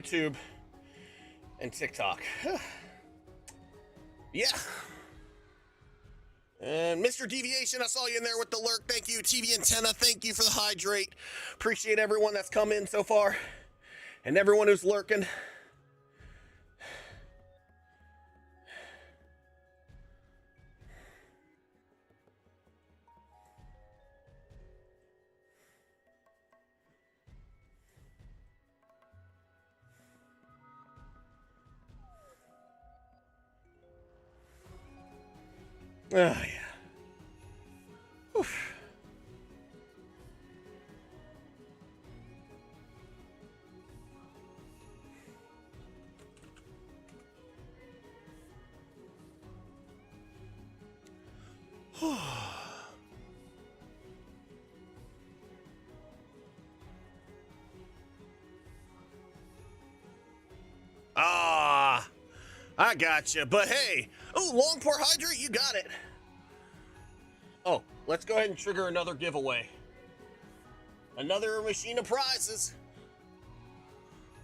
YouTube and TikTok. Yeah. And Mr. Deviation, I saw you in there with the lurk. Thank you. TV Antenna, thank you for the hydrate. Appreciate everyone that's come in so far and everyone who's lurking. Oh, yeah. Oof. Ah, I gotcha. But hey, oh, long pour hydrate, you got it. Oh, let's go ahead and trigger another giveaway. Another machine of prizes.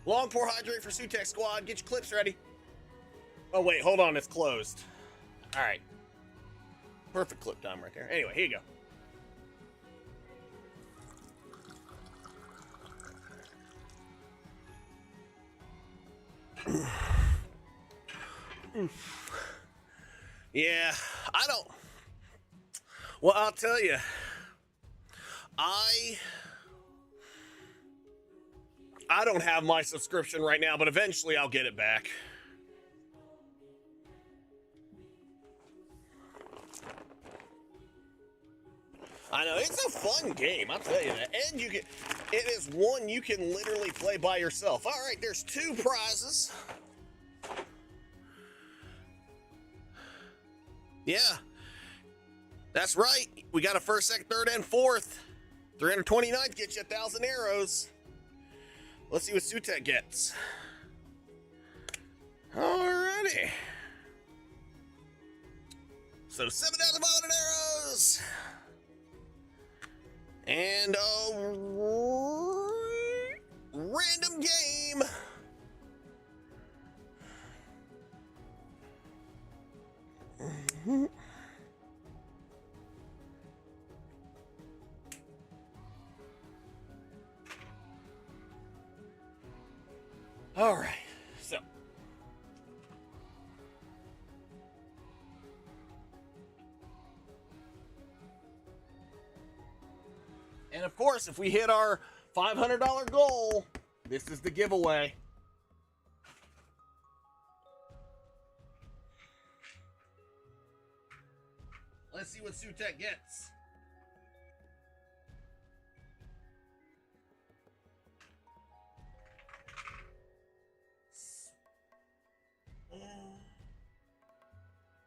Long pour hydrate for Sutek Squad. Get your clips ready. Oh, wait, hold on. It's closed. All right. Perfect clip time right there. Anyway, here you go. Yeah, I don't. Well, I'll tell you. I don't have my subscription right now, but eventually I'll get it back. I know, it's a fun game, I'll tell you that. And it is one you can literally play by yourself. All right, there's 2 prizes. Yeah, that's right. We got a first, second, third, and fourth. 329th gets you 1,000 arrows. Let's see what Sutek gets. Alrighty. So 7,500 arrows. And a random game. All right, so and of course, if we hit our $500 goal, this is the giveaway. Let's see what Sutek gets.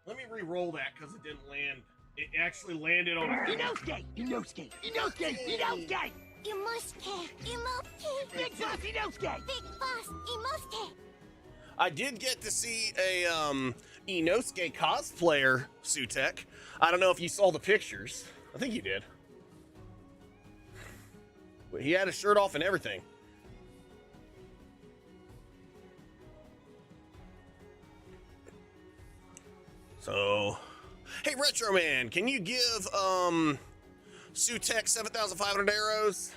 Let me re-roll that because it didn't land. It actually landed on. Inosuke! Inosuke! Inosuke! Inosuke! Inosuke! Inosuke! Big Boss Inosuke! Big Boss Inosuke! I did get to see a Inosuke cosplayer, Sutek. I don't know if you saw the pictures. I think you did. But he had his shirt off and everything. So, hey Retro Man, can you give Sutek 7,500 arrows?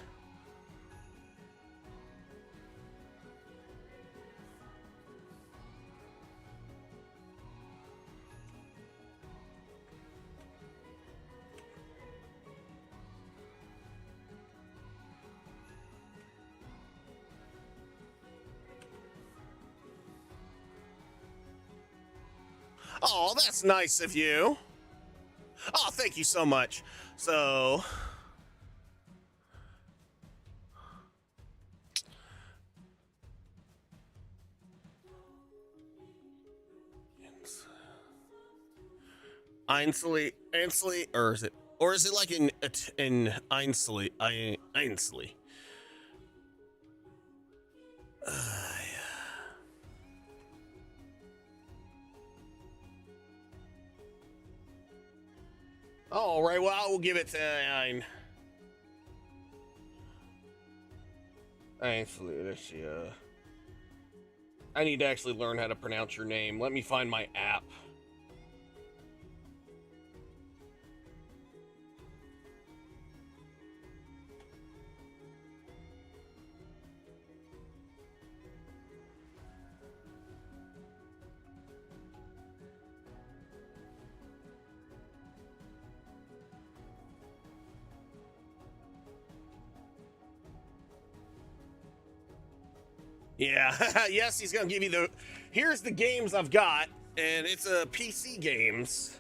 Oh, that's nice of you. Oh, thank you so much. So, Ainsley, or is it like in Ainsley, Ainsley? All right, well, I will give it to Ainsley. Let's see. I need to actually learn how to pronounce your name. Let me find my app. Yeah, yes, he's gonna give you the. Here's the games I've got, and it's a PC games.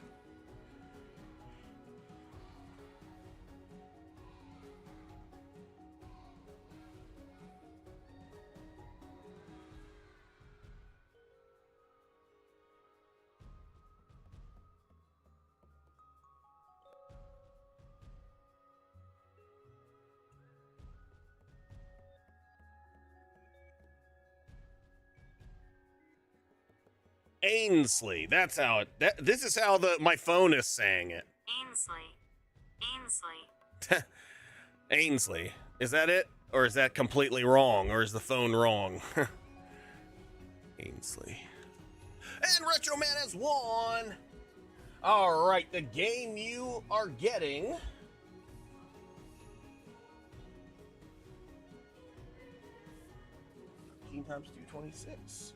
Ainsley, that's how it. This is how my phone is saying it. Ainsley. Ainsley, is that it, or is that completely wrong, or is the phone wrong? Ainsley. And Retro Man has won. All right, the game you are getting. 15 times 226.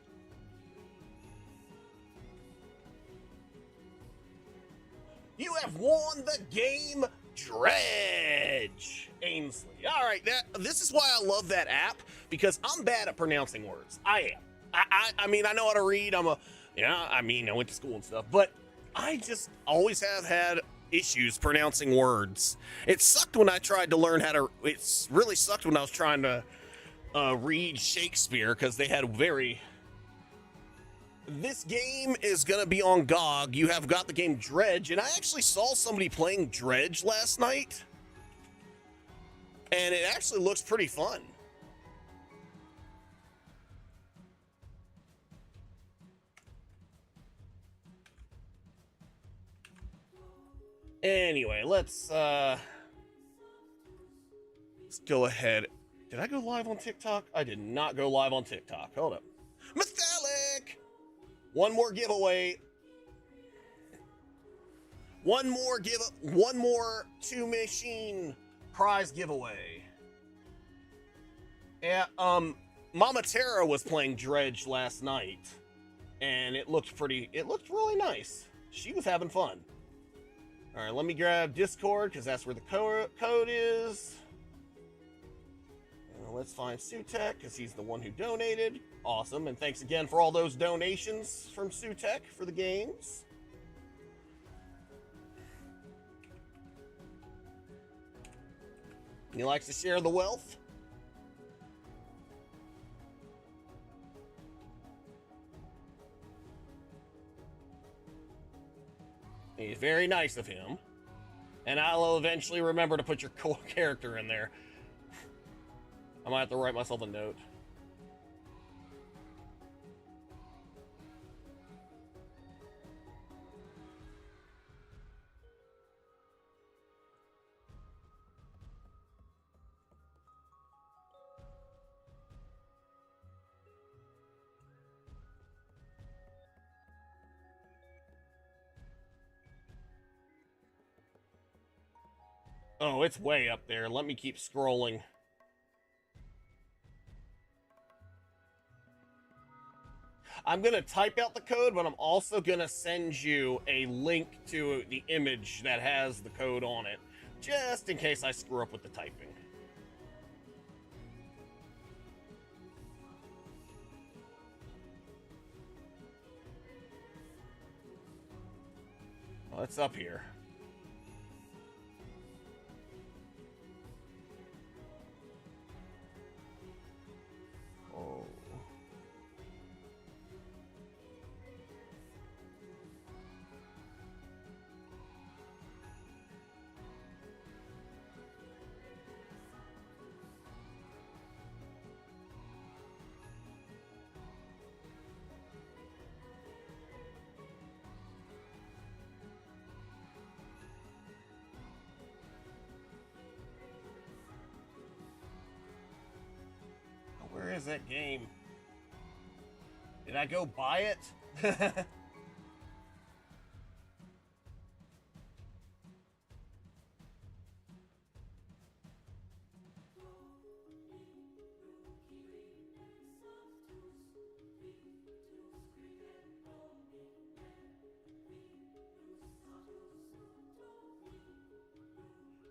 You have won the game, Dredge, Ainsley. All right, this is why I love that app, because I'm bad at pronouncing words. I am. I mean, I know how to read. I went to school and stuff, but I just always have had issues pronouncing words. It sucked when I tried to learn how to. It's really sucked when I was trying to read Shakespeare, because they had very. This game is going to be on GOG. You have got the game Dredge, and I actually saw somebody playing Dredge last night, and it actually looks pretty fun. Anyway, let's go ahead. Did I go live on TikTok? I did not go live on TikTok. Hold up. Metallic! One more giveaway. One more two machine prize giveaway. Yeah, Mama Tara was playing Dredge last night, and it looked really nice. She was having fun. All right, let me grab Discord, because that's where the code is. Let's find Sutek, because he's the one who donated. Awesome, and thanks again for all those donations from Sutek for the games. He likes to share the wealth. He's very nice of him. And I'll eventually remember to put your core character in there. I might have to write myself a note. Oh, it's way up there. Let me keep scrolling. I'm going to type out the code, but I'm also going to send you a link to the image that has the code on it, just in case I screw up with the typing. Well, it's up here. Oh. Where is that game? Did I go buy it?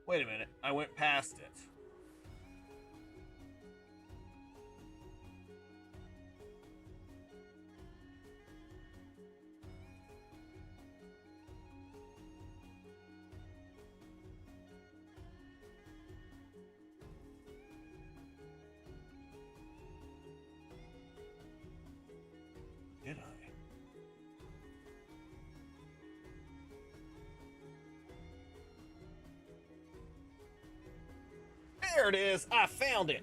Wait a minute, I went past it. Did I? There it is. I found it.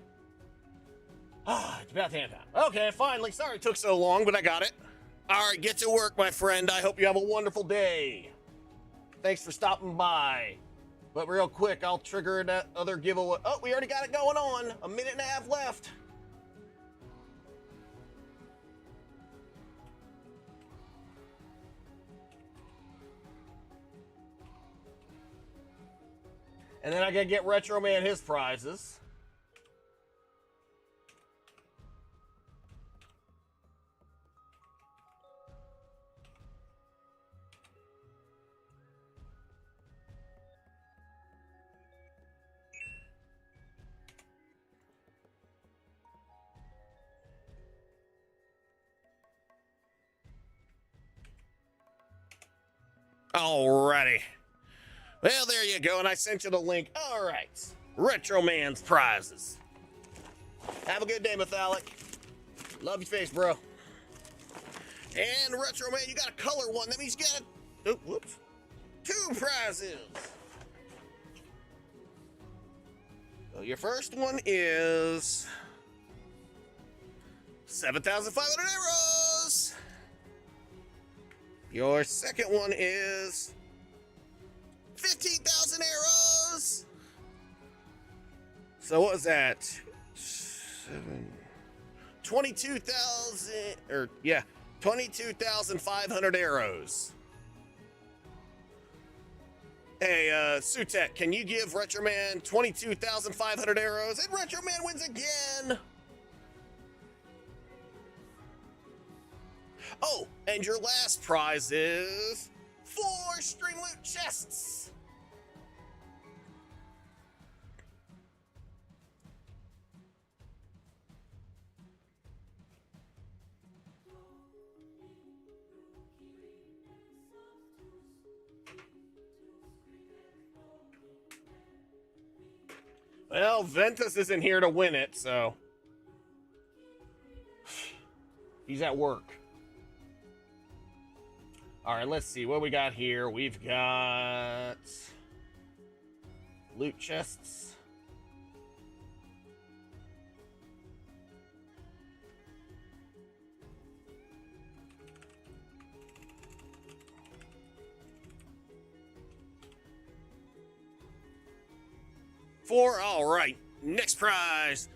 Ah, it's about 10 time. Okay, finally. Sorry it took so long, but I got it. All right, get to work, my friend. I hope you have a wonderful day. Thanks for stopping by. But real quick, I'll trigger that other giveaway. Oh, we already got it going on. A minute and a half left. And then I gotta get Retro Man his prizes. Alrighty. Well, there you go, and I sent you the link. All right. Retro Man's prizes. Have a good day, Metallic. Love your face, bro. And Retro Man, you got a color one. That means you got oh, whoops. 2 prizes. So your first one is 7,500 arrows. Your second one is 15,000 arrows. So what was that? 22,000 or yeah, 22,500 arrows. Hey, Sutek, can you give Retro Man 22,500 arrows? And Retro Man wins again. Oh, and your last prize is 4 Stream Loot chests. Well, Ventus isn't here to win it, so he's at work. All right, let's see what we got here. We've got loot chests. Four, all right. Next prize.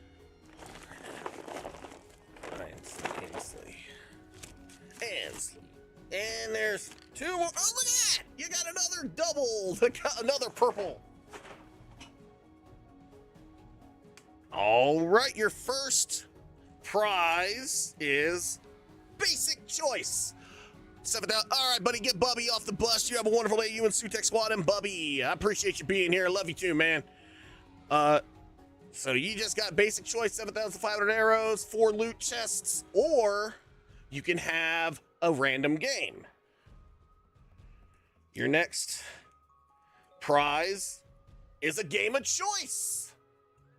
And there's 2 more. Oh, look at that! You got another double. Another purple. All right, your first prize is basic choice. 7,000. All right, buddy, get Bubby off the bus. You have a wonderful day, you and Sutek Squad and Bubby. I appreciate you being here. Love you too, man. So you just got basic choice, 7,500 arrows, 4 loot chests, or you can have a random game. Your next prize is a game of choice.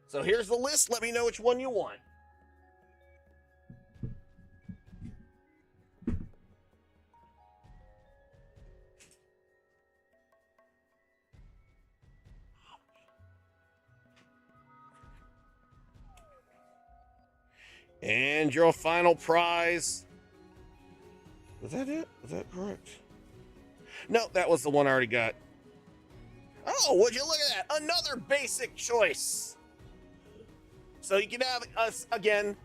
So here's the list. Let me know which one you want. And your final prize. Was that it? Was that correct? No, that was the one I already got. Oh, would you look at that? Another basic choice. So you can have us again,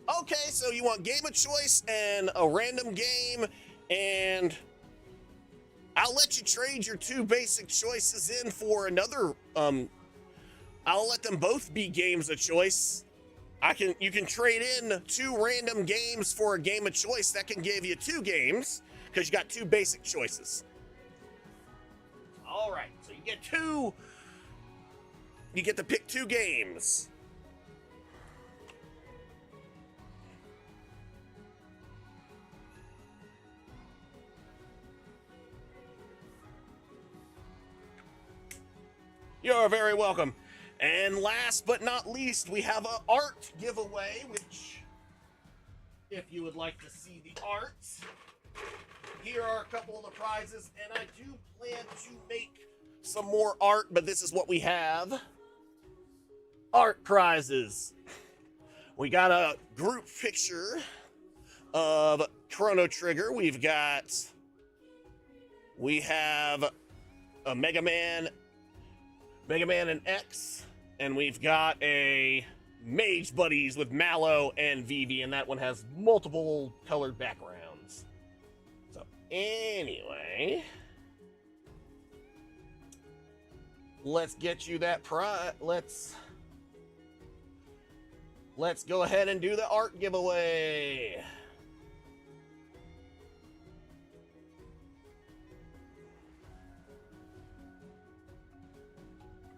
Okay, so you want game of choice and a random game, and I'll let you trade your 2 basic choices in for another. I'll let them both be games of choice. You can trade in 2 random games for a game of choice. That can give you 2 games because you got 2 basic choices. All right, so you get to pick 2 games. You're very welcome. And last but not least, we have an art giveaway, which, if you would like to see the art, here are a couple of the prizes, and I do plan to make some more art, but this is what we have. Art prizes. We got a group picture of Chrono Trigger. We have a Mega Man and X, and we've got a Mage Buddies with Mallow and Vivi, and that one has multiple colored backgrounds. So anyway, let's get you that prize. Let's go ahead and do the art giveaway.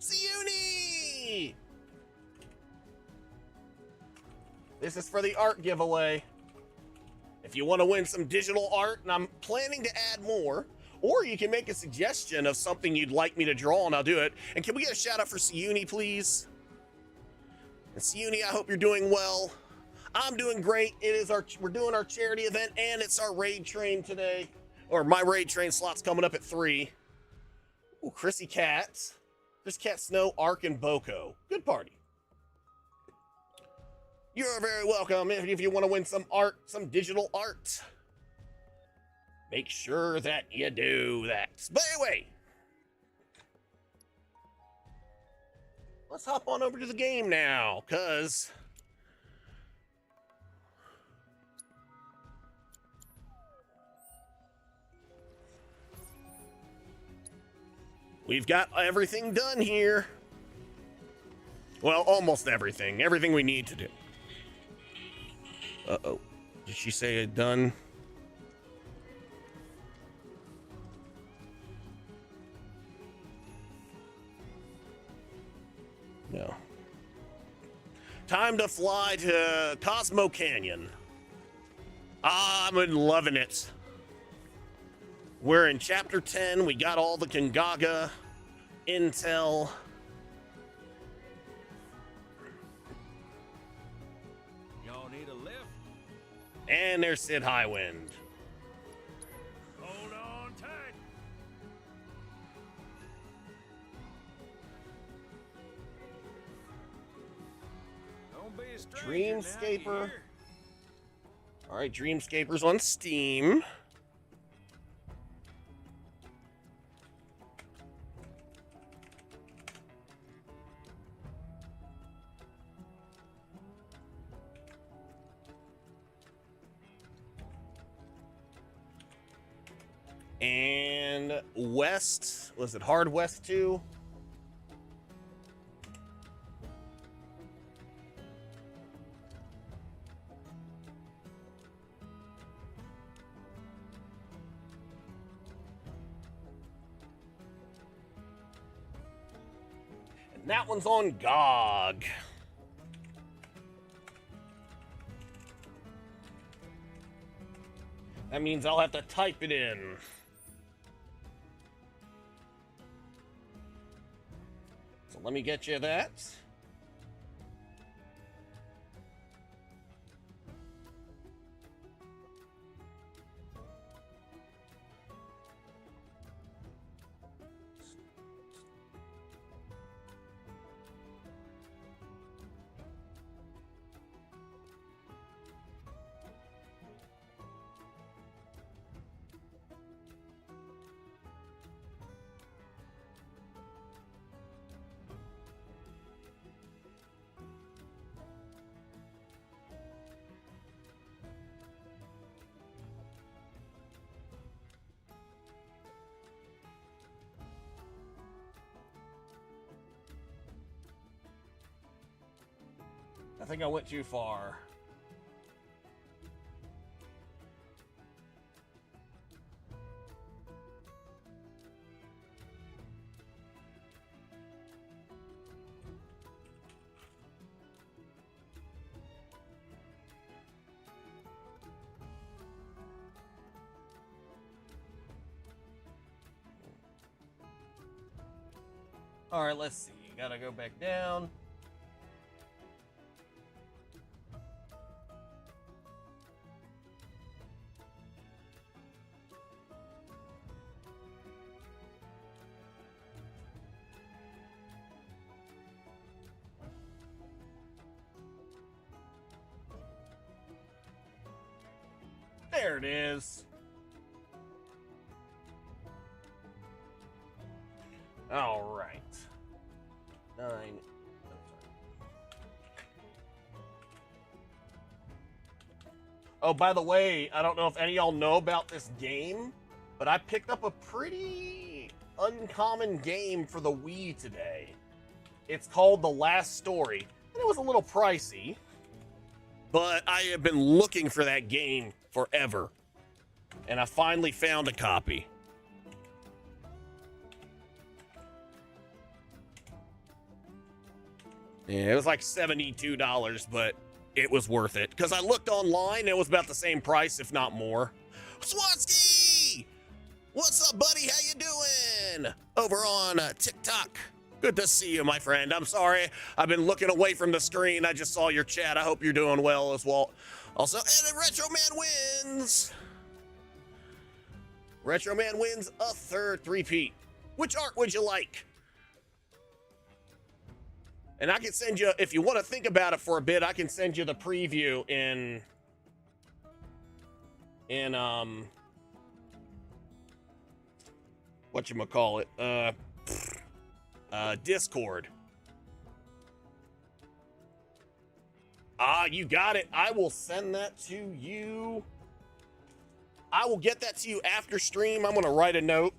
Siuni! This is for the art giveaway. If you want to win some digital art, and I'm planning to add more, or you can make a suggestion of something you'd like me to draw, and I'll do it. And can we get a shout out for Siuni, please? And Siuni, I hope you're doing well. I'm doing great. We're doing our charity event, and it's our raid train today. Or my raid train slot's coming up at 3. Ooh, Chrissy Cat. Chris Cat Snow, Ark, and Boko. Good party. You're very welcome. If you want to win some art, some digital art, make sure that you do that. But anyway, let's hop on over to the game now, because we've got everything done here. Well, almost everything. Everything we need to do. Uh-oh. Did she say it done? No. Time to fly to Cosmo Canyon. I'm loving it. We're in Chapter 10. We got all the Kangaga intel. Y'all need a lift? And there's Sid Highwind. Hold on tight. Don't be a stranger Dreamscaper. now, you hear? All right, Dreamscaper's on Steam. And West, was it Hard West 2? And that one's on GOG. That means I'll have to type it in. So let me get you that. think I went too far. All right, let's see. Gotta go back down. There it is. All right. 9. Oh, by the way, I don't know if any of y'all know about this game, but I picked up a pretty uncommon game for the Wii today. It's called The Last Story, and it was a little pricey, but I have been looking for that game forever, and I finally found a copy. Yeah, it was like $72, but it was worth it. Because I looked online, it was about the same price, if not more. Swansky! What's up, buddy? How you doing? Over on TikTok. Good to see you, my friend. I'm sorry. I've been looking away from the screen. I just saw your chat. I hope you're doing well as well. Also, and Retro Man wins. Retro Man wins a third three-peat. Which art would you like? And I can send you, if you want to think about it for a bit, I can send you the preview in whatchamacallit, Discord. You got it. I will send that to you. I will get that to you after stream. I'm going to write a note.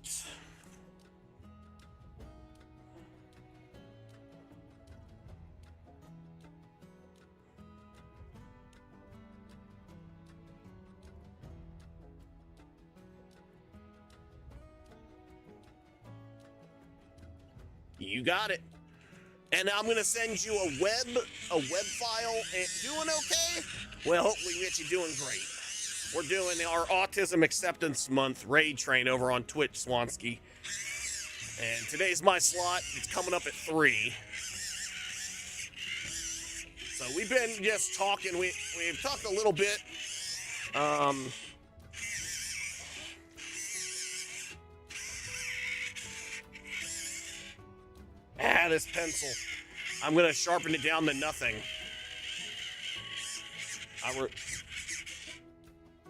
You got it. And I'm gonna send you a web file. And doing okay? Well, hopefully we get you doing great. We're doing our Autism Acceptance Month raid train over on Twitch, Swansky. And today's my slot. It's coming up at 3. So we've been just talking. We've talked a little bit. This pencil. I'm gonna sharpen it down to nothing.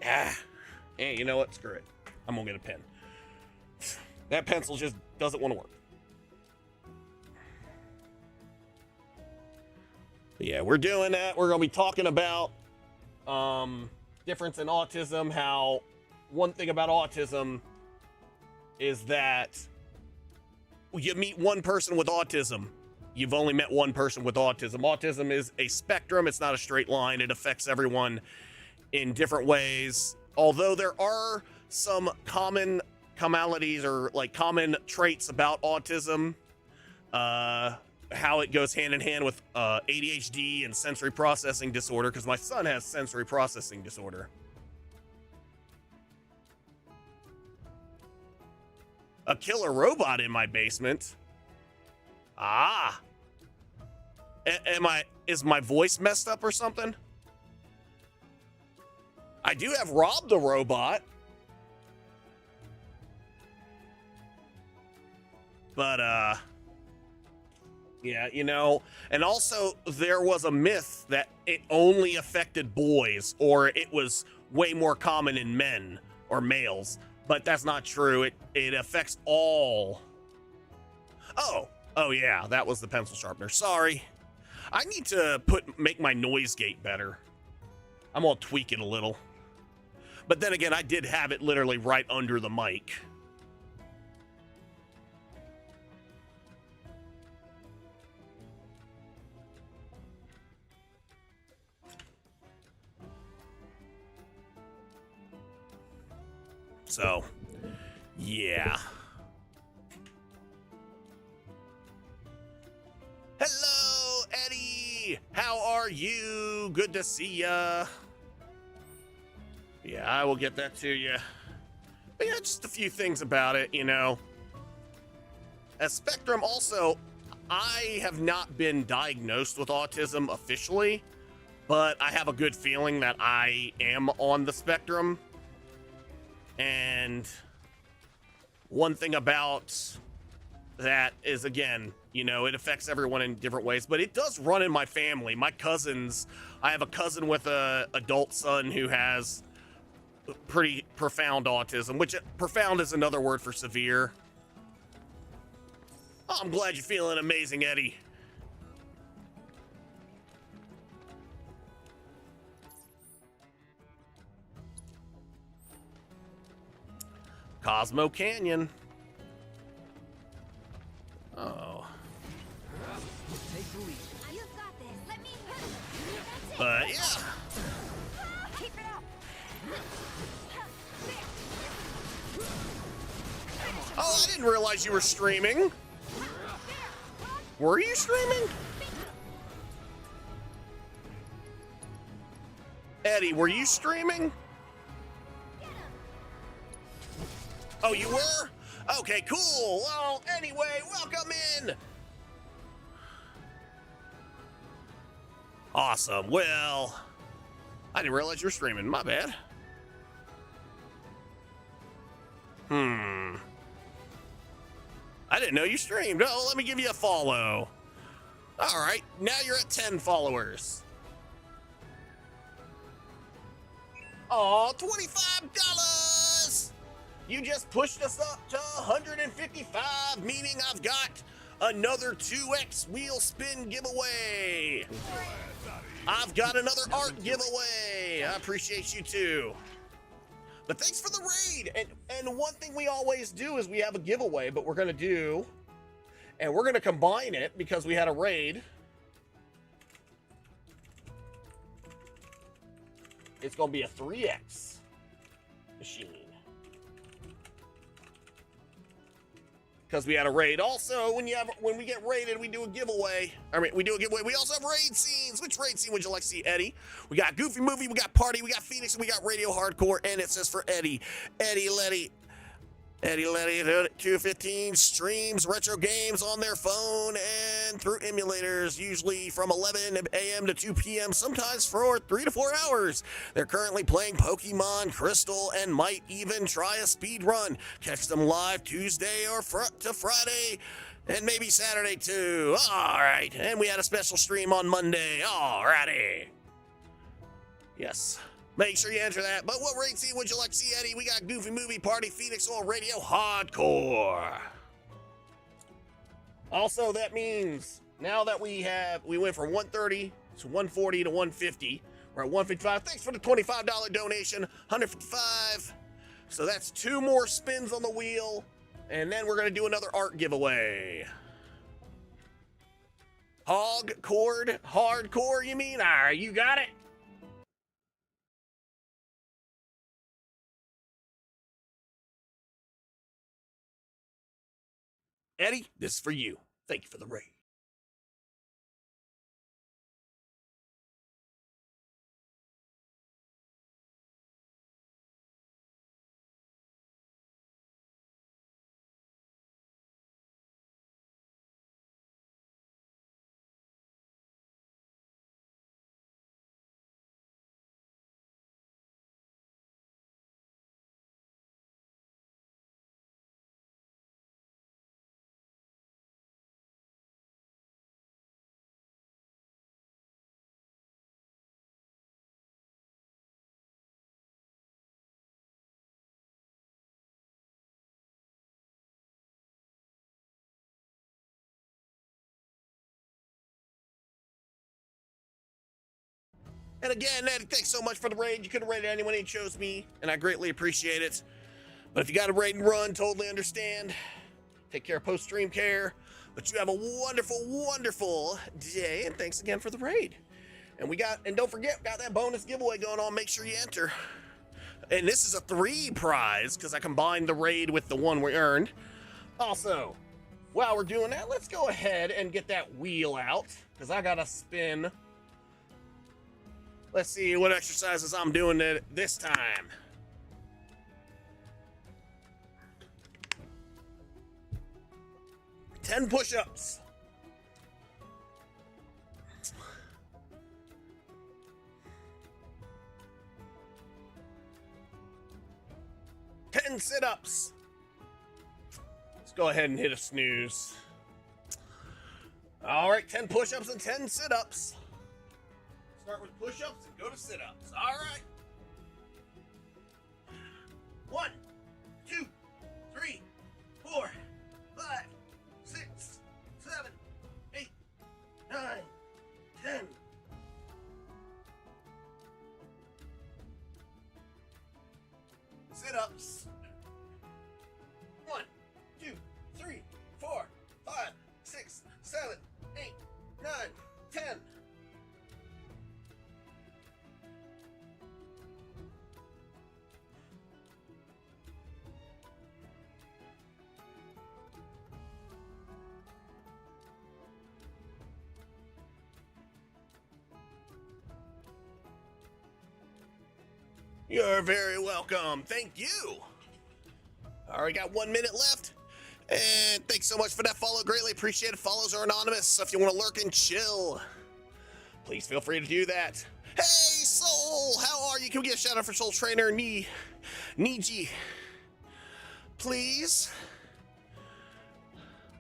Hey, you know what? Screw it. I'm gonna get a pen. That pencil just doesn't want to work. But yeah, we're doing that. We're gonna be talking about difference in autism. How one thing about autism is that you meet one person with autism. You've only met one person with autism. Autism is a spectrum. It's not a straight line. It affects everyone in different ways. Although there are some commonalities or like common traits about autism, how it goes hand in hand with ADHD and sensory processing disorder, because my son has sensory processing disorder. A killer robot in my basement. Is my voice messed up or something? I do have Rob the robot. But, yeah, you know, and also there was a myth that it only affected boys, or it was way more common in men or males. But that's not true. It affects all. Oh yeah, that was the pencil sharpener. Sorry. I need to make my noise gate better. I'm gonna tweak it a little. But then again, I did have it literally right under the mic. So, yeah. Hello, Eddie. How are you? Good to see ya. Yeah, I will get that to you. But yeah, just a few things about it, you know. As Spectrum, also, I have not been diagnosed with autism officially, but I have a good feeling that I am on the spectrum. And one thing about that is, again, you know, it affects everyone in different ways, but it does run in my family. My cousins, I have a cousin with a adult son who has pretty profound autism, which profound is another word for severe. Oh, I'm glad you're feeling amazing, Eddie. Cosmo Canyon. Oh. Take the lead. You've got this. Let me hurt you. But yeah. Keep it up. Oh, I didn't realize you were streaming. Were you streaming? Eddie, were you streaming? Oh, you were? Okay, cool. Well, anyway, welcome in. Awesome. Well, I didn't realize you were streaming. My bad. I didn't know you streamed. Oh, let me give you a follow. All right, now you're at 10 followers. Oh, $25. You just pushed us up to 155, meaning I've got another 2x wheel spin giveaway. I've got another art giveaway. I appreciate you too. But thanks for the raid. And one thing we always do is we have a giveaway, but we're going to do, and we're going to combine it because we had a raid. It's going to be a 3x machine. Because we had a raid. Also, when we get raided, we do a giveaway. I mean, we do a giveaway. We also have raid scenes. Which raid scene would you like to see, Eddie? We got Goofy Movie, we got Party, we got Phoenix, and we got Radio Hardcore. And it says for Eddie, Eddie Letty 215 streams retro games on their phone and through emulators, usually from 11 a.m. to 2 p.m., sometimes for 3 to 4 hours. They're currently playing Pokemon Crystal and might even try a speed run. Catch them live Tuesday or to Friday and maybe Saturday too. All right. And we had a special stream on Monday. All righty. Yes. Make sure you enter that. But what raid scene would you like to see, Eddie? We got Goofy Movie, Party, Phoenix, or Radio Hardcore. Also, that means now that we went from 130 to 140 to 150. We're at 155. Thanks for the $25 donation. 155. So that's 2 more spins on the wheel. And then we're going to do another art giveaway. Hardcore, you mean? All right, you got it. Eddie, this is for you. Thank you for the raid. And again, Eddie, thanks so much for the raid. You could have raided anyone, he chose me, and I greatly appreciate it. But if you got a raid and run, totally understand. Take care of post-stream care. But you have a wonderful, wonderful day, and thanks again for the raid. And don't forget, got that bonus giveaway going on. Make sure you enter. And this is a 3 prize because I combined the raid with the one we earned. Also, while we're doing that, let's go ahead and get that wheel out because I gotta spin. Let's see what exercises I'm doing this time. Ten push-ups. 10 sit-ups. Let's go ahead and hit a snooze. All right, 10 push-ups and 10 sit-ups. Start with push-ups and go to sit-ups. All right. 1, 2, 3, 4, 5, 6, 7, 8, 9, 10. Sit-ups. 1, 2, 3, 4, 5, 6, 7, 8, 9, 10. You're very welcome. Thank you. All right, got 1 minute left. And thanks so much for that follow. Greatly appreciate it. Follows are anonymous, so if you want to lurk and chill, please feel free to do that. Hey, Soul, how are you? Can we get a shout out for Soul Trainer Niji? Please?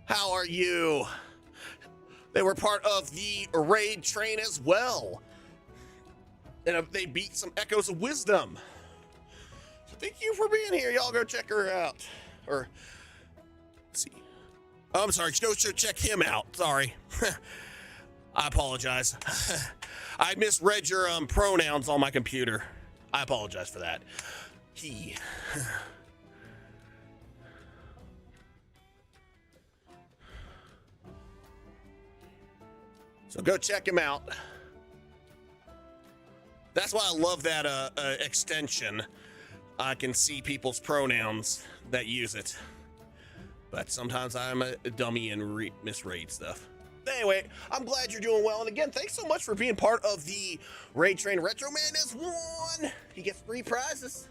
How are you? They were part of the raid train as well. And they beat some Echoes of Wisdom. So thank you for being here. Y'all go check her out. Or, let's see. Oh, I'm sorry. Go check him out. Sorry. I apologize. I misread your pronouns on my computer. I apologize for that. He. So go check him out. That's why I love that extension. I can see people's pronouns that use it. But sometimes I'm a dummy and misread stuff. Anyway, I'm glad you're doing well. And again, thanks so much for being part of the Raid Train. Retro Man has won. He gets 3 prizes.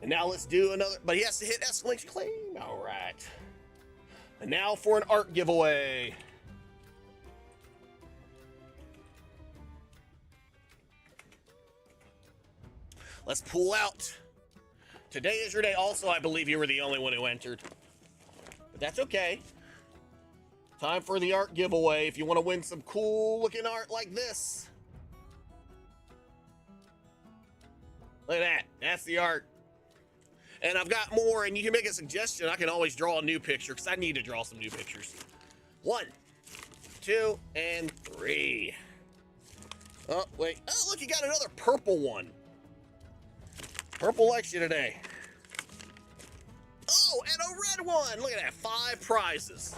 And now let's do another. But he has to hit escalation claim. All right. And now for an art giveaway. Let's pull out. Today is your day. Also, I believe you were the only one who entered. But that's okay. Time for the art giveaway if you want to win some cool looking art like this. Look at that. That's the art. And I've got more, and you can make a suggestion. I can always draw a new picture because I need to draw some new pictures. 1, 2, and 3. Oh, wait. Oh, look, you got another purple one. Purple likes you today. Oh, and a red one. Look at that. 5 prizes.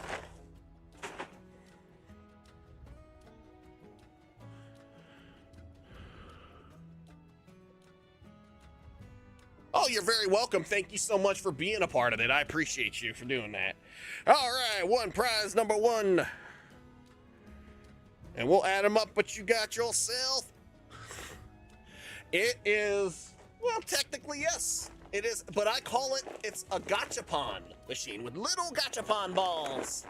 Oh, you're very welcome. Thank you so much for being a part of it. I appreciate you for doing that. All right, one prize number 1. And we'll add them up, but you got yourself. It is... Well, technically, yes, it is, but I call it's a gachapon machine with little gachapon balls.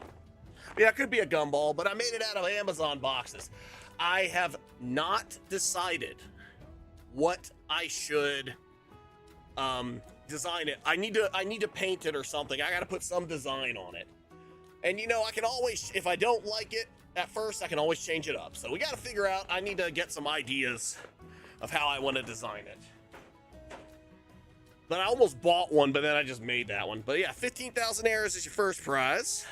Yeah, it could be a gumball, but I made it out of Amazon boxes. I have not decided what I should design it. I need to paint it or something. I got to put some design on it. And you know, I can always, if I don't like it at first, I can always change it up. So we got to figure out, I need to get some ideas of how I want to design it. But I almost bought one, but then I just made that one. But yeah, 15,000 arrows is your first prize.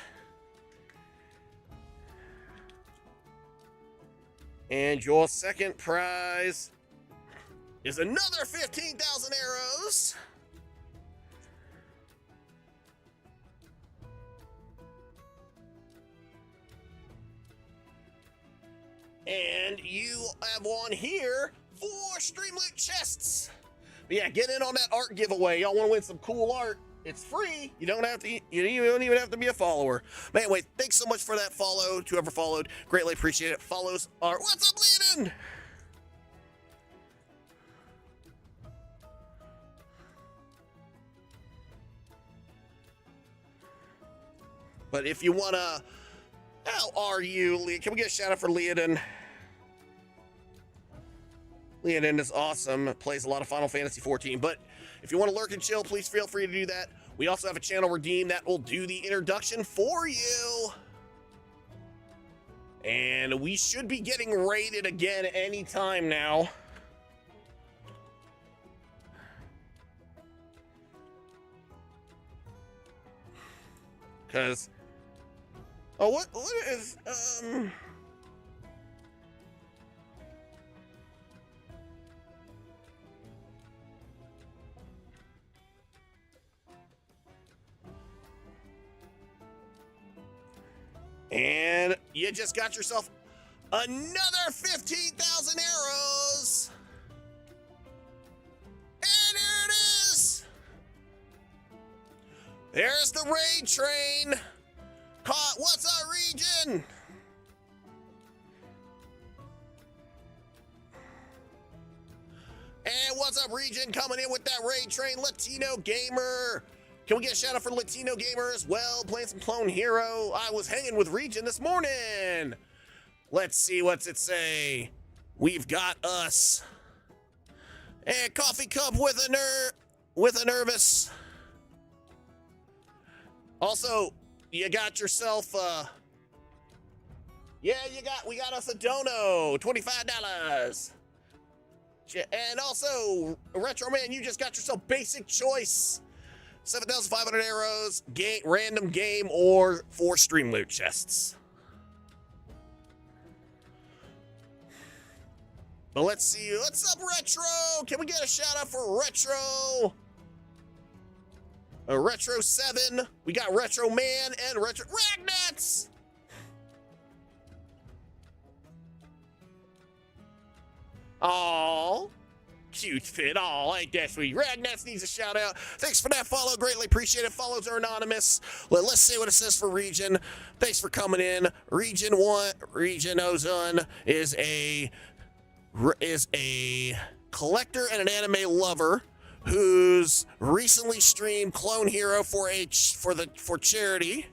And your second prize is another 15,000 arrows. And you have one here for Streamloot chests. But yeah, get in on that art giveaway. Y'all want to win some cool art? It's free. You don't have to. You don't even have to be a follower. But anyway, thanks so much for that follow. To whoever followed, greatly appreciate it. Follows are what's up, Leonin? But if you wanna, how are you, Leon? Can we get a shout out for Leonin? Leonin is awesome. Plays a lot of Final Fantasy 14. But if you want to lurk and chill, please feel free to do that. We also have a channel redeem that will do the introduction for you. And we should be getting raided again anytime now. Because, oh, what is, and you just got yourself another 15,000 arrows. And here it is. There's the raid train. Caught. What's our region? And what's up, region? Coming in with that raid train, Latino Gamer. Can we get a shout out for Latino Gamer as well? Playing some Clone Hero. I was hanging with Region this morning. Let's see what's it say. We've got us. And coffee cup with a nervous. Also, you got yourself yeah, we got us a dono, $25. And also, Retro Man, you just got yourself basic choice. 7,500 arrows, random game, or 4 stream loot chests. But let's see, what's up, Retro? Can we get a shout out for Retro? Retro 7, we got Retro Man and Retro Ragnats. Aww. Cute fit. Oh, ain't that sweet. Ragnats needs a shout out. Thanks for that follow. Greatly appreciate it. Follows are anonymous. Let's see what it says for Region. Thanks for coming in. Region Ozone is a collector and an anime lover who's recently streamed Clone Hero for charity.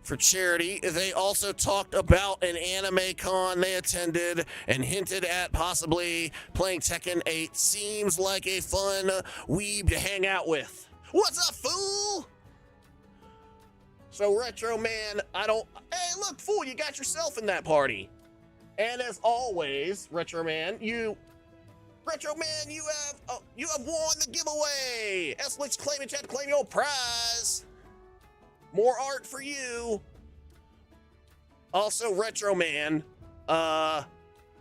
For charity. They also talked about an anime con they attended and hinted at possibly playing Tekken 8. Seems like a fun weeb to hang out with. What's up, fool? So, Retro Man, hey, look, fool, you got yourself in that party. And as always, Retro Man, you have won the giveaway. S-Licks claim in chat to claim your prize. More art for you. Also, Retro Man,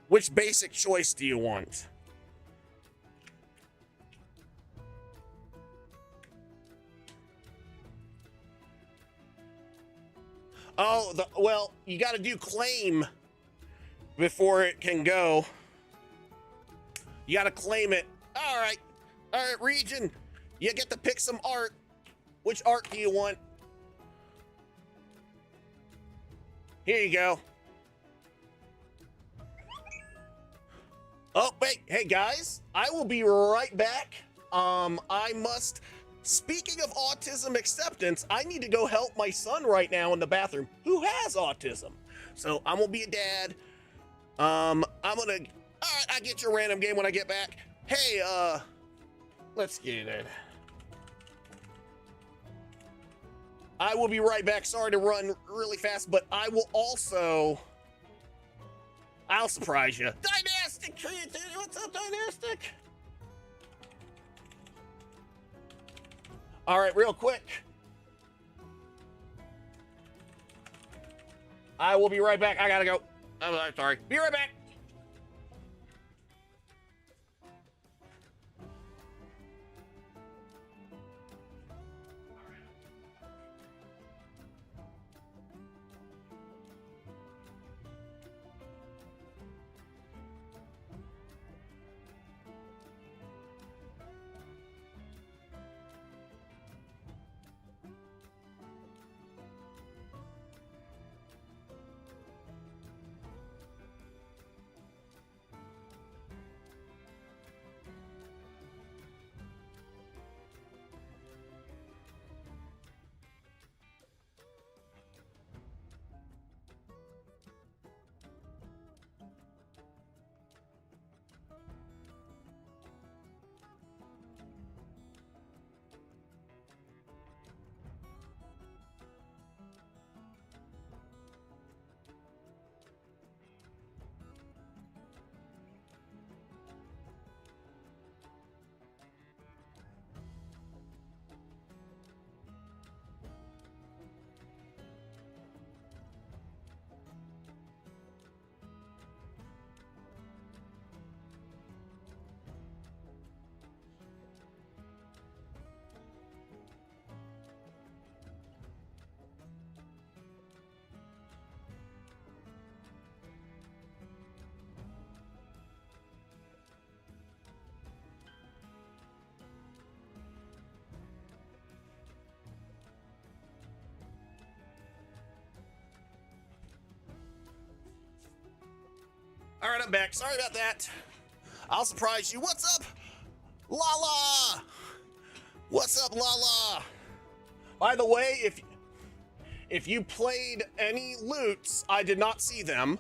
which basic choice do you want? Oh, well, you got to do claim before it can go. You got to claim it. All right, Region, you get to pick some art. Which art do you want? Here you go. Oh, wait. Hey, guys. I will be right back. Speaking of autism acceptance, I need to go help my son right now in the bathroom who has autism. So I'm going to be a dad. All right, I'll get your random game when I get back. Hey, let's get it. I will be right back. Sorry to run really fast, but I will also... I'll surprise you. Dynastic Creativity! What's up, Dynastic? All right, real quick. I will be right back. I gotta go. I'm sorry. Be right back. All right, I'm back. Sorry about that. I'll surprise you. What's up, Lala? What's up, Lala? By the way, if you played any loots, I did not see them.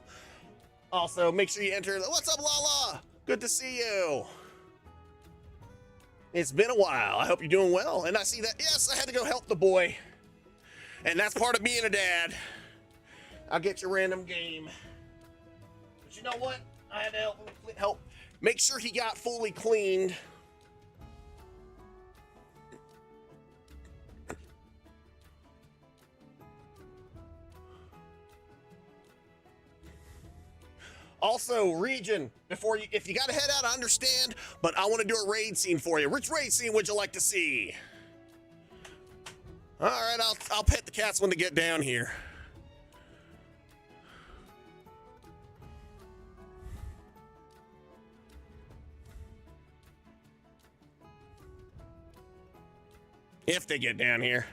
Also, make sure you enter. What's up, Lala? Good to see you. It's been a while. I hope you're doing well. And I see that. Yes, I had to go help the boy. And that's part of being a dad. I'll get your random game. But you know what? I had to help. Make sure he got fully cleaned. Also, region, before you, if you gotta head out, I understand, but I want to do a raid scene for you. Which raid scene would you like to see? All right, I'll pet the cats when they get down here. If they get down here.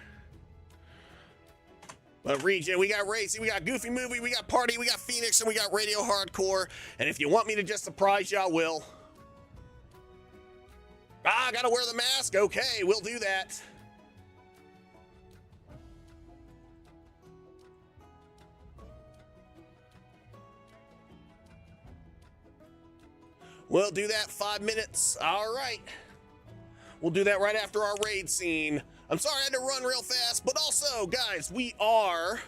But region, we got Racy, we got Goofy Movie, we got Party, we got Phoenix, and we got Radio Hardcore. And if you want me to just surprise you, I will. Ah, I gotta wear the mask. Okay, we'll do that. We'll do that 5 minutes. All right. We'll do that right after our raid scene. I'm sorry I had to run real fast, but also, guys, we are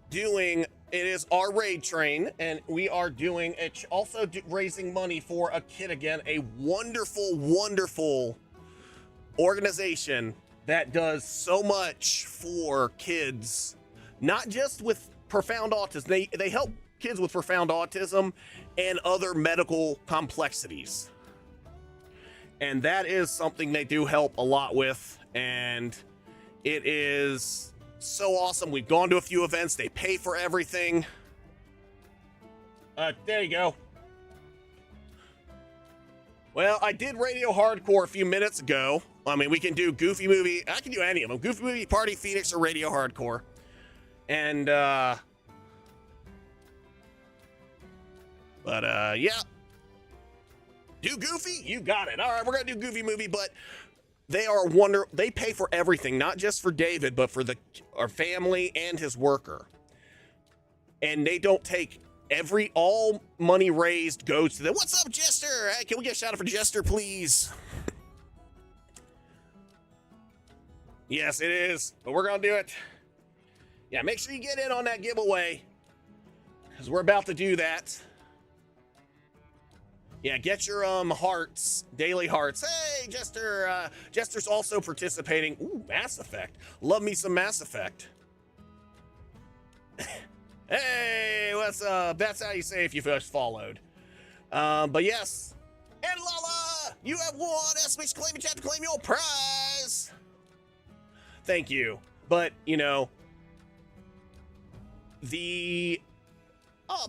doing, it is our raid train, and we are doing, it's also raising money for a kid again, a wonderful, wonderful organization that does so much for kids, not just with profound autism. They help kids with profound autism and other medical complexities. And that is something they do help a lot with, and it is so awesome. We've gone to a few events. They pay for everything. There you go. Well, I did Radio Hardcore a few minutes ago. I mean, we can do Goofy Movie. I can do any of them. Goofy Movie, Party, Phoenix, or Radio Hardcore. And, yeah. Do Goofy? You got it. All right, we're going to do Goofy Movie, but they pay for everything, not just for David, but for our family and his worker. And they don't take all money raised goes to them. What's up, Jester? Hey, can we get a shout out for Jester, please? Yes, it is, but we're going to do it. Yeah, make sure you get in on that giveaway, because we're about to do that. Yeah, get your hearts, daily hearts. Hey, Jester. Jester's also participating. Ooh, Mass Effect. Love me some Mass Effect. Hey, what's up? That's how you say if you first followed. But yes. And Lala, you have won! Exclamation claim chat to claim your prize! Thank you. But, you know,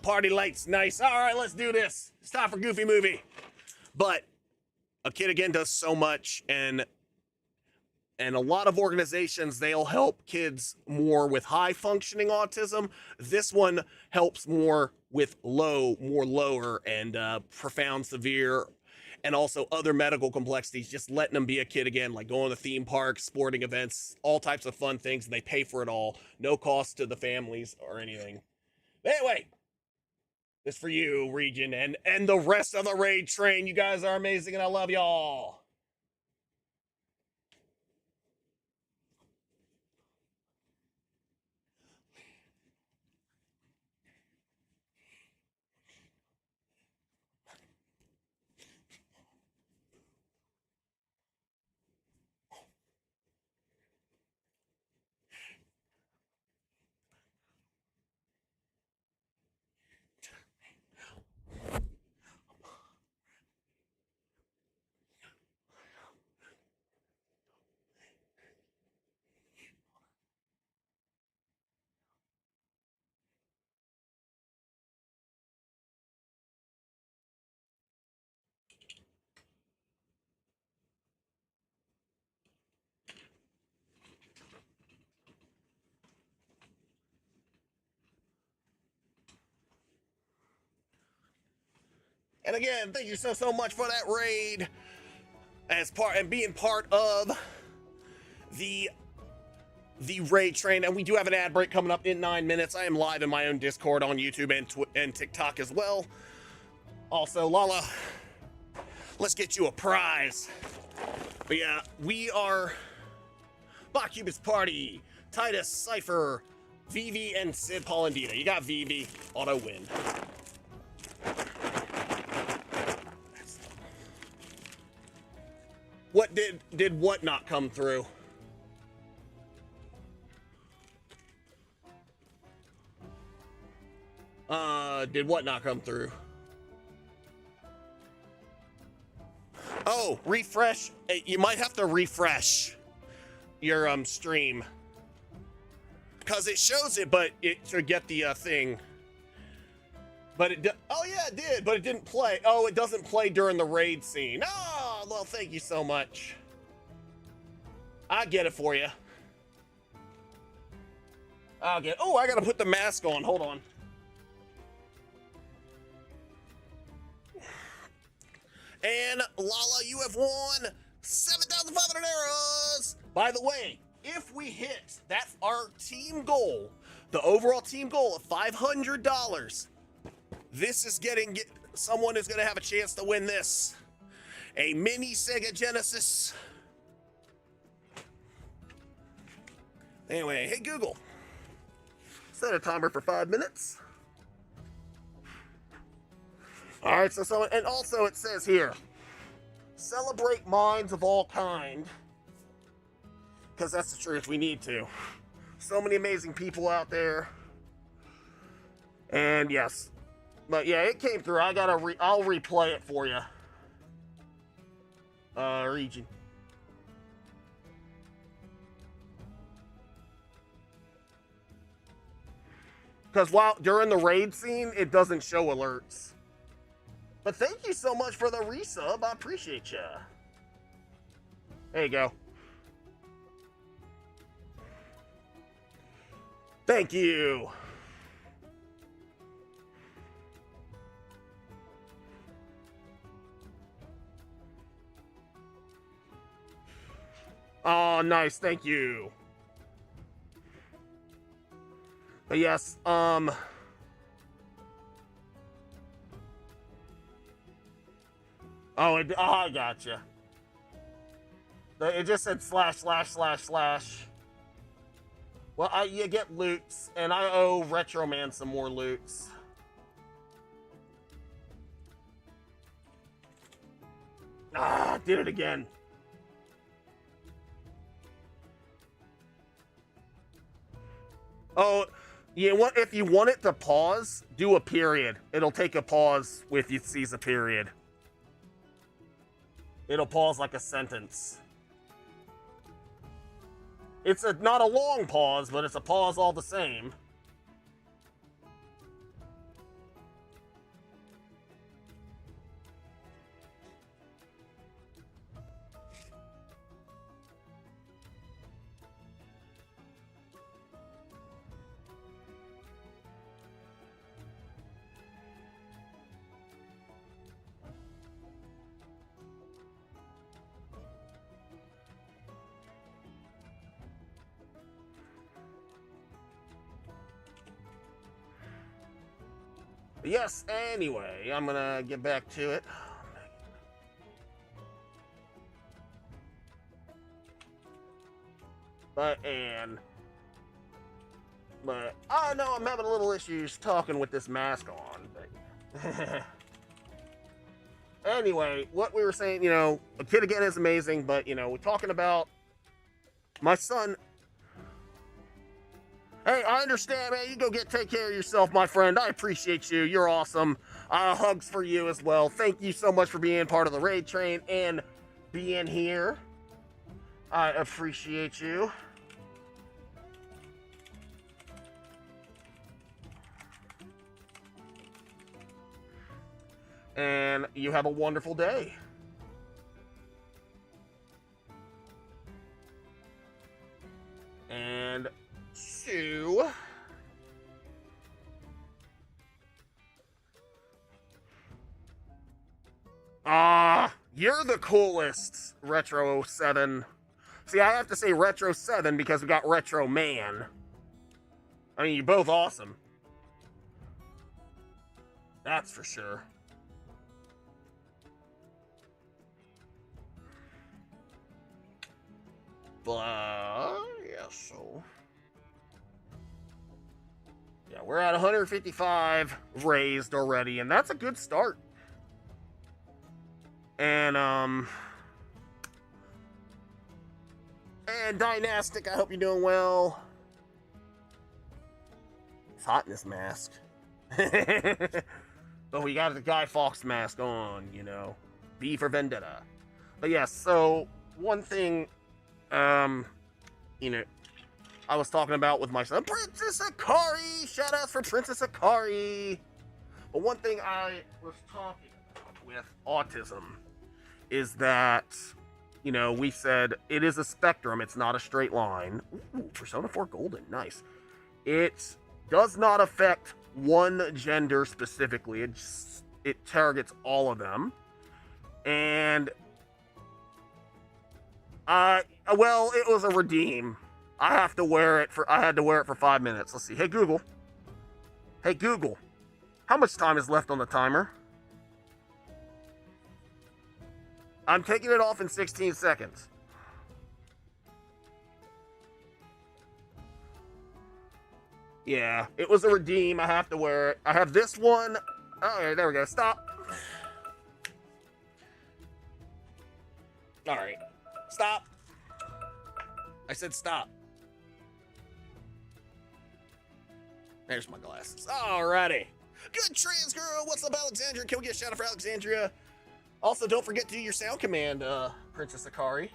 party light's nice. All right, let's do this. It's time for Goofy Movie. But a kid, again, does so much, and a lot of organizations, they'll help kids more with high-functioning autism. This one helps more with lower, and profound, severe, and also other medical complexities, just letting them be a kid again, like going to theme parks, sporting events, all types of fun things, and they pay for it all. No cost to the families or anything. Anyway. This for you, Region, and the rest of the raid train. You guys are amazing, and I love y'all. And again, thank you so much for that raid as part and being part of the raid train. And we do have an ad break coming up in 9 minutes. I am live in my own Discord on YouTube and TikTok as well. Also, Lala, let's get you a prize. But yeah, we are Bachcubus Party, Titus, Cypher, Vivi, and Sid, Paul, and Dita. You got Vivi, auto win. What did what not come through? Did what not come through? Oh, refresh. You might have to refresh your stream because it shows it, but it to get the thing. But oh yeah, it did, but it didn't play. Oh, it doesn't play during the raid scene. Oh, well, thank you so much. I get it for you. I'll get. Oh, I gotta put the mask on. Hold on. And Lala, you have won 7,500 arrows. By the way, if we hit our team goal, the overall team goal of $500, this is someone is going to have a chance to win this. A mini Sega Genesis. Anyway, hey Google, set a timer for 5 minutes. All right, so and also it says here, celebrate minds of all kind, because that's the truth. We need to. So many amazing people out there, and yes, but yeah, it came through. I'll replay it for you. Region. Because during the raid scene, it doesn't show alerts. But thank you so much for the resub. I appreciate ya. There you go. Thank you. Oh, nice. Thank you. But yes, Oh, I gotcha. It just said ////. Well, you get loots, and I owe Retro Man some more loots. Did it again. Oh, if you want it to pause, do a period. It'll take a pause if it sees a period. It'll pause like a sentence. It's not a long pause, but it's a pause all the same. Yes, anyway, I'm gonna get back to it. But I know I'm having a little issues talking with this mask on. But anyway, what we were saying, a kid again is amazing, but we're talking about my son. Hey, I understand, man. You go take care of yourself, my friend. I appreciate you. You're awesome. Hugs for you as well. Thank you so much for being part of the raid train and being here. I appreciate you. And you have a wonderful day. And Sue. You're the coolest, Retro 7. See, I have to say Retro 7 because we got Retro Man. I mean, you're both awesome. That's for sure. But, yeah, so... yeah, we're at 155 raised already, and that's a good start. And Dynastic, I hope you're doing well. It's hot in this mask. But we got the Guy Fawkes mask on, you know. V for Vendetta. But yes, so one thing, you know, I was talking about with my son, Princess Akari! Shout outs for Princess Akari! But one thing I was talking about with autism is that, you know, we said it is a spectrum, it's not a straight line. Ooh, Persona 4 Golden, nice. It does not affect one gender specifically, it targets all of them. And, well, it was a redeem. I had to wear it for 5 minutes. Let's see. Hey Google, how much time is left on the timer? I'm taking it off in 16 seconds. Yeah, it was a redeem. I have to wear it. I have this one. Oh, there we go. Stop. All right. Stop. I said stop. There's my glasses. Alrighty. Good trans girl. What's up, Alexandria? Can we get a shout out for Alexandria? Also, don't forget to do your sound command, Princess Akari.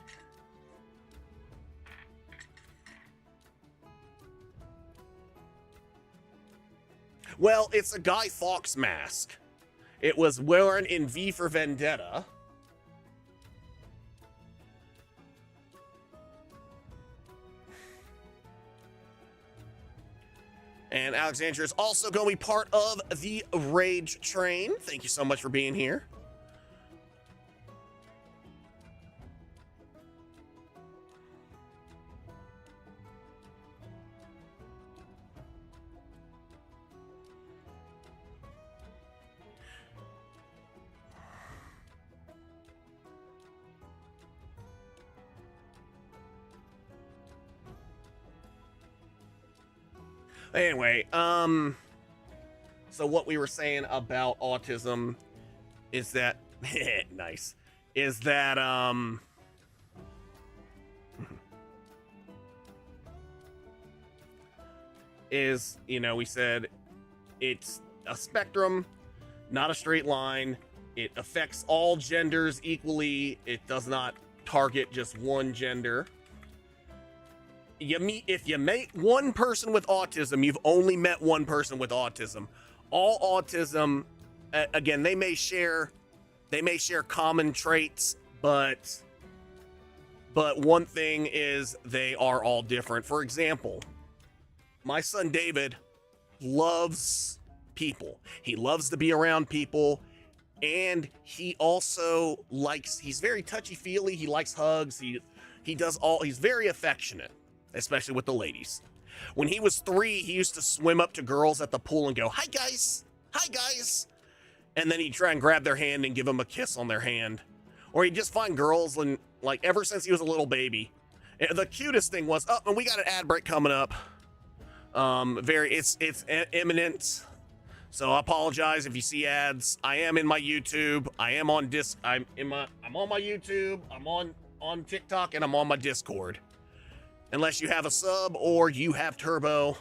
Well, it's a Guy Fawkes mask. It was worn in V for Vendetta. And Alexandria is also going to be part of the Rage Train. Thank you so much for being here. Anyway, so what we were saying about autism is that, nice, is that, is, you know, we said it's a spectrum, not a straight line. It affects all genders equally. It does not target just one gender. If you meet one person with autism, you've only met one person with autism. All autism, again, they may share common traits, but one thing is they are all different. For example, my son David loves people. He loves to be around people, and he also he's very touchy-feely. He likes hugs. He's very affectionate, especially with the ladies. When he was 3, he used to swim up to girls at the pool and go, "Hi guys, hi guys," and then he'd try and grab their hand and give them a kiss on their hand. Or he'd just find girls, and like ever since he was a little baby. The cutest thing was, and we got an ad break coming up. It's imminent, so I apologize if you see ads. I am in my YouTube. I am on I'm on my YouTube. I'm on TikTok, and I'm on my Discord. Unless you have a sub or you have Turbo,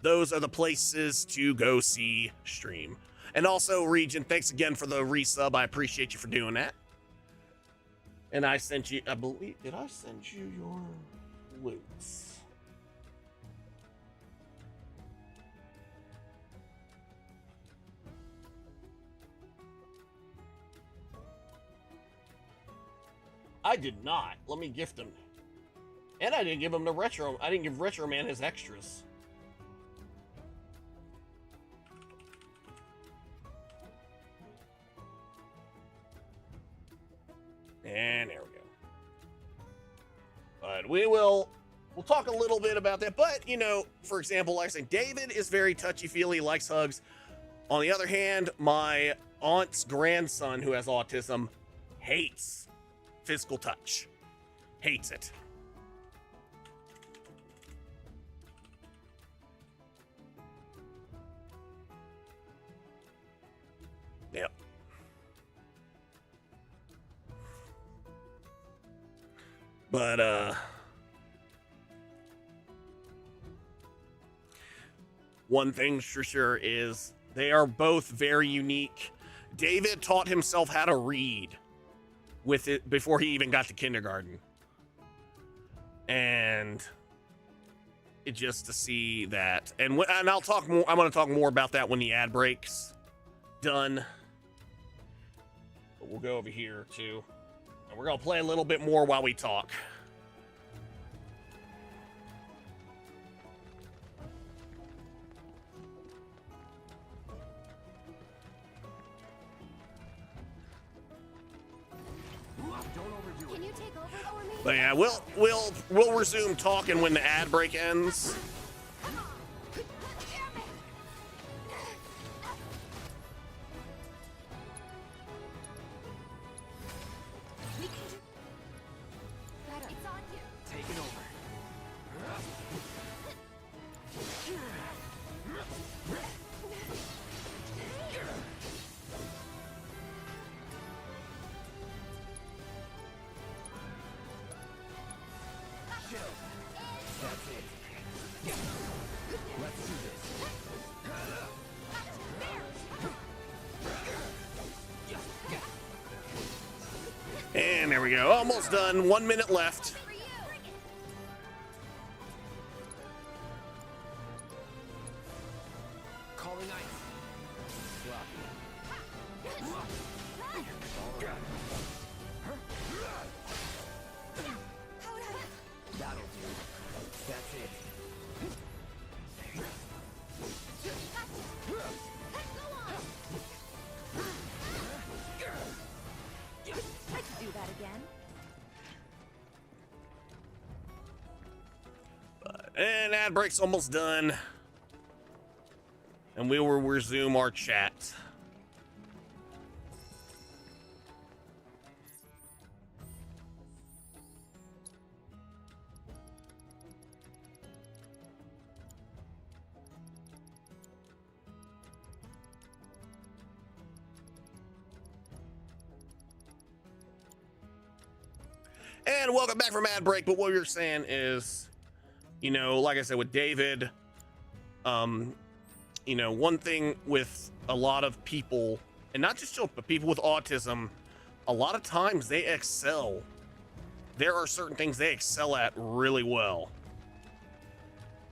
those are the places to go see stream. And also, Region, thanks again for the resub. I appreciate you for doing that. And I sent you, I believe, did I send you your loots? I did not. Let me gift them. And I didn't give him the Retro. I didn't give Retro Man his extras. good. We'll talk a little bit about that. But, you know, for example, like I said, David is very touchy-feely, likes hugs. On the other hand, my aunt's grandson, who has autism, hates physical touch. Hates it. Yep. But, one thing's for sure is they are both very unique. David taught himself how to read with it before he even got to kindergarten. And it just to see that, and I'll talk more, I'm going to talk more about that when the ad break's done. But we'll go over here too. And we're going to play a little bit more while we talk. Can you take over for me? But yeah, we'll resume talking when the ad break ends. Come on. Damn it. We can do better. It's on you. Taking over. That's it. Let's do this. And there we go. Almost done. 1 minute left. For you. Calling ice. Sloppy. All right. That'll do. That's it. I could do that again. And ad break's almost done. And we will resume our chat. And welcome back from ad break. But what we were saying is, you know, like I said with David, you know, one thing with a lot of people, and not just children, but people with autism, a lot of times they excel. There are certain things they excel at really well.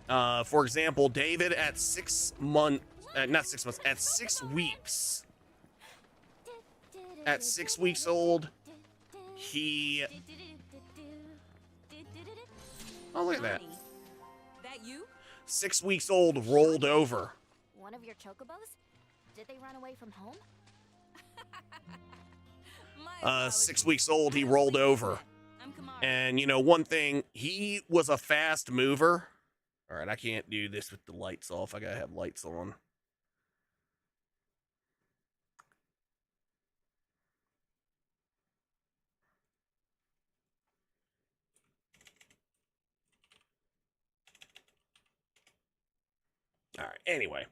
For example, David at 6 months, not 6 months, at 6 weeks. At 6 weeks old, he... Oh, look at that. That you? 6 weeks old, rolled over. One of your chocobos? Did they run away from home? 6 weeks old, he rolled over. And, you know, one thing, he was a fast mover. All right, I can't do this with the lights off. I gotta have lights on. All right, anyway.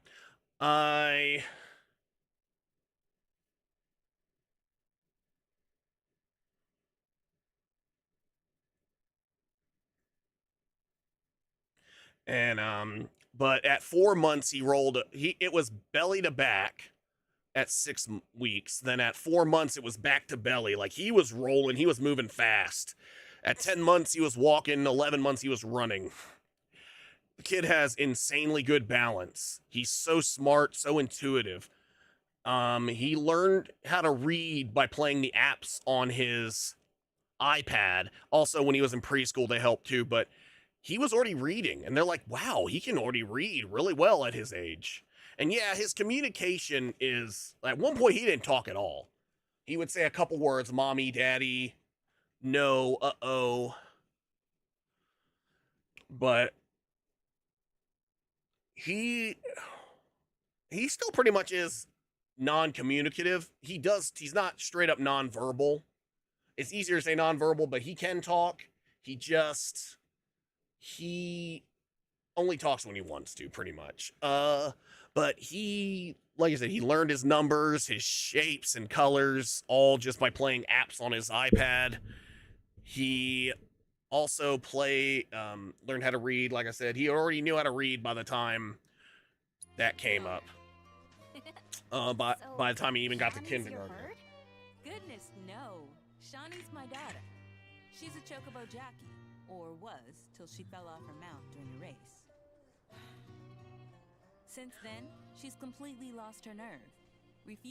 But at 4 months he rolled, it was belly to back at 6 weeks. Then at 4 months it was back to belly. Like he was rolling, he was moving fast. At 10 months he was walking, 11 months he was running. The kid has insanely good balance. He's so smart, so intuitive. He learned how to read by playing the apps on his iPad. Also, when he was in preschool, they helped too, but he was already reading, and they're like, wow, he can already read really well at his age. And yeah, his communication is, at one point, he didn't talk at all. He would say a couple words, mommy, daddy, no, uh-oh. But he still pretty much is non-communicative. He's not straight up non-verbal. It's easier to say non-verbal, but he can talk. He only talks when he wants to, pretty much. But he, like I said, he learned his numbers, his shapes and colors, all just by playing apps on his iPad. He also learned how to read. Like I said, he already knew how to read by the time that came up. By the time he even got to kindergarten. Goodness, no. Shawnee's my daughter. She's a chocobo jockey, or was, till she fell off her mount during a race. Since then, she's completely lost her nerve.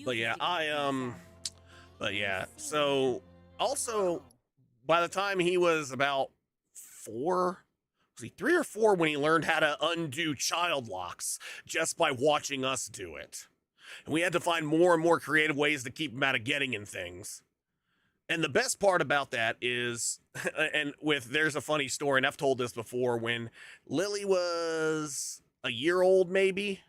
But yeah, so also by the time he was about 4, was he 3 or 4 when he learned how to undo child locks just by watching us do it? And we had to find more and more creative ways to keep him out of getting in things. And the best part about that is, there's a funny story, and I've told this before, when Lily was a year old, maybe.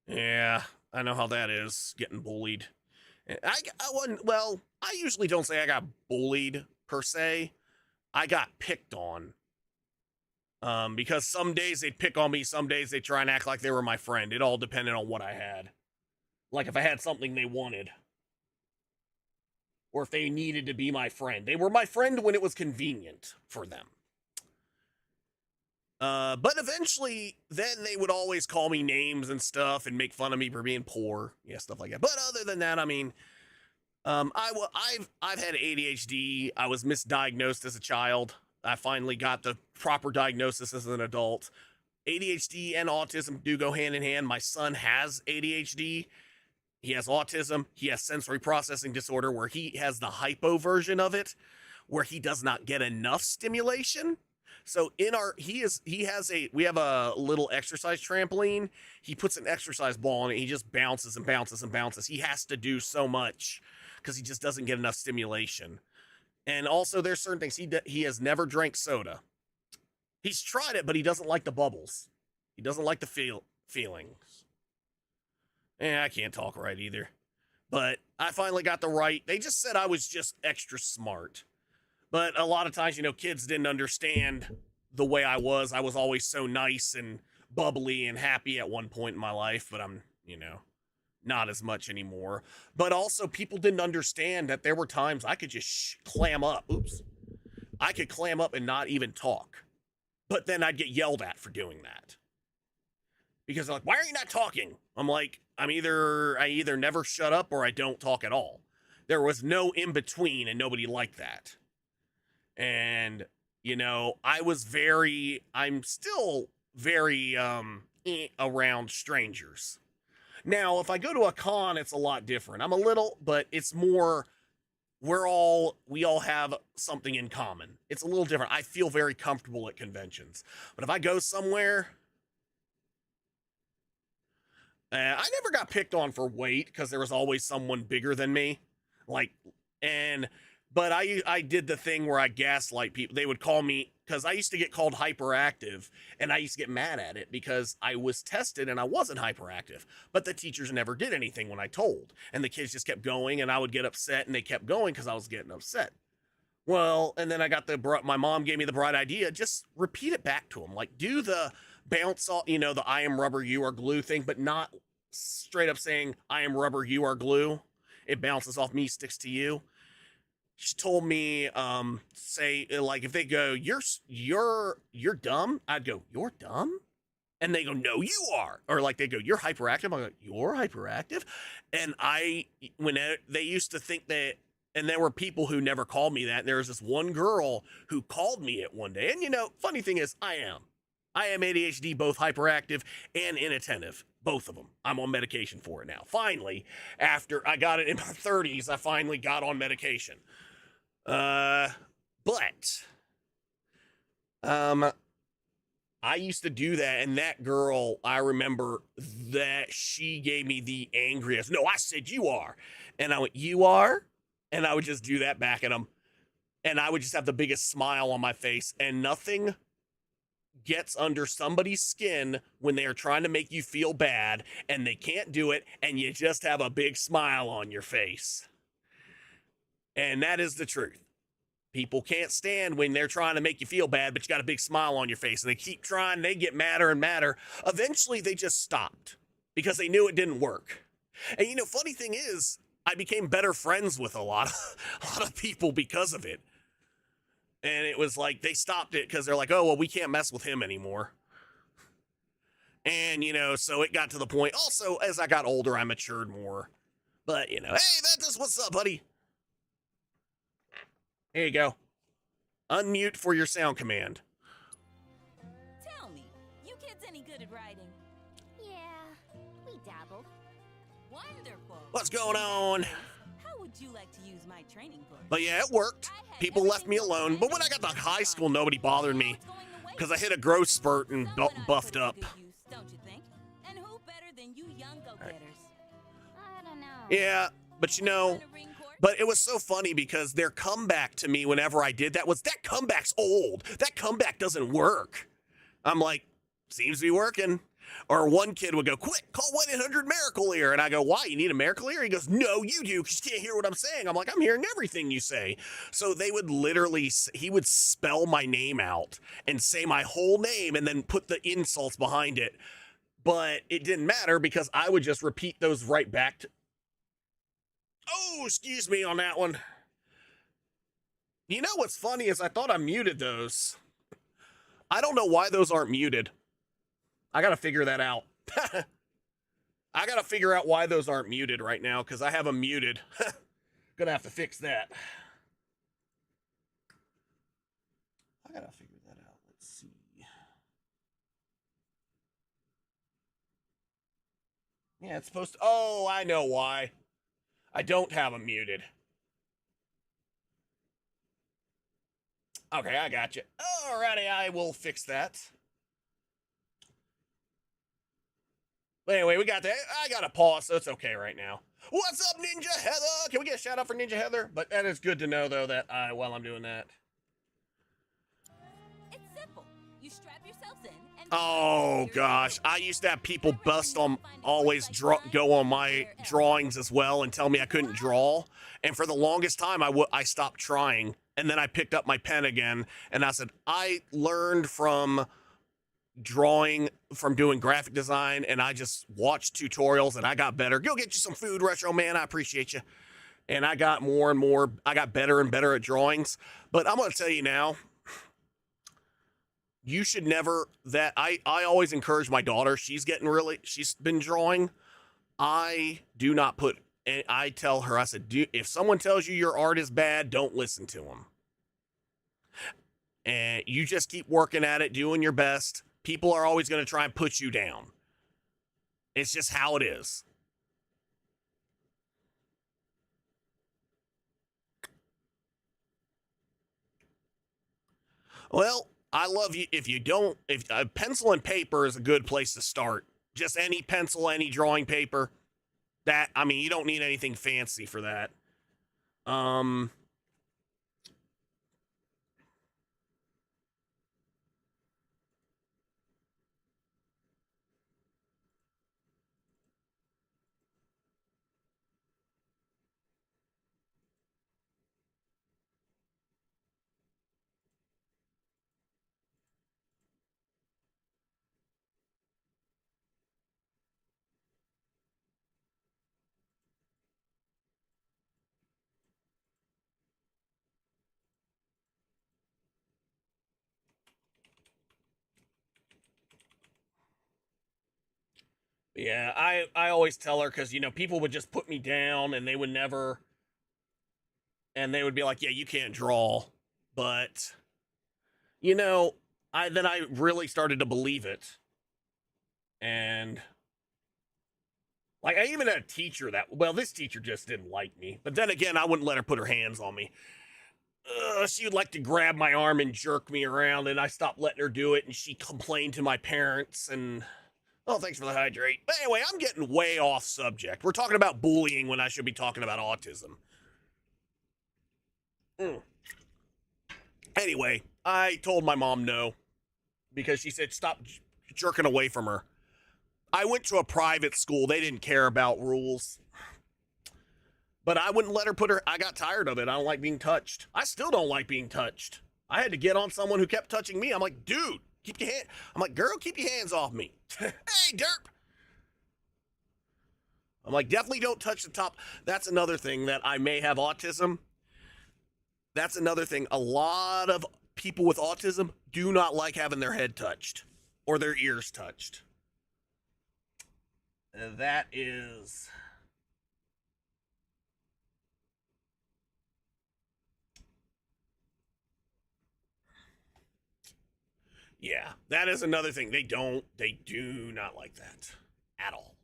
Yeah, I know how that is, getting bullied. I usually don't say I got bullied, per se. I got picked on. Because some days they'd pick on me, some days they'd try and act like they were my friend. It all depended on what I had. Like if I had something they wanted. Or if they needed to be my friend. They were my friend when it was convenient for them. But eventually, then they would always call me names and stuff and make fun of me for being poor. Yeah, stuff like that. But other than that, I mean, I've had ADHD. I was misdiagnosed as a child. I finally got the proper diagnosis as an adult. ADHD and autism do go hand in hand. My son has ADHD. He has autism. He has sensory processing disorder where he has the hypo version of it, where he does not get enough stimulation. So we have a little exercise trampoline. He puts an exercise ball on it. He just bounces and bounces and bounces. He has to do so much because he just doesn't get enough stimulation. And also, there's certain things. He has never drank soda. He's tried it, but he doesn't like the bubbles. He doesn't like the feelings. I can't talk right either. But I finally got they just said I was just extra smart. But a lot of times, kids didn't understand the way I was. I was always so nice and bubbly and happy at one point in my life, but I'm, not as much anymore. But also people didn't understand that there were times I could just clam up. I could clam up and not even talk. But then I'd get yelled at for doing that. Because they're like, why are you not talking? I'm like, I either never shut up or I don't talk at all. There was no in between and nobody liked that. And, I'm still very around strangers. Now, if I go to a con, it's a lot different. But it's more, we all have something in common. It's a little different. I feel very comfortable at conventions. But if I go somewhere, I never got picked on for weight because there was always someone bigger than me. But I did the thing where I gaslight people. They would call me, because I used to get called hyperactive, and I used to get mad at it because I was tested and I wasn't hyperactive. But the teachers never did anything when I told. And the kids just kept going, and I would get upset, and they kept going because I was getting upset. Well, and then my mom gave me the bright idea, just repeat it back to them. Like, do the bounce off, the I am rubber, you are glue thing, but not straight up saying, I am rubber, you are glue. It bounces off me, sticks to you. She told me, say, like, if they go, you're dumb, I'd go, you're dumb? And they go, no, you are. Or like they go, you're hyperactive. I go, you're hyperactive? And when they used to think that, and there were people who never called me that. And there was this one girl who called me it one day. And funny thing is, I am ADHD, both hyperactive and inattentive. Both of them. I'm on medication for it now. Finally, after I got it in my 30s, I finally got on medication. I used to do that, and that girl, I remember that she gave me the angriest. No, I said you are. And I went, you are? And I would just do that back at them. And I would just have the biggest smile on my face. And nothing gets under somebody's skin when they are trying to make you feel bad and they can't do it, and you just have a big smile on your face. And that is the truth. People can't stand when they're trying to make you feel bad, but you got a big smile on your face, and they keep trying, they get madder and madder. Eventually, they just stopped because they knew it didn't work. And you know, funny thing is, I became better friends with a lot of people because of it. And it was like, they stopped it because they're like, oh, well, we can't mess with him anymore. And, you know, so it got to the point. Also, as I got older, I matured more. But, you know, hey, Ventus, what's up, buddy? Here you go. Unmute for your sound command. Tell me, you kids any good at riding? Yeah, we dabble. Wonderful. What's going on? How would you like to use my training course? But yeah, it worked. People left me alone. But when I got to high school, nobody bothered me because I hit a growth spurt and buffed up. Don't you think? And who better than you young go-getters? I don't know. Yeah, but you know, but it was so funny because their comeback to me whenever I did that was, that comeback's old. That comeback doesn't work. I'm like, seems to be working. Or one kid would go, quick, call 1-800-MIRACLE-EAR. And I go, why? You need a miracle ear? He goes, no, you do, because you can't hear what I'm saying. I'm like, I'm hearing everything you say. So they would literally, he would spell my name out and say my whole name and then put the insults behind it. But it didn't matter because I would just repeat those right back to. Oh, excuse me on that one. You know what's funny is I thought I muted those. I don't know why those aren't muted. I got to figure that out. I got to figure out why those aren't muted right now because I have them muted. Gonna have to fix that. I got to figure that out. Let's see. Yeah, it's supposed to. Oh, I know why. I don't have them muted. Okay, I got you. Alrighty, I will fix that. But anyway, we got that. I got a pause, so it's okay right now. What's up, Ninja Heather? Can we get a shout out for Ninja Heather? But that is good to know, though, that while I'm doing that. It's simple. You strap yourselves in and Oh, gosh. I used to have people bust on, always go on my drawings as well and tell me I couldn't draw. And for the longest time, I stopped trying. And then I picked up my pen again, and I said, I learned from drawing, from doing graphic design, and I just watched tutorials and I got better. Go get you some food, Retro Man. I appreciate you. And I got more and more, I got better and better at drawings. But I'm going to tell you now, you should never, I always encourage my daughter. She's been drawing. I do not put, and I tell her, I said, if someone tells you your art is bad, don't listen to them. And you just keep working at it, doing your best. People are always going to try and put you down. It's just how it is. Well, I love you. If pencil and paper is a good place to start. Just any pencil, any drawing paper. You don't need anything fancy for that. Yeah, I always tell her because, people would just put me down and they would never, and they would be like, yeah, you can't draw. But, I really started to believe it. And, I even had a teacher this teacher just didn't like me. But then again, I wouldn't let her put her hands on me. She would like to grab my arm and jerk me around, and I stopped letting her do it, and she complained to my parents, and... Oh, thanks for the hydrate. But anyway, I'm getting way off subject. We're talking about bullying when I should be talking about autism. Anyway, I told my mom no because she said stop jerking away from her. I went to a private school. They didn't care about rules. But I wouldn't let her put her... I got tired of it. I don't like being touched. I still don't like being touched. I had to get on someone who kept touching me. I'm like, dude, keep your hand... I'm like, girl, keep your hands off me. Hey, derp. I'm like, definitely don't touch the top. That's another thing that I may have autism. That's another thing. A lot of people with autism do not like having their head touched or their ears touched. That is... Yeah, that is another thing. They do not like that at all.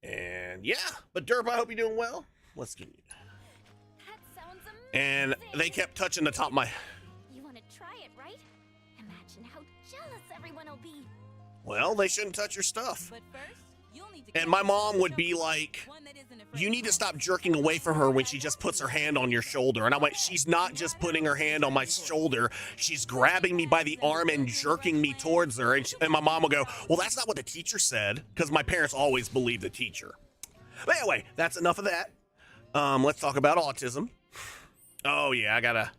And yeah, but Derp, I hope you're doing well. Let's get you. That sounds amazing. And they kept touching the top of my... You want to try it, right? Imagine how jealous everyone will be. Well, they shouldn't touch your stuff. But first, you'll need to And my mom would be like, one that isn't afraid you need to of stop jerking away from her when she just puts her hand on your shoulder. And I'm like, she's not just putting her hand on my shoulder. She's grabbing me by the arm and jerking me towards her. And my mom will go, well, that's not what the teacher said. Because my parents always believe the teacher. But anyway, that's enough of that. Let's talk about autism. Oh, yeah, I gotta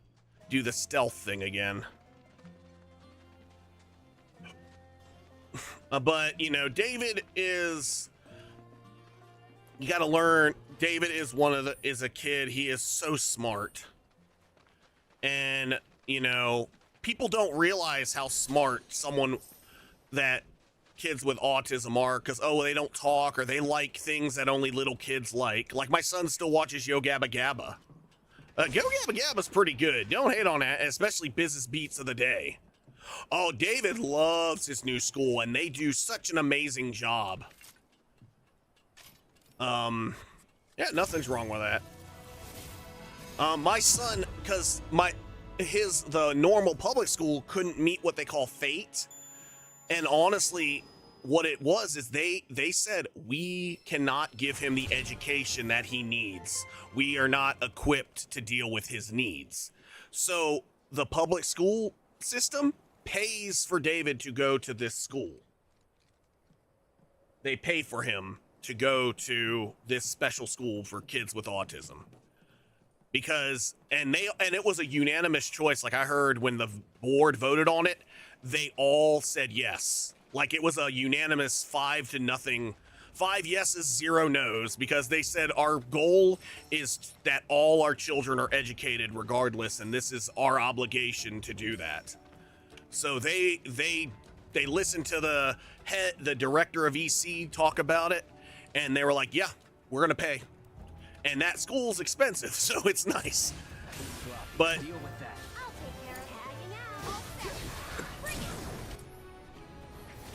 do the stealth thing again. But, you know, David is... You gotta learn, David is a kid, he is so smart. And, you know, people don't realize how smart someone that kids with autism are, because, oh, they don't talk, or they like things that only little kids like. Like, my son still watches Yo Gabba Gabba. Yo Gabba Gabba's pretty good. Don't hate on that, especially Business Beats of the Day. Oh, David loves his new school, and they do such an amazing job. Yeah, nothing's wrong with that. My son, because the normal public school couldn't meet what they call fate. And honestly, what it was is they said, we cannot give him the education that he needs. We are not equipped to deal with his needs. So the public school system pays for David to go to this school. They pay for him to go to this special school for kids with autism. Because, and it was a unanimous choice. Like I heard when the board voted on it, they all said yes. Like it was a unanimous 5-0, 5 yeses, 0 nos, because they said our goal is that all our children are educated regardless, and this is our obligation to do that. So they listened to the director of EC talk about it, and they were like, yeah, we're gonna pay. And that school's expensive, so it's nice. But Deal with that. I'll take care of hanging out. Bring it.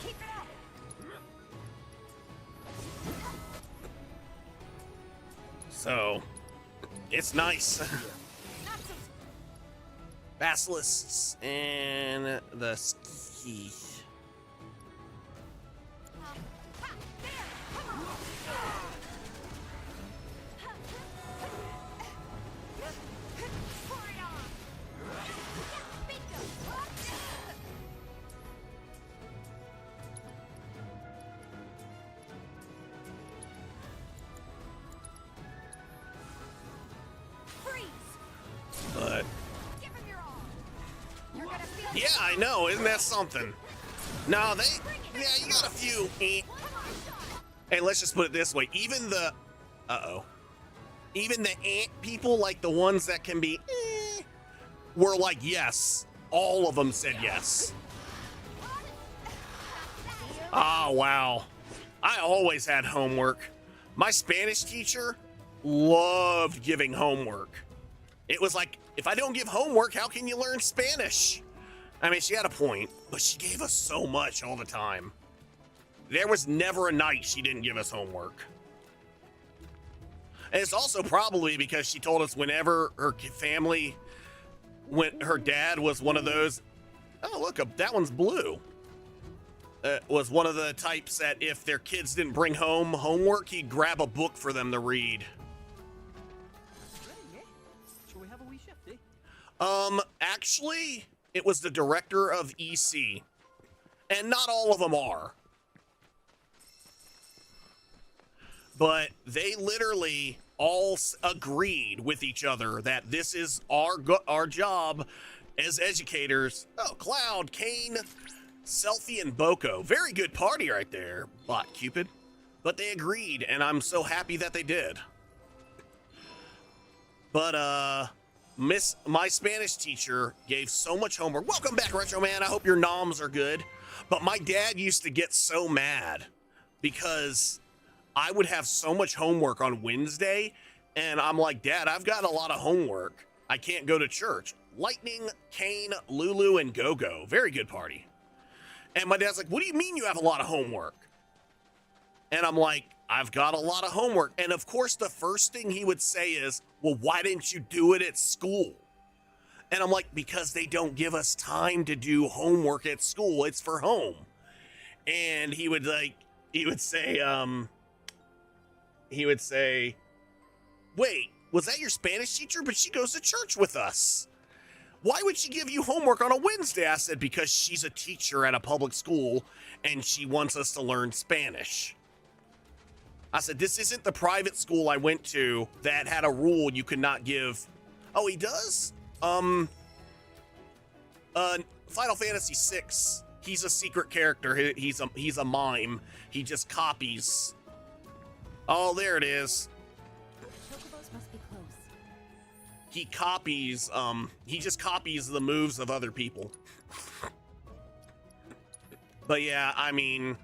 Keep it up. so it's nice. Not so Basilisks and the ski. But yeah, I know, isn't that something? No, yeah, you got a few. Hey, let's just put it this way: even the ant people, like the ones that can be, were like yes. All of them said yes. Oh wow! I always had homework. My Spanish teacher loved giving homework. It was like, if I don't give homework, how can you learn Spanish? I mean, she had a point, but she gave us so much all the time. There was never a night she didn't give us homework. And it's also probably because she told us whenever her family, when her dad was one of those, oh, look, that one's blue. Was one of the types that if their kids didn't bring home homework, he'd grab a book for them to read. Shall we have a Actually, it was the director of EC, and not all of them are. But they literally all agreed with each other that this is our job as educators. Oh, Cloud, Kane, Selfie, and Boko. Very good party right there, Bot Cupid. But they agreed, and I'm so happy that they did. But, my Spanish teacher gave so much homework. Welcome back, Retro Man. I hope your noms are good. But my dad used to get so mad because I would have so much homework on Wednesday, and I'm like, Dad, I've got a lot of homework. I can't go to church. Lightning, Kane, Lulu, and Go-Go. Very good party. And my dad's like, what do you mean you have a lot of homework? And I'm like, I've got a lot of homework. And of course, the first thing he would say is, well, why didn't you do it at school? And I'm like, because they don't give us time to do homework at school. It's for home. And he would say, wait, was that your Spanish teacher? But she goes to church with us. Why would she give you homework on a Wednesday? I said, because she's a teacher at a public school and she wants us to learn Spanish. I said, this isn't the private school I went to that had a rule you could not give. Oh, he does? Final Fantasy VI. He's a secret character. He's a mime. He just copies. Oh, there it is. Chocobos must be close. He just copies the moves of other people. But yeah, I mean,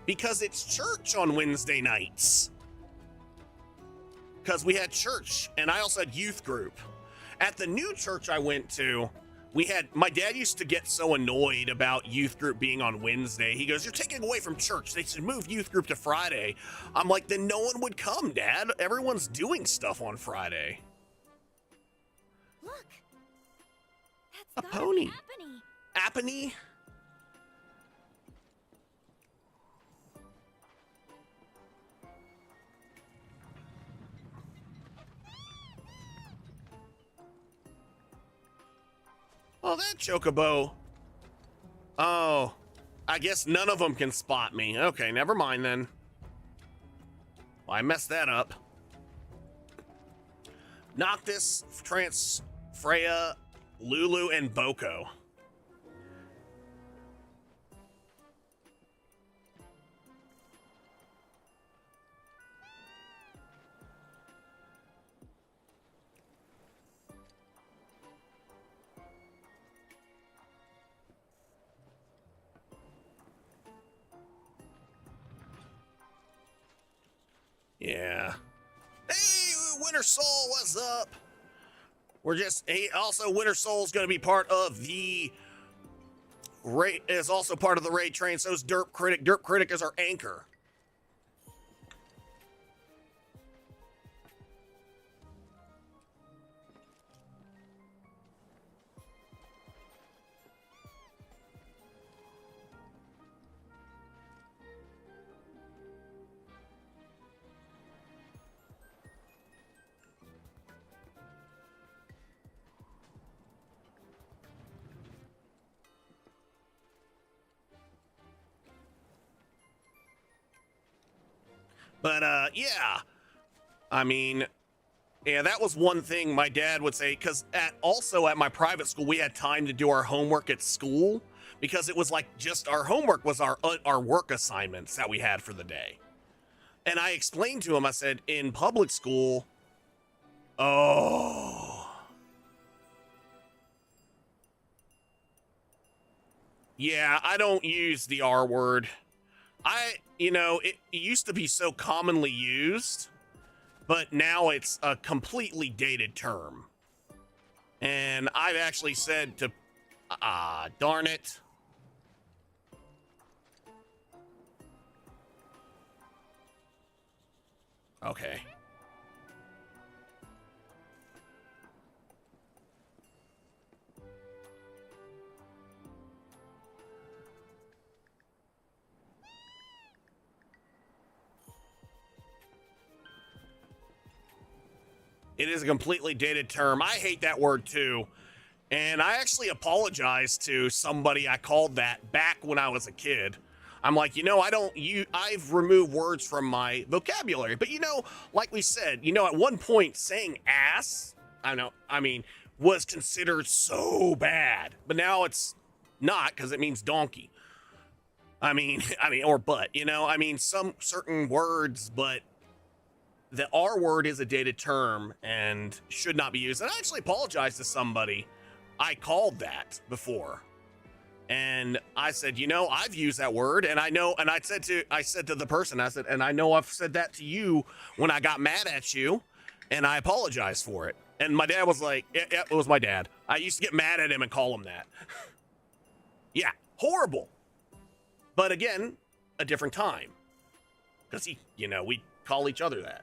because it's church on Wednesday nights. Because we had church, and I also had youth group. At the new church I went to, my dad used to get so annoyed about youth group being on Wednesday. He goes, you're taking away from church. They should move youth group to Friday. I'm like, then no one would come, Dad. Everyone's doing stuff on Friday. Look. A That's pony. Appany. Appany? Oh, that chocobo. Oh, I guess none of them can spot me. Okay, never mind then. Well, I messed that up. Noctis, Trance, Freya, Lulu, and Boko. Yeah. Hey, Winter Soul, what's up? Also, Winter Soul's going to be part of the raid, is also part of the raid train. So is Derp Critic. Derp Critic is our anchor. But, yeah. I mean, yeah, that was one thing my dad would say, because also at my private school, we had time to do our homework at school, because it was like just our homework was our work assignments that we had for the day. And I explained to him, I said, in public school, oh. Yeah, I don't use the R word. It used to be so commonly used, but now it's a completely dated term. And I've actually said to, darn it. Okay. It is a completely dated term. I hate that word too. And I actually apologized to somebody I called that back when I was a kid. I'm like, I've removed words from my vocabulary. But like we said, at one point saying ass, was considered so bad. But now it's not, because it means donkey. Or butt, some certain words, but the R word is a dated term and should not be used. And I actually apologized to somebody I called that before. And I said, I've used that word, and I know, and I said to the person, and I know I've said that to you when I got mad at you, and I apologize for it. And my dad was like, yeah, it was my dad. I used to get mad at him and call him that. Yeah, horrible. But again, a different time. Because we call each other that.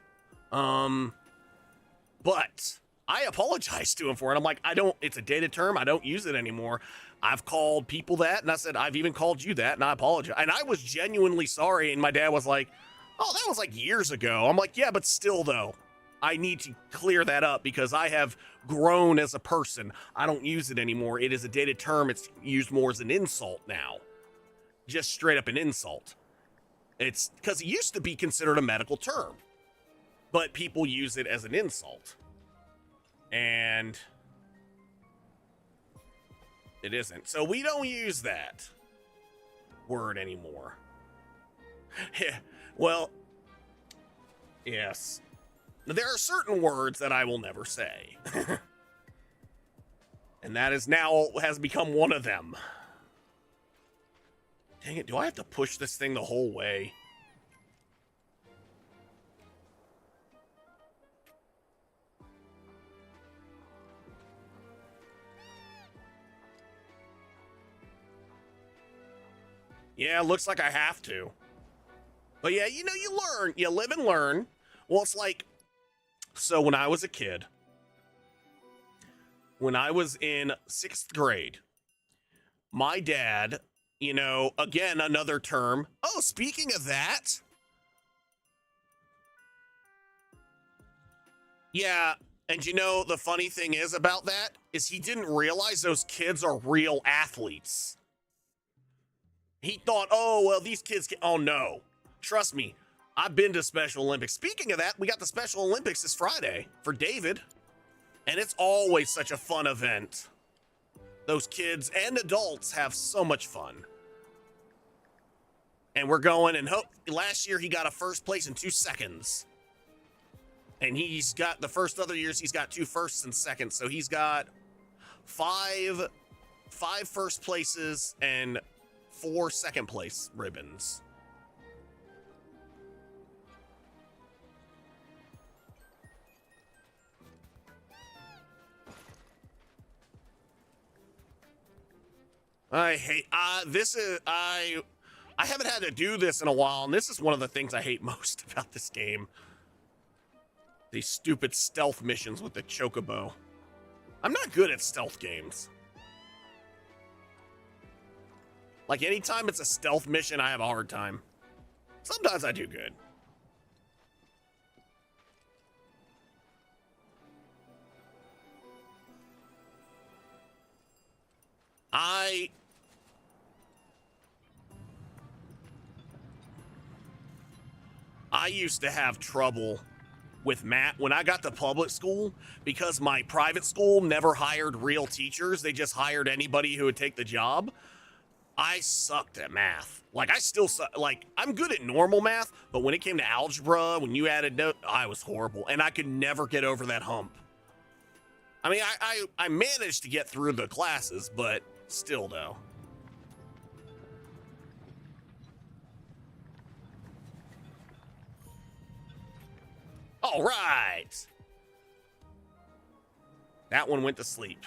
But I apologized to him for it. I'm like, it's a dated term. I don't use it anymore. I've called people that, and I said, I've even called you that, and I apologize. And I was genuinely sorry, and my dad was like, oh, that was like years ago. I'm like, yeah, but still, though, I need to clear that up because I have grown as a person. I don't use it anymore. It is a dated term. It's used more as an insult now. Just straight up an insult. It's because it used to be considered a medical term, but people use it as an insult. And it isn't. So we don't use that word anymore. Yeah, well, yes. There are certain words that I will never say. And that has become one of them. Dang it, do I have to push this thing the whole way? Yeah, looks like I have to. But yeah, you learn. You live and learn. Well, it's like, so when I was a kid, when I was in 6th grade, my dad, again, another term. Oh, speaking of that. Yeah, and the funny thing is about that is he didn't realize those kids are real athletes. He thought, oh, well, these kids can, oh no. Trust me, I've been to Special Olympics. Speaking of that, we got the Special Olympics this Friday for David. And it's always such a fun event. Those kids and adults have so much fun. And we're going, and last year he got a first place in 2 seconds. And he's got, the other years he's got 2 firsts and seconds. So he's got five first places and 4 second place ribbons. I hate I haven't had to do this in a while, and this is one of the things I hate most about this game. These stupid stealth missions with the chocobo. I'm not good at stealth games. Like, anytime it's a stealth mission, I have a hard time. Sometimes I do good. I used to have trouble with math when I got to public school because my private school never hired real teachers. They just hired anybody who would take the job. I sucked at math. Like, I still suck. Like, I'm good at normal math, but when it came to algebra, when you added I was horrible, and I could never get over that hump. I mean, I managed to get through the classes, but still, though. All right. That one went to sleep.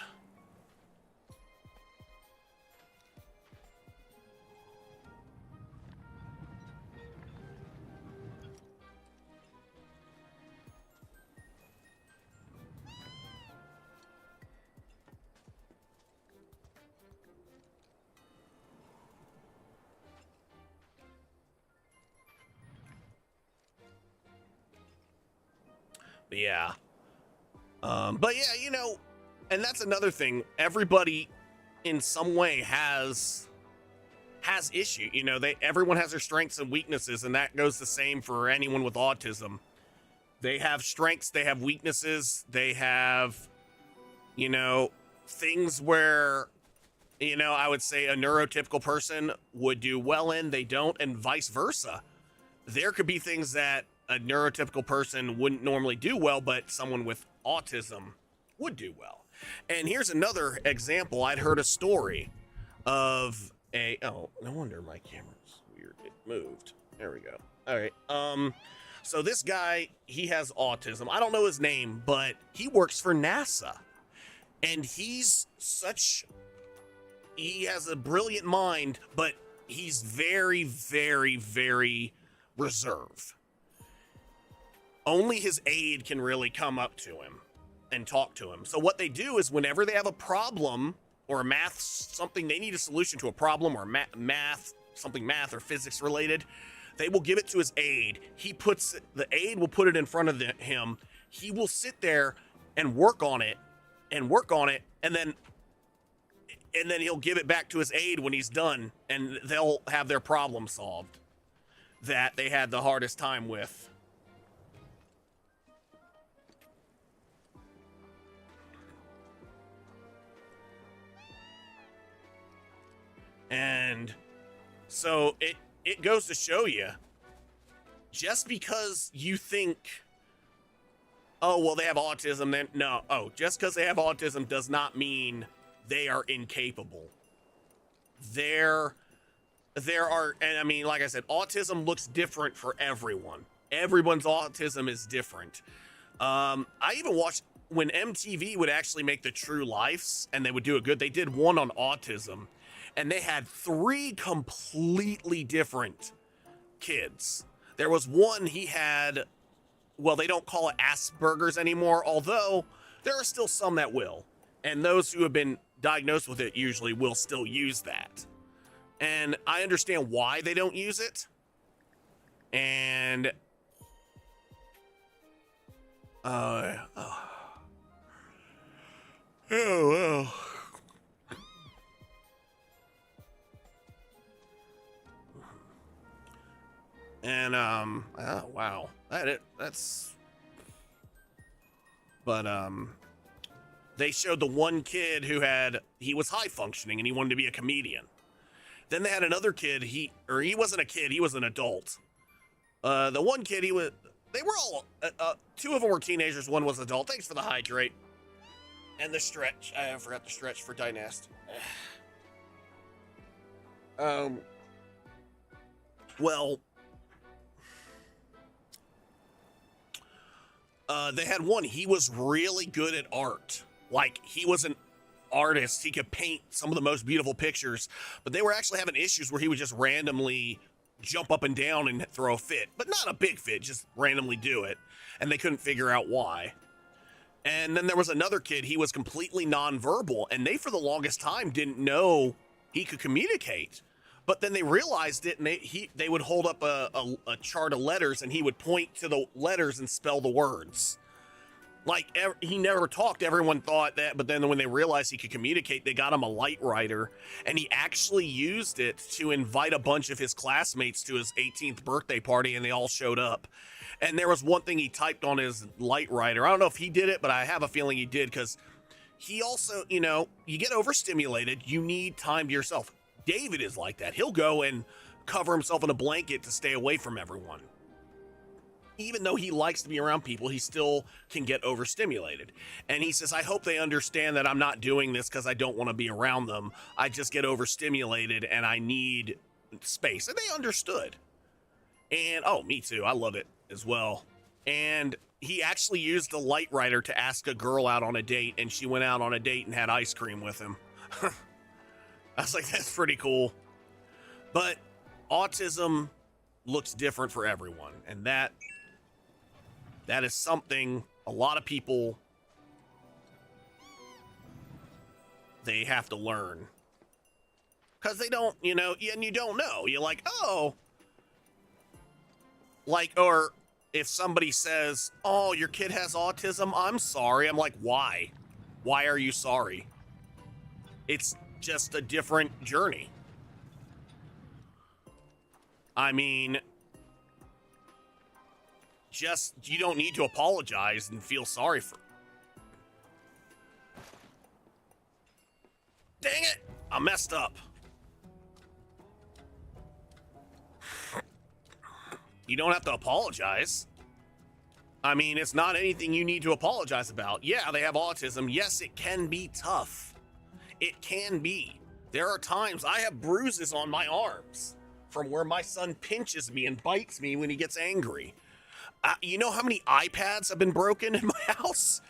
But yeah. But yeah, you know, and that's another thing. Everybody in some way has issue. You know, everyone has their strengths and weaknesses, and that goes the same for anyone with autism. They have strengths, they have weaknesses, they have, you know, things where, you know, I would say a neurotypical person would do well in, they don't, and vice versa. There could be things that a neurotypical person wouldn't normally do well, but someone with autism would do well. And here's another example. I'd heard a story of oh, no wonder my camera's weird. It moved. There we go. All right. So this guy, he has autism. I don't know his name, but he works for NASA. And he has a brilliant mind, but he's very, very, very reserved. Only his aide can really come up to him and talk to him. So what they do is whenever they have a problem or something, they need a solution to a problem or math or physics related, they will give it to his aide. The aide will put it in front of him. He will sit there and work on it, and then he'll give it back to his aide when he's done, and they'll have their problem solved that they had the hardest time with. And so it goes to show you, just because you think, oh, well, they have autism, then no. Oh, just because they have autism does not mean they are incapable. There are, and I mean, like I said, autism looks different for everyone. Everyone's autism is different. I even watched when MTV would actually make the True Lives, and they would do it good. They did one on autism. And they had 3 completely different kids. There was one, he had, well, they don't call it Asperger's anymore, although there are still some that will. And those who have been diagnosed with it usually will still use that. And I understand why they don't use it. And, oh, well. And, oh, wow. They showed the one kid who he was high functioning and he wanted to be a comedian. Then they had another kid, he wasn't a kid, he was an adult. The one kid, they were all, 2 of them were teenagers, 1 was adult. Thanks for the hydrate. And the stretch. I forgot the stretch for Dynast. Well, they had one, he was really good at art. Like, he was an artist. He could paint some of the most beautiful pictures, but they were actually having issues where he would just randomly jump up and down and throw a fit, but not a big fit, just randomly do it. And they couldn't figure out why. And then there was another kid, he was completely nonverbal, and they, for the longest time, didn't know he could communicate. But then they realized it, and they would hold up a chart of letters, and he would point to the letters and spell the words. Like, he never talked. Everyone thought that, but then when they realized he could communicate, they got him a light writer, and he actually used it to invite a bunch of his classmates to his 18th birthday party, and they all showed up. And there was one thing he typed on his light writer. I don't know if he did it, but I have a feeling he did, because he also, you know, you get overstimulated, you need time to yourself. David is like that. He'll go and cover himself in a blanket to stay away from everyone. Even though he likes to be around people, he still can get overstimulated. And he says, I hope they understand that I'm not doing this because I don't want to be around them. I just get overstimulated and I need space. And they understood. And, oh, me too. I love it as well. And he actually used a light writer to ask a girl out on a date, and she went out on a date and had ice cream with him. I was like, that's pretty cool. But autism looks different for everyone. And that is something a lot of people, they have to learn. Because they don't, and you don't know. You're like, oh. Like, or if somebody says, oh, your kid has autism, I'm sorry. I'm like, why? Why are you sorry? It's just a different journey. I mean, just, you don't need to apologize and feel sorry for. Dang it! I messed up. You don't have to apologize. I mean, it's not anything you need to apologize about. Yeah, they have autism. Yes, it can be tough. It can be. There are times I have bruises on my arms from where my son pinches me and bites me when he gets angry. You know how many iPads have been broken in my house?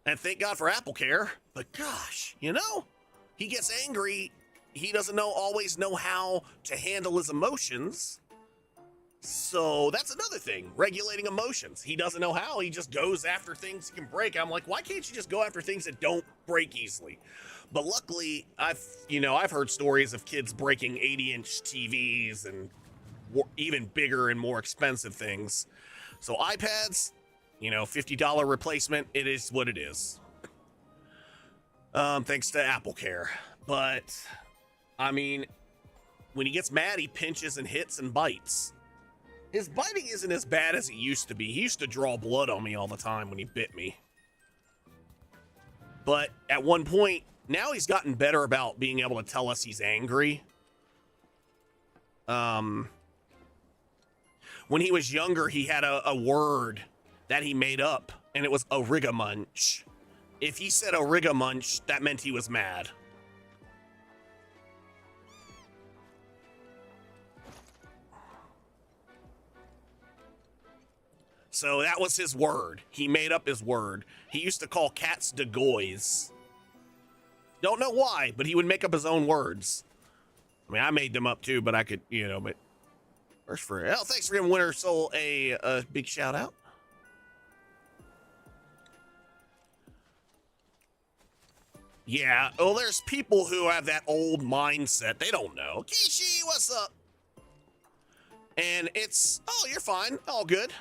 And thank God for Apple Care. But gosh, you know, he gets angry. He doesn't always know how to handle his emotions. So that's another thing, regulating emotions. He doesn't know how. He just goes after things he can break. I'm like, why can't you just go after things that don't break easily? But luckily, I've heard stories of kids breaking 80-inch TVs and even bigger and more expensive things. So iPads, $50 replacement, it is what it is. Thanks to Apple Care. But, I mean, when he gets mad, he pinches and hits and bites. His biting isn't as bad as it used to be. He used to draw blood on me all the time when he bit me. But at one point, now he's gotten better about being able to tell us he's angry. When he was younger, he had a word that he made up, and it was origamunch. If he said origamunch, that meant he was mad. So that was his word. He made up his word. He used to call cats degoys. Don't know why, but he would make up his own words. I mean, I made them up too, but I could, but first for thanks for giving Winter Soul a big shout out. Yeah, well, there's people who have that old mindset. They don't know. Kishi, what's up? And it's, oh, you're fine. All good.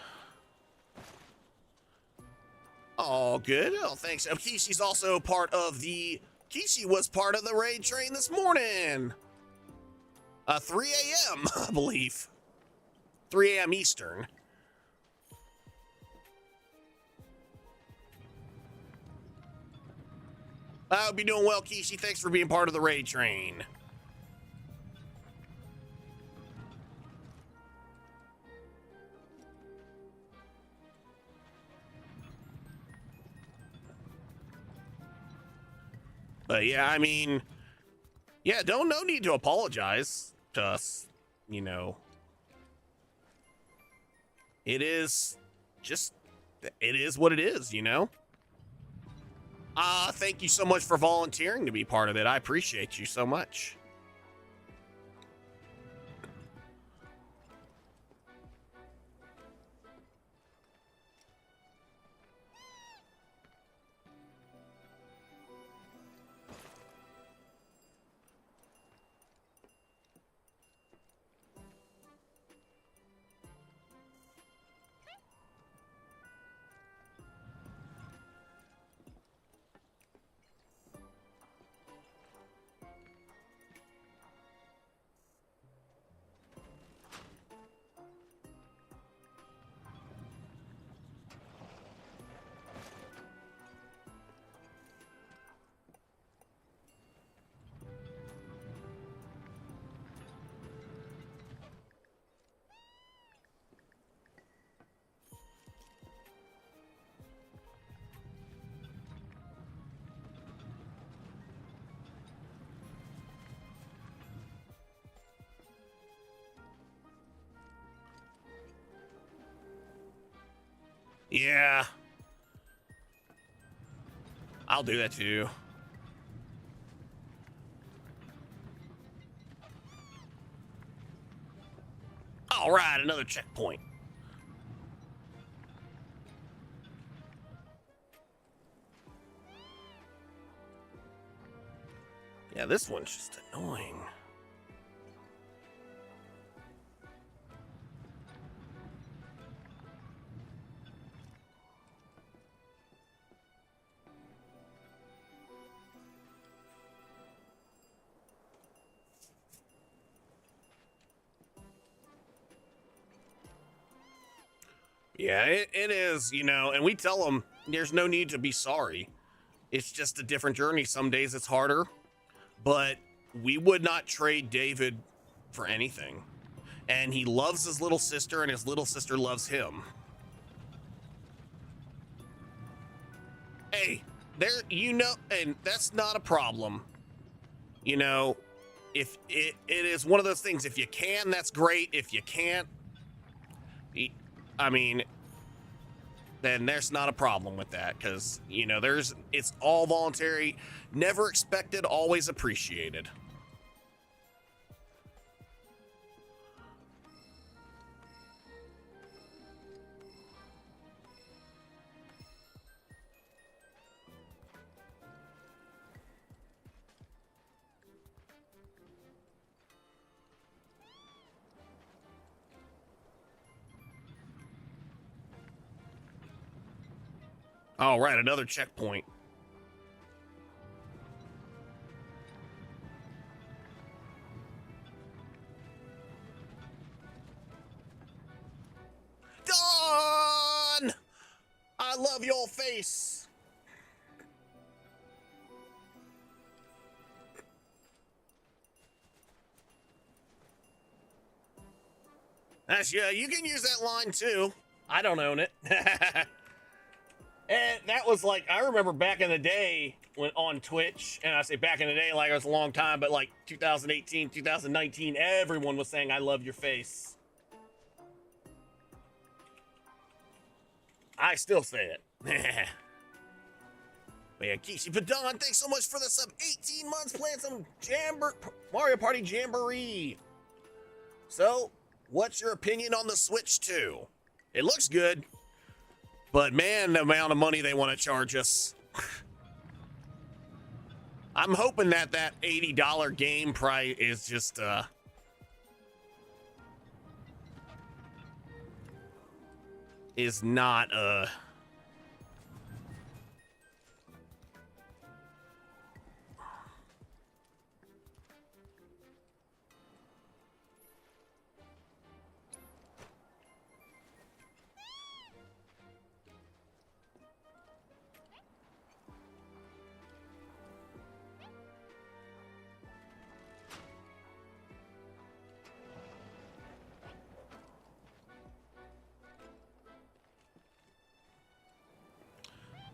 All good. Oh, thanks. Kishi's also Kishi was part of the raid train this morning. 3 a.m., I believe. 3 a.m. Eastern. I hope you're doing well, Kishi. Thanks for being part of the raid train. But yeah, I mean, yeah, no need to apologize to us, It is just, it is what it is, Thank you so much for volunteering to be part of it. I appreciate you so much. Yeah. I'll do that too. All right, another checkpoint. Yeah, this one's just annoying. Yeah, it is, you know, and we tell them there's no need to be sorry. It's just a different journey. Some days it's harder, but we would not trade David for anything. And he loves his little sister, and his little sister loves him. Hey, there, you know, and that's not a problem. You know, if it is one of those things, if you can, that's great. If you can't, I mean, then there's not a problem with that, because, you know, it's all voluntary, never expected, always appreciated. All right, another checkpoint. Dawn! I love your face. That's, yeah, you can use that line too. I don't own it. And that was like, I remember back in the day when on Twitch, and I say back in the day like it was a long time, but like 2018, 2019, everyone was saying, I love your face. I still say it. But yeah, Kishi Padon, thanks so much for the sub. 18 months playing some Mario Party Jamboree. So, what's your opinion on the Switch 2? It looks good. But man, the amount of money they want to charge us. I'm hoping that $80 game price is just, is not,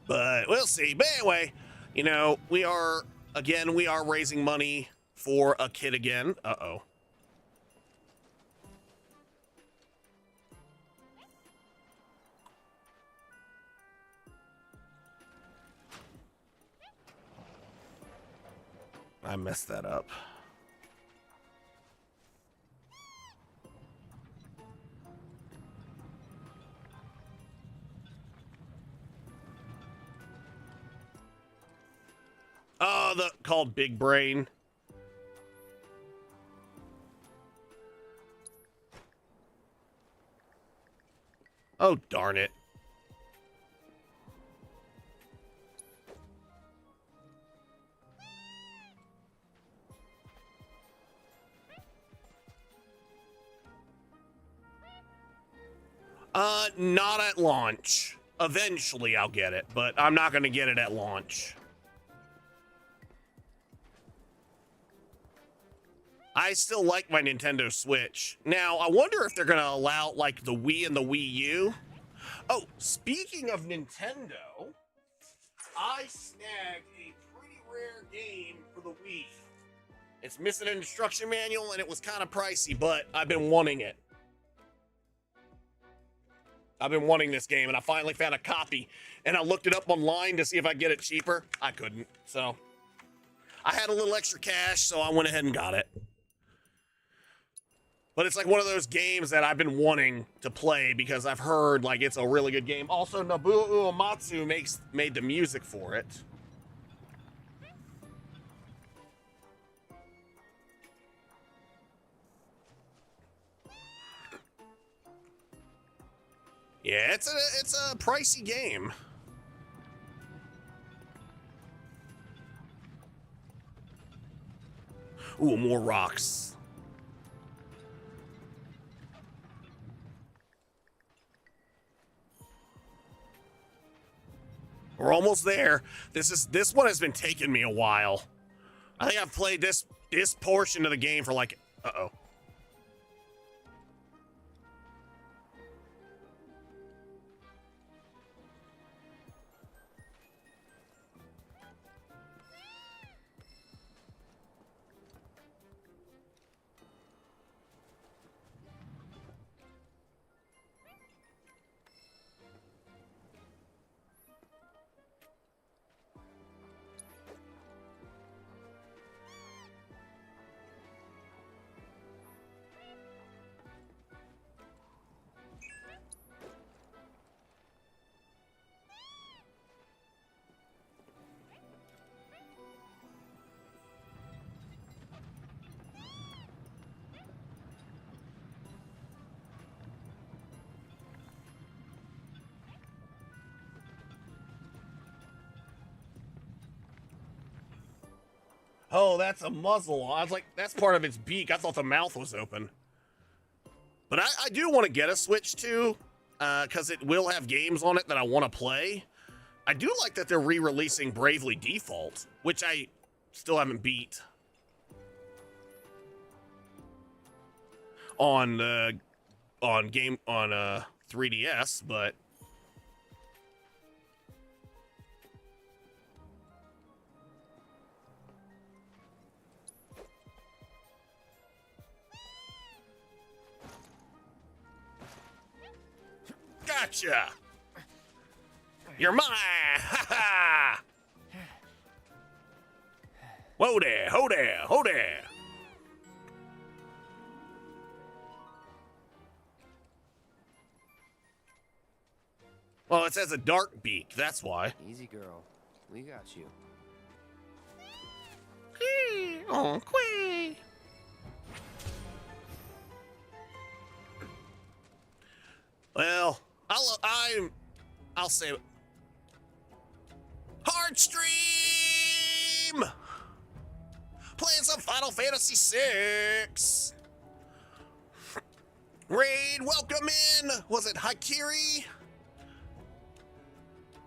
but we'll see. But anyway, you know, we are raising money for a kid again. Uh-oh. I messed that up. Oh, called Big Brain. Oh, darn it. Not at launch. Eventually I'll get it, but I'm not going to get it at launch. I still like my Nintendo Switch. Now, I wonder if they're going to allow, like, the Wii and the Wii U. Oh, speaking of Nintendo, I snagged a pretty rare game for the Wii. It's missing an instruction manual, and it was kind of pricey, but I've been wanting it. I've been wanting this game, and I finally found a copy, and I looked it up online to see if I could get it cheaper. I couldn't, so I had a little extra cash, so I went ahead and got it. But it's like one of those games that I've been wanting to play because I've heard like it's a really good game. Also, Nobuo Uematsu made the music for it. Yeah, it's a pricey game. Ooh, more rocks. We're almost there. This one has been taking me a while. I think I've played this portion of the game for like, uh-oh. Oh, that's a muzzle. I was like, that's part of its beak. I thought the mouth was open. But I do want to get a Switch too, because it will have games on it that I want to play. I do like that they're re-releasing Bravely Default, which I still haven't beat on 3DS, but gotcha! You're mine! Ha ha! Whoa there, ho there, ho there! Well, it says a dark beak, that's why. Easy, girl. We got you. Oh, quee! Well, I'll say it. Heartstream! Playing some Final Fantasy VI. Raid, welcome in. Was it Hikiri?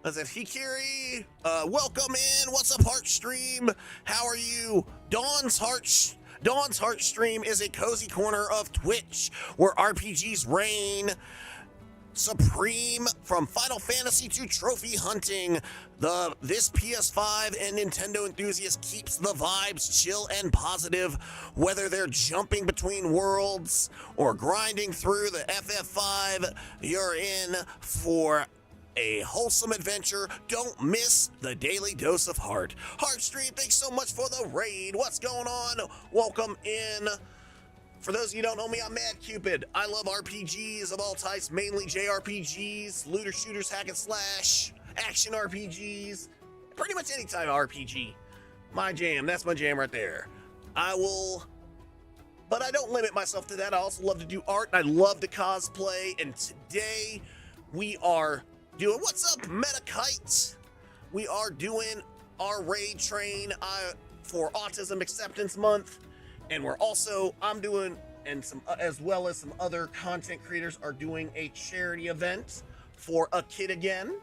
Was it Hikiri? Welcome in. What's up, Heartstream? How are you? Dawn's Heartstream is a cozy corner of Twitch where RPGs reign supreme. From Final Fantasy to trophy hunting, this PS5 and Nintendo enthusiast keeps the vibes chill and positive, whether they're jumping between worlds or grinding through the FF5. You're in for a wholesome adventure. Don't miss the daily dose of heart. Heartstream, thanks so much for the raid. What's going on? Welcome in. For those of you who don't know me, I'm Mad Cupid. I love RPGs of all types, mainly JRPGs, looter shooters, hack and slash, action RPGs, pretty much any type of RPG. My jam, that's my jam right there. But I don't limit myself to that. I also love to do art, and I love to cosplay, and today we are doing, what's up, Metakite? We are doing our raid train for Autism Acceptance Month. And I'm doing, and some, as well as some other content creators are doing a charity event for A Kid Again.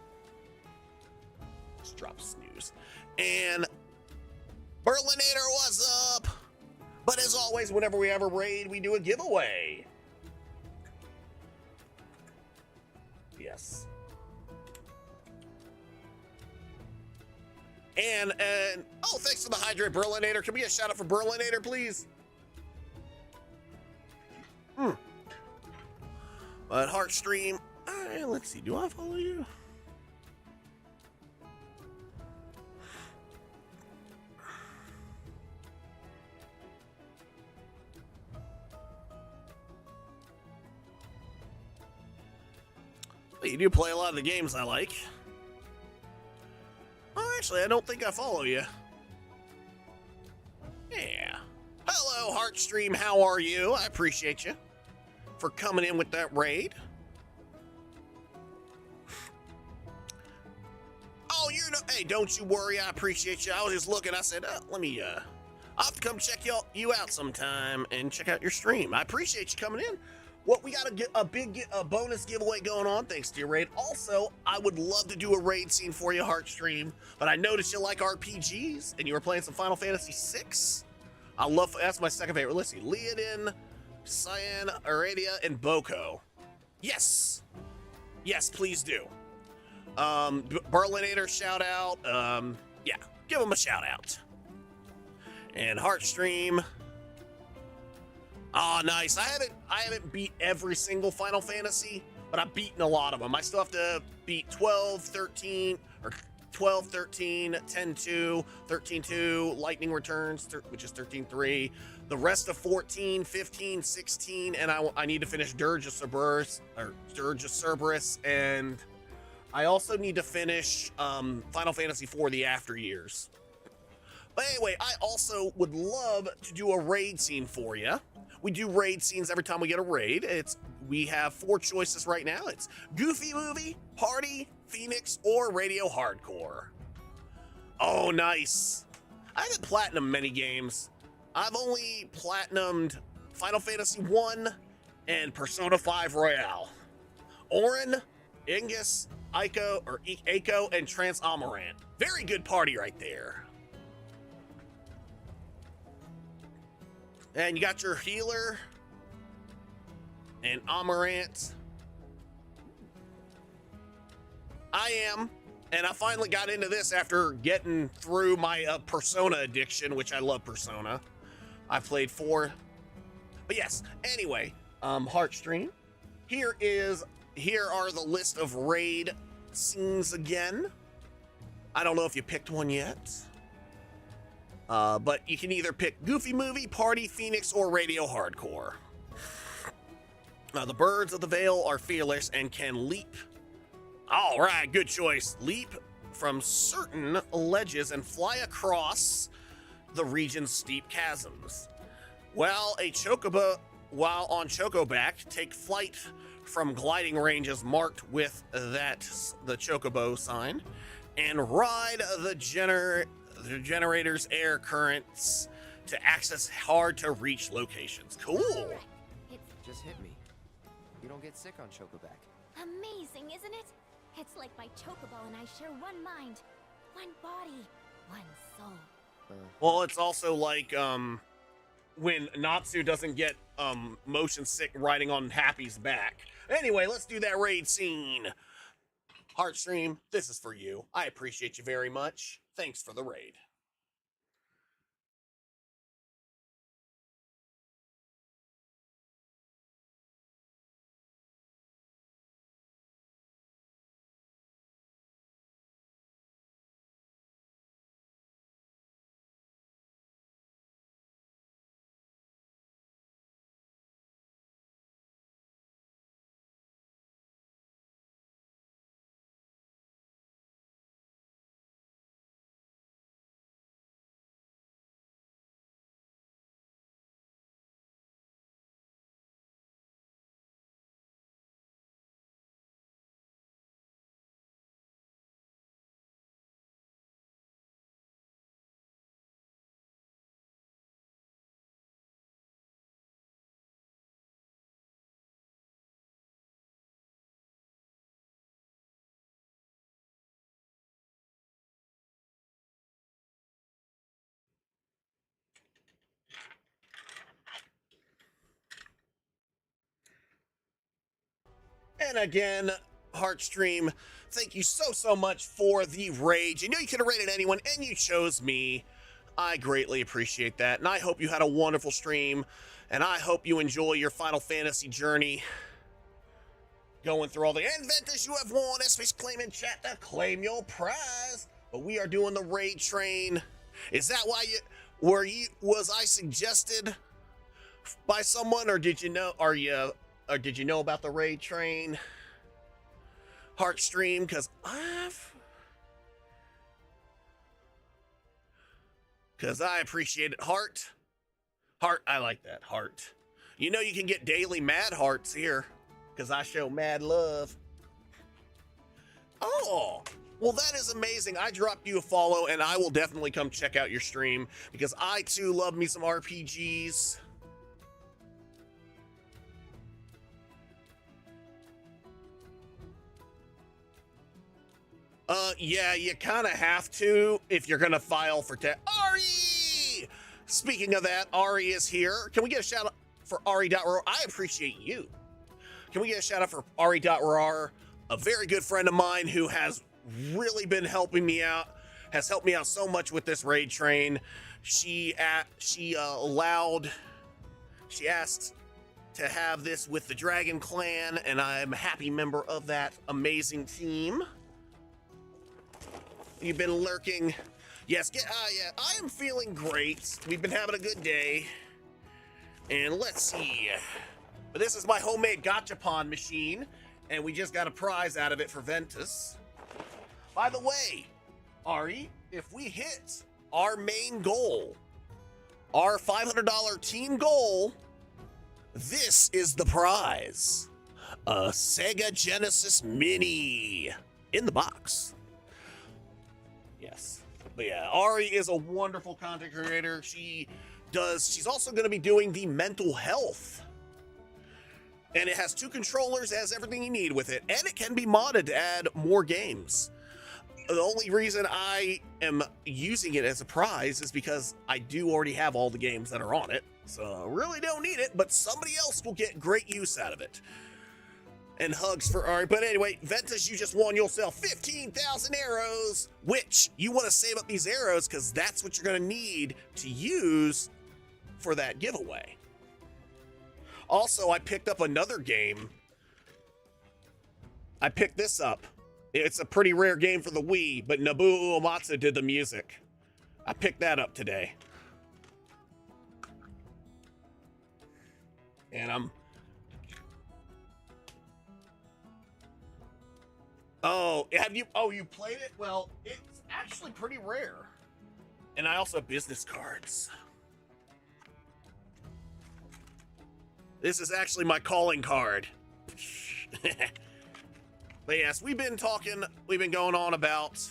Just drop snooze. And Berlinator, what's up? But as always, whenever we have a raid, we do a giveaway. Yes. And oh, thanks for the hydrate, Berlinator. Can we get a shout out for Berlinator, please? But Heartstream, let's see, do I follow you? Well, you do play a lot of the games I like. Oh, actually, I don't think I follow you. Yeah. Hello, Heartstream. How are you? I appreciate you for coming in with that raid. Oh, hey, don't you worry. I appreciate you. I was just looking. I said, I'll have to come check you out sometime and check out your stream. I appreciate you coming in. Well, we got a big bonus giveaway going on thanks to your raid. Also, I would love to do a raid scene for you, Heartstream, but I noticed you like RPGs and you were playing some Final Fantasy VI. That's my second favorite. Let's see, Leodin, Cyan, Aradia, and Boko. Yes, please do. Berlinator shout out. Yeah, give him a shout out. And Heartstream. Oh, nice. I haven't beat every single Final Fantasy, but I've beaten a lot of them. I still have to beat 12, 13, 10-2, 13-2, Lightning Returns, which is 13-3, the rest of 14, 15, 16, and I need to finish Dirge of Cerberus, and I also need to finish Final Fantasy IV, The After Years. But anyway, I also would love to do a raid scene for you. We do raid scenes every time we get a raid. We have 4 choices right now. It's Goofy Movie, Party, Phoenix, or Radio Hardcore. Oh, nice. I haven't platinumed many games. I've only platinumed Final Fantasy 1 and Persona 5 Royale. Auron, Ingus, Eiko, and Trans Amarant. Very good party right there. And you got your healer and Amarant. I finally got into this after getting through my Persona addiction, which I love Persona. I've played 4. But yes, anyway, Heartstream. Here are the list of raid scenes again. I don't know if you picked one yet. But you can either pick Goofy Movie, Party, Phoenix, or Radio Hardcore. The birds of the Vale are fearless and can leap. All right, good choice. Leap from certain ledges and fly across the region's steep chasms. While on Chocoback, take flight from gliding ranges marked with the Chocobo sign, and ride the generator's air currents to access hard-to-reach locations. Cool. It's Just hit me. You don't get sick on Chocoback. amazing, isn't it? It's like my chocobo and I share one mind, one body, one soul. Well, it's also like when Natsu doesn't get motion sick riding on Happy's back. Anyway, let's do that raid scene. Heartstream, this is for you. I appreciate you very much. Thanks for the raid. And again, Heartstream, thank you so much for the raid. You know you could have raided anyone, and you chose me. I greatly appreciate that, and I hope you had a wonderful stream, and I hope you enjoy your Final Fantasy journey. Going through all the Ventus, you have won. Space claim in chat to claim your prize. But we are doing the raid train. Is that why was I suggested by someone, or did you know? Or did you know about the raid train, Heartstream? Because I appreciate it. Heart, I like that. Heart. You know you can get daily mad hearts here, because I show mad love. Oh, well, that is amazing. I dropped you a follow, and I will definitely come check out your stream, because I too love me some RPGs. Yeah, you kind of have to if you're gonna file for Ari! Speaking of that, Ari is here. Can we get a shout out for Ari.rar? I appreciate you. Can we get a shout out for Ari.rar, a very good friend of mine who has really been helping me out, has helped me out so much with this raid train. She asked to have this with the Dragon Clan, and I'm a happy member of that amazing team. You've been lurking. Yes, yeah, I am feeling great. We've been having a good day. And let's see. But this is my homemade gachapon machine, and we just got a prize out of it for Ventus. By the way, Ari, if we hit our main goal, our $500 team goal, this is the prize. A Sega Genesis Mini in the box. Yes. But yeah, Ari is a wonderful content creator. She's also going to be doing the mental health. And it has 2 controllers, it has everything you need with it, and it can be modded to add more games. The only reason I am using it as a prize is because I do already have all the games that are on it, so I really don't need it, but somebody else will get great use out of it. And hugs for Ari. But anyway, Ventus, you just won yourself 15,000 arrows, which you want to save up these arrows because that's what you're going to need to use for that giveaway. Also, I picked up another game. I picked this up. It's a pretty rare game for the Wii, but Nobuo Uematsu did the music. I picked that up today. And Oh, you played it? Well, it's actually pretty rare. And I also have business cards. This is actually my calling card. But yes, we've been going on about...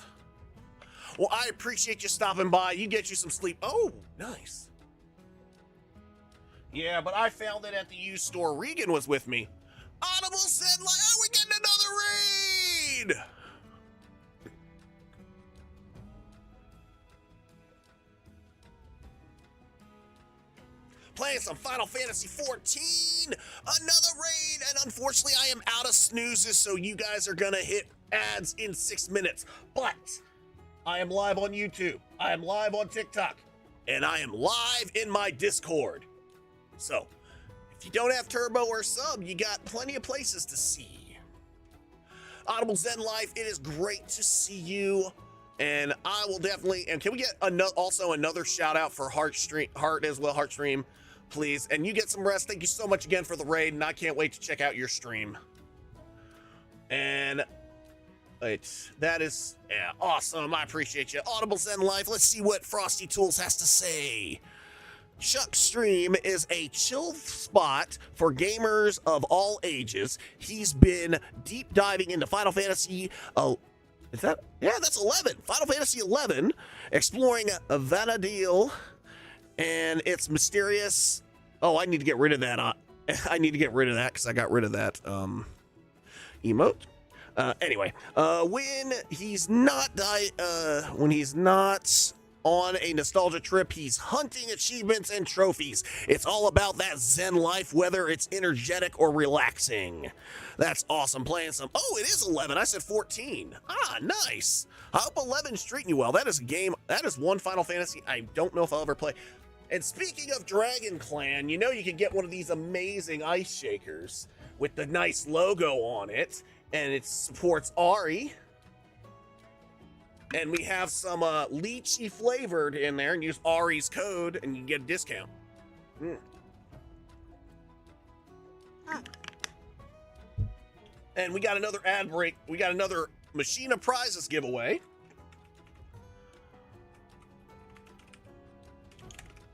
Well, I appreciate you stopping by. You get you some sleep. Oh, nice. Yeah, but I found it at the used store. Regan was with me. Audible said, like, oh, we're getting another raid! Playing some Final Fantasy 14, another raid, and unfortunately I am out of snoozes, so you guys are gonna hit ads in 6 minutes. But I am live on YouTube, I am live on TikTok, and I am live in my Discord. So, if you don't have Turbo or Sub, you got plenty of places to see. Audible Zen Life, it is great to see you. And I will definitely, and can we get also another shout out for Heartstream, please? And you get some rest. Thank you so much again for the raid, and I can't wait to check out your stream. And that is awesome. I appreciate you. Audible Zen Life, let's see what Frosty Tools has to say. Chuck's stream is a chill spot for gamers of all ages. He's been deep diving into Final Fantasy. That's 11. Final Fantasy 11, exploring Vanadil and its mysterious. Oh, I need to get rid of that. I need to get rid of that because I got rid of that emote. Anyway, when he's not on a nostalgia trip, he's hunting achievements and trophies. It's all about that Zen life, whether it's energetic or relaxing. That's awesome. Playing some. Oh, it is 11. I said 14. Ah, nice. I hope 11's treating you well. That is a game. That is one Final Fantasy I don't know if I'll ever play. And speaking of Dragon Clan, you know you can get one of these amazing ice shakers with the nice logo on it, and it supports Ari. And we have some lychee flavored in there, and use Ari's code, and you can get a discount. And we got another ad break. We got another Machine of Prizes giveaway.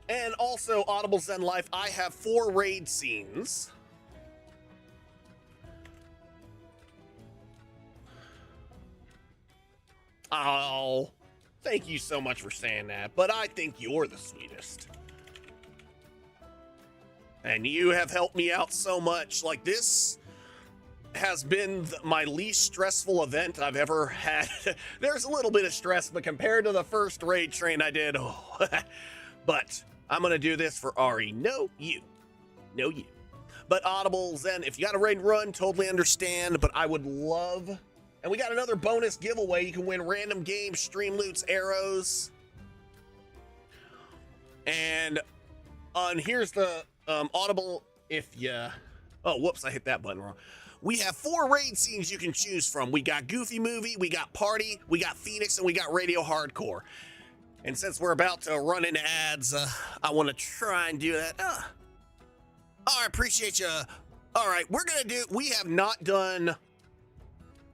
And also, Audible Zen Life, I have 4 raid scenes. Oh, thank you so much for saying that, but I think you're the sweetest. And you have helped me out so much. Like, this has been my least stressful event I've ever had. There's a little bit of stress, but compared to the first raid train I did, oh. But I'm gonna do this for Ari. No, you. No, you. But Audible Zen, if you got a raid and run, totally understand, but I would love... And we got another bonus giveaway. You can win random games, stream loots, arrows. And here's the Audible, if you... Oh, whoops, I hit that button wrong. We have 4 raid scenes you can choose from. We got Goofy Movie, we got Party, we got Phoenix, and we got Radio Hardcore. And since we're about to run into ads, I want to try and do that. Oh, I appreciate you. All right,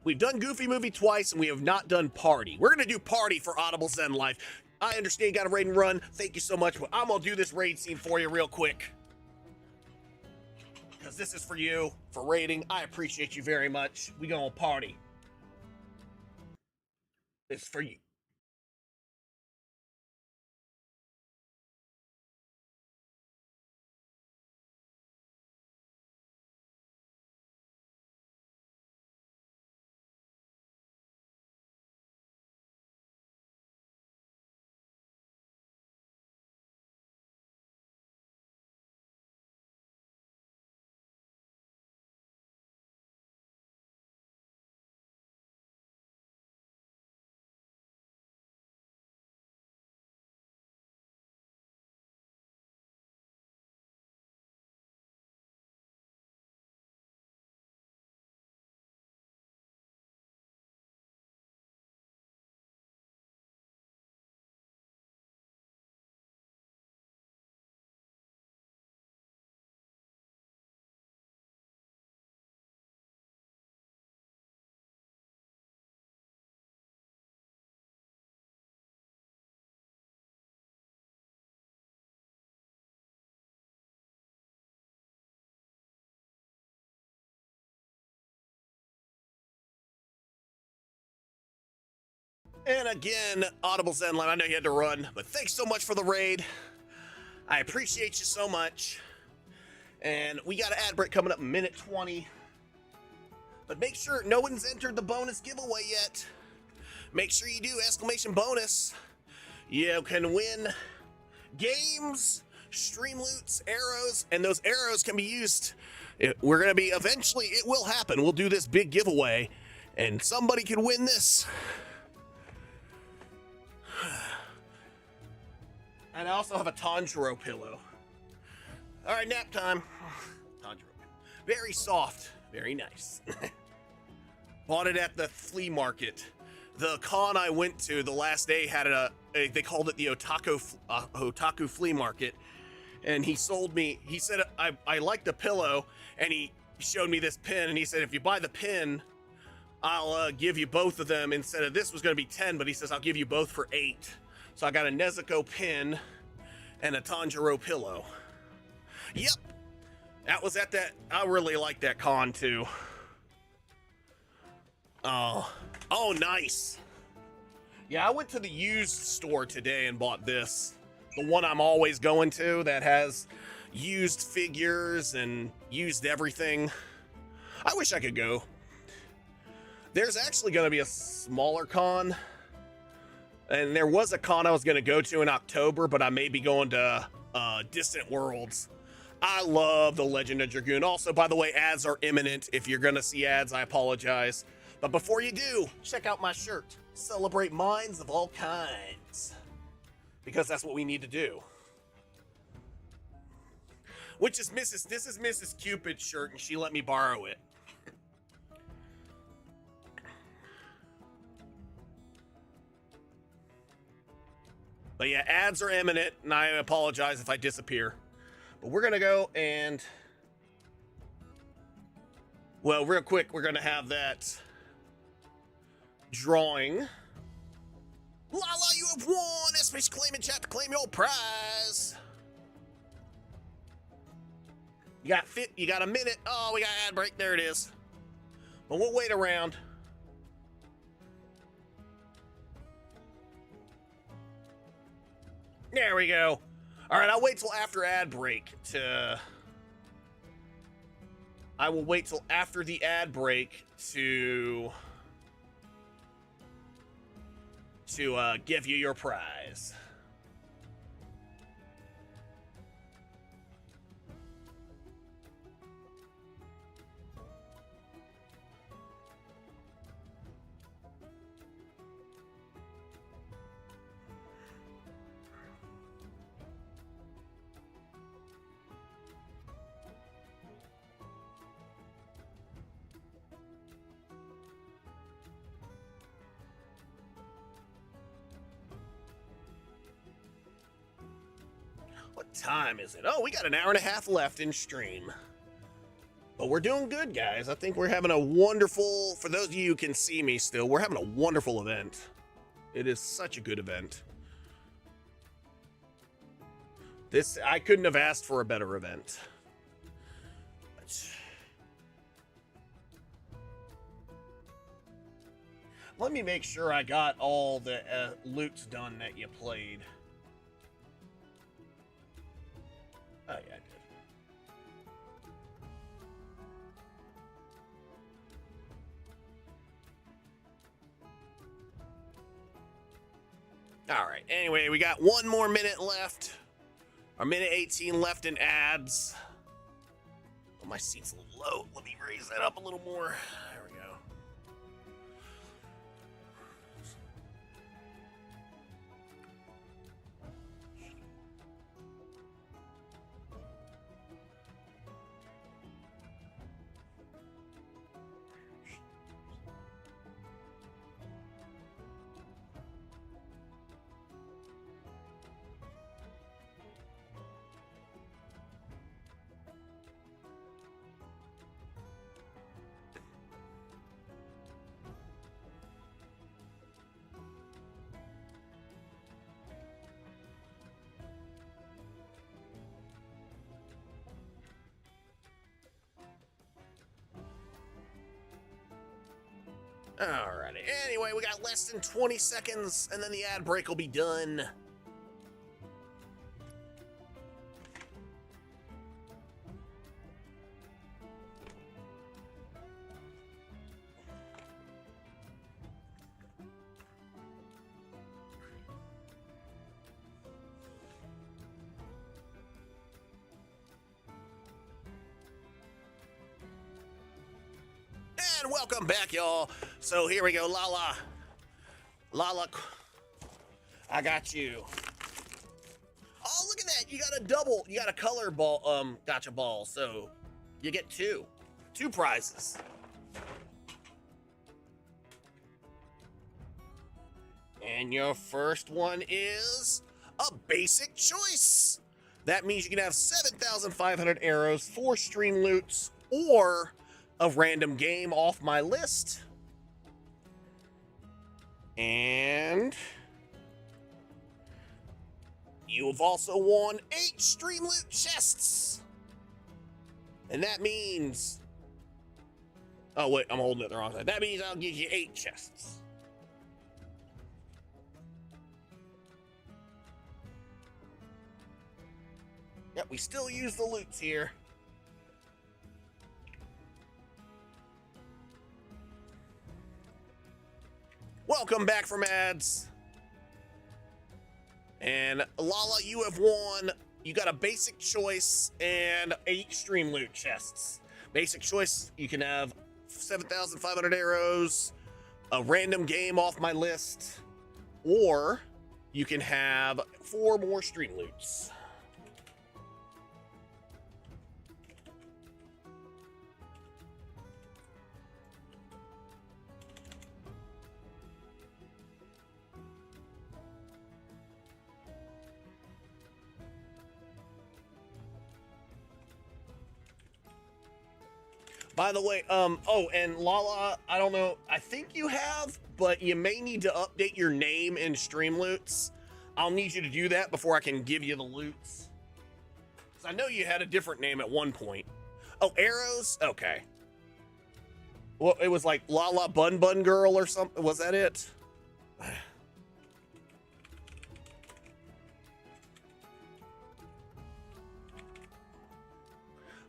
we've done Goofy Movie twice, and we have not done Party. We're going to do Party for Audible Zen Life. I understand you got a raid and run. Thank you so much, but I'm going to do this raid scene for you real quick. Because this is for you, for raiding. I appreciate you very much. We gonna party. This is for you. And again, Audible Zen Live, I know you had to run, but thanks so much for the raid. I appreciate you so much. And we got an ad break coming up in minute 20. But make sure no one's entered the bonus giveaway yet. Make sure you do, exclamation bonus. You can win games, stream loots, arrows, and those arrows can be used. We're going to be, eventually, it will happen. We'll do this big giveaway, and somebody can win this. And I also have a Tanjiro pillow. All right, nap time. Tanjiro. Very soft, very nice. Bought it at the flea market. The con I went to the last day had they called it the Otaku flea market. And he sold me, he said, I like the pillow. And he showed me this pin and he said, if you buy the pin, I'll give you both of them. Instead of this was going to be 10, but he says, I'll give you both for 8. So I got a Nezuko pin and a Tanjiro pillow. Yep. That was at that. I really like that con too. Oh, nice. Yeah, I went to the used store today and bought this. The one I'm always going to that has used figures and used everything. I wish I could go. There's actually going to be a smaller con. And there was a con I was going to go to in October, but I may be going to Distant Worlds. I love the Legend of Dragoon. Also, by the way, ads are imminent. If you're going to see ads, I apologize. But before you do, check out my shirt. Celebrate minds of all kinds. Because that's what we need to do. Which is this is Mrs. Cupid's shirt, and she let me borrow it. But yeah, ads are imminent, and I apologize if I disappear. But we're going to go and... Well, real quick, we're going to have that drawing. Lala, you have won! Especially claim in chat to claim your prize. You got a minute. Oh, we got ad break. There it is. But we'll wait around. There we go. All right, I'll wait till after ad break to... I will wait till after the ad break to give you your prize. What time is it? Oh, we got an hour and a half left in stream. But we're doing good, guys. I think we're having a wonderful, for those of you who can see me still, we're having a wonderful event. It is such a good event. This, I couldn't have asked for a better event. Let me make sure I got all the loots done that you played. Oh, yeah, I did. All right. Anyway, we got 1 more minute left. Our minute 18 left in ads. Oh, my seat's a little low. Let me raise that up a little more. There we go. Alrighty. Anyway, we got less than 20 seconds, and then the ad break will be done. And welcome back, y'all. So here we go, Lala. Lala, I got you. Oh, look at that. You got a double. You got a color ball, gotcha ball. So you get two prizes. And your first one is a basic choice. That means you can have 7,500 arrows, 4 stream loots, or a random game off my list. And you have also won 8 stream loot chests. And that means, oh wait, I'm holding it the wrong side. That means I'll give you 8 chests. Yep, we still use the loots here. Welcome back from ads. And Lala, you have won. You got a basic choice and 8 stream loot chests. Basic choice, you can have 7,500 arrows, a random game off my list, or you can have 4 more stream loots. By the way, oh, and Lala, I don't know, I think you have, but you may need to update your name in Streamloots. I'll need you to do that before I can give you the loots. 'Cause I know you had a different name at one point. Oh, Arrows? Okay. Well, it was like Lala Bun Bun Girl or something. Was that it?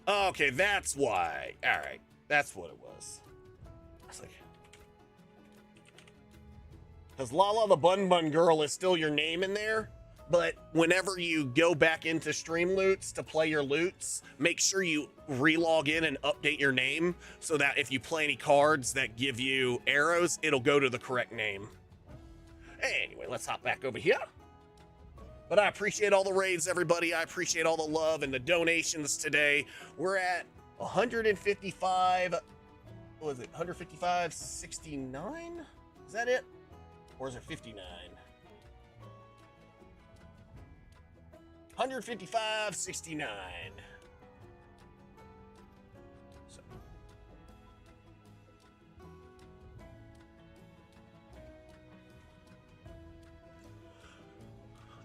Okay, that's why. All right, that's what it was. It's like, because Lala the Bun Bun Girl is still your name in there, but whenever you go back into Stream Loots to play your loots, make sure you re-log in and update your name so that if you play any cards that give you arrows, it'll go to the correct name. Anyway, let's hop back over here. But I appreciate all the raids, everybody. I appreciate all the love and the donations today. We're at 155, what was it, 155.69? Is that it? Or is it 59? 155.69. So.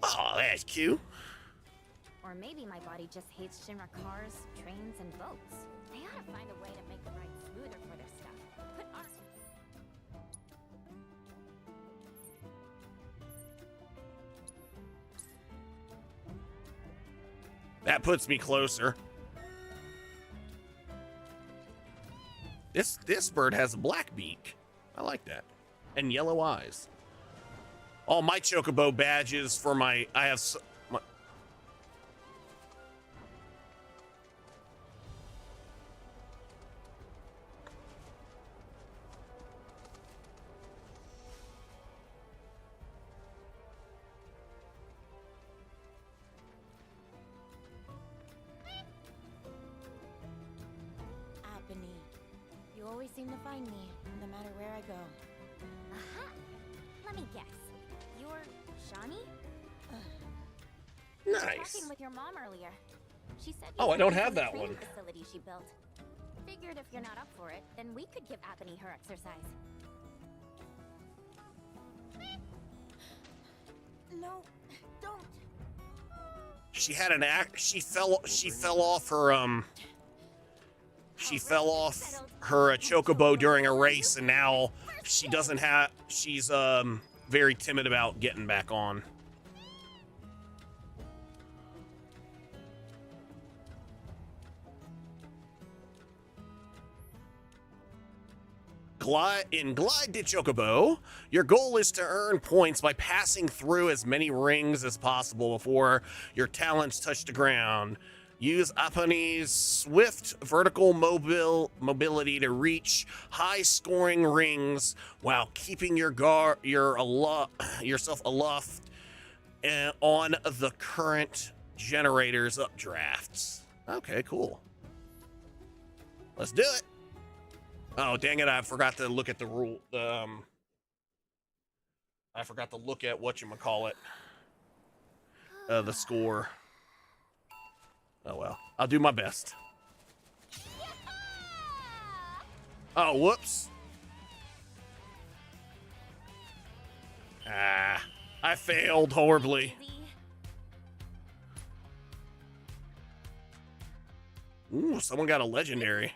Oh, that's cute. Or maybe my body just hates Shinra cars, trains, and boats. They ought to find a way to make the ride smoother for their stuff. Put our... That puts me closer. This bird has a black beak. I like that. And yellow eyes. All my Chocobo badges for my... You always seem to find me, no matter where I go. Aha! Let me guess. You're Shawnee? I was Nice. talking with your mom earlier. She said Oh, I don't have from the that training one. Facility she built. Figured if you're not up for it, then we could give Apony her exercise. No, don't. She had an act. She fell off her She fell off her Chocobo during a race, and now she doesn't have. She's very timid about getting back on. In Glide to Chocobo, your goal is to earn points by passing through as many rings as possible before your talents touch the ground. Use Apony's swift vertical mobility to reach high-scoring rings while keeping yourself aloft on the current generator's updrafts. Okay, cool. Let's do it. Oh, dang it, I forgot to look at the rule. I forgot to look at whatchamacallit. The score. Oh, well. I'll do my best. Oh, whoops. Ah, I failed horribly. Ooh, someone got a legendary.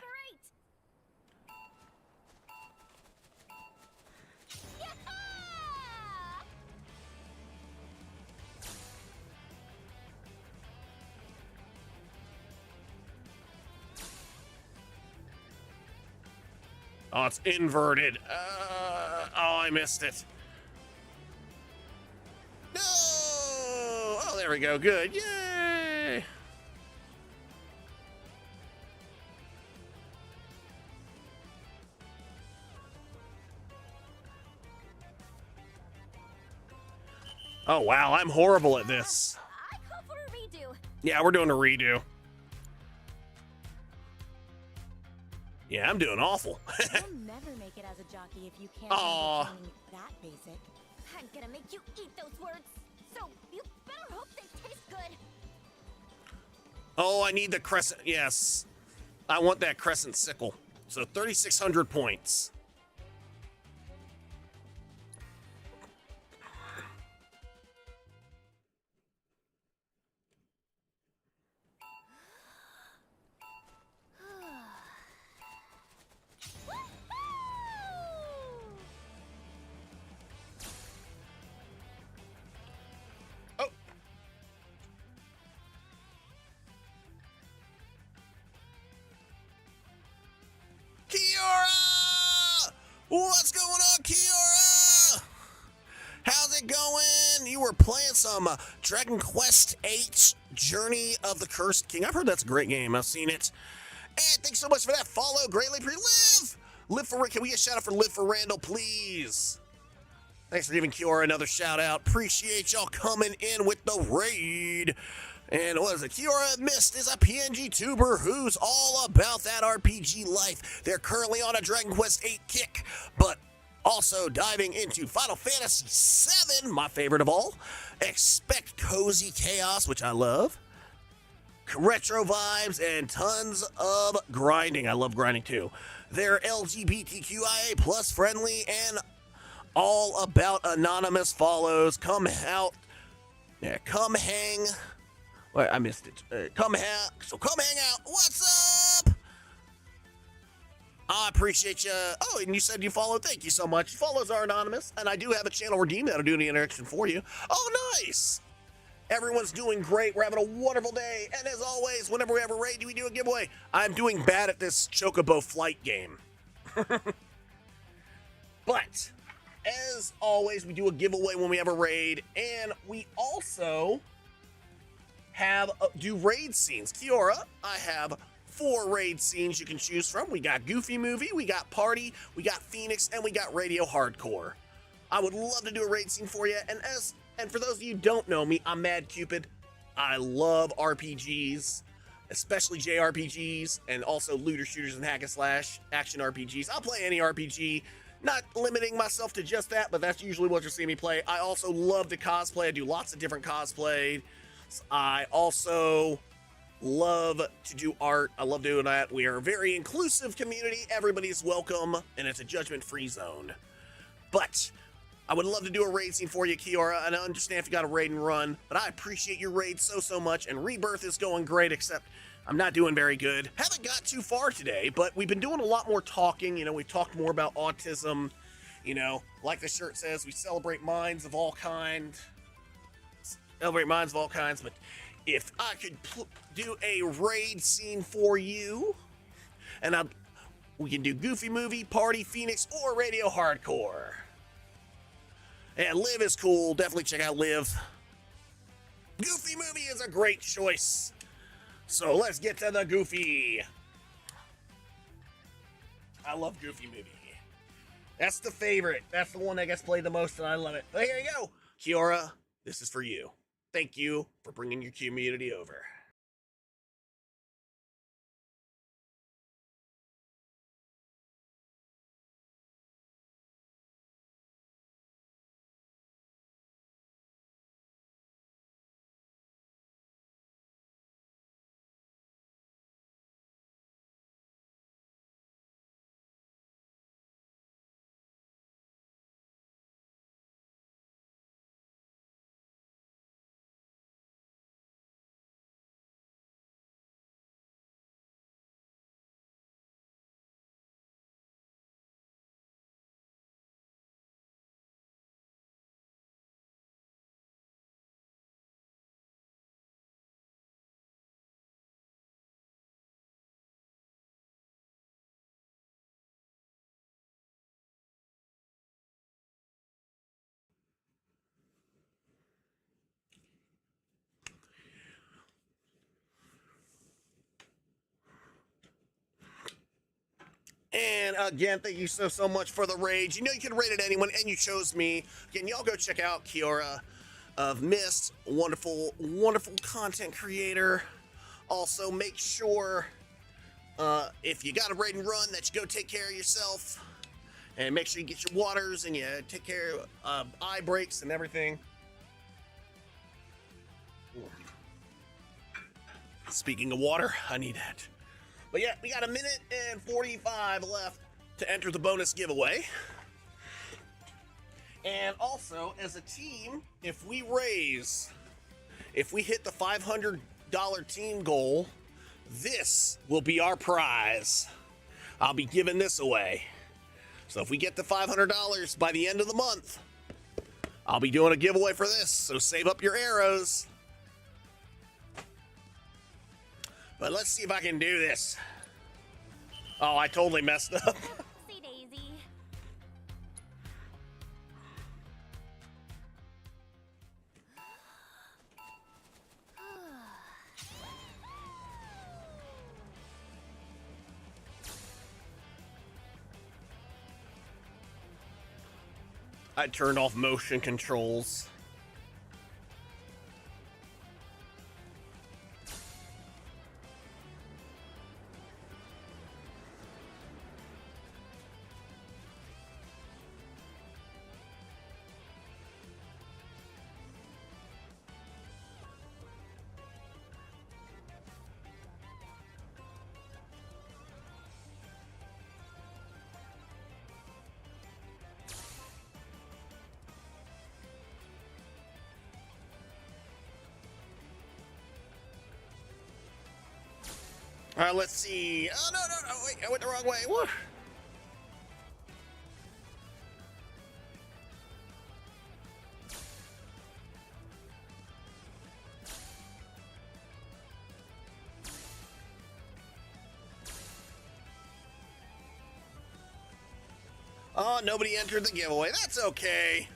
Oh, it's inverted. Oh, I missed it. No! Oh, there we go. Good. Yay! Oh, wow. I'm horrible at this. I call for a redo. Yeah, we're doing a redo. Yeah, I'm doing awful. You'll never make it as a jockey if you can't Aw. handle training that basic. I'm gonna make you eat those words. So you better hope they taste good. Oh, I need the crescent. Yes. I want that crescent sickle. So 3,600 points. What's going on, Kiora? How's it going? You were playing some Dragon Quest VIII Journey of the Cursed King. I've heard that's a great game. I've seen it. And thanks so much for that follow. Greatly appreciate. Live for Can we get a shout out for Live for Randall, please? Thanks for giving Kiora another shout out. Appreciate y'all coming in with the raid. And what is it? Kiora Mist is a PNG tuber who's all about that RPG life. They're currently on a Dragon Quest VIII kick, but also diving into Final Fantasy VII, my favorite of all. Expect cozy chaos, which I love. Retro vibes and tons of grinding. I love grinding too. They're LGBTQIA plus friendly and all about anonymous follows. Come out. Yeah, come hang. Wait, I missed it. Come hang out. What's up? I appreciate you. Oh, and you said you followed. Thank you so much. Follows are anonymous, and I do have a channel redeem that'll do the interaction for you. Oh, nice. Everyone's doing great. We're having a wonderful day. And as always, whenever we have a raid, we do a giveaway. I'm doing bad at this Chocobo flight game. But, as always, we do a giveaway when we have a raid. And we also do raid scenes. Kiora, I have 4 raid scenes you can choose from. We got Goofy Movie, we got Party, we got Phoenix, and we got Radio Hardcore. I would love to do a raid scene for you. And for those of you who don't know me, I'm Mad Cupid. I love RPGs, especially JRPGs, and also looter shooters and hack and slash action RPGs. I'll play any RPG, not limiting myself to just that, but that's usually what you'll see me play. I also love to cosplay. I do lots of different cosplay. I also love to do art. I love doing that. We are a very inclusive community. Everybody's welcome, and it's a judgment-free zone. But I would love to do a raid scene for you, Kiora, and I understand if you got a raid and run, but I appreciate your raid so much, and Rebirth is going great, except I'm not doing very good. Haven't got too far today, but we've been doing a lot more talking. You know, we've talked more about autism. You know, like the shirt says, we celebrate minds of all kinds. But if I could do a raid scene for you, and we can do Goofy Movie, Party, Phoenix, or Radio Hardcore. And Live is cool. Definitely check out Live. Goofy Movie is a great choice. So let's get to the Goofy. I love Goofy Movie. That's the favorite. That's the one that gets played the most, and I love it. But here you go. Kiora, this is for you. Thank you for bringing your community over. And again, thank you so much for the raid. You know you can raid at anyone, and you chose me. Again, y'all go check out Kiora of Mist. Wonderful content creator. Also, make sure if you got a raid and run that you go take care of yourself. And make sure you get your waters and you take care of eye breaks and everything. Speaking of water, I need that. But yeah, we got 1 minute and 45 left to enter the bonus giveaway. And also, as a team, if we hit the $500 team goal, this will be our prize. I'll be giving this away. So if we get the $500 by the end of the month, I'll be doing a giveaway for this. So save up your arrows. But let's see if I can do this. Oh, I totally messed up. See, Daisy. I turned off motion controls. All right, let's see. Oh, no, wait, I went the wrong way. Woo. Oh, nobody entered the giveaway. That's okay.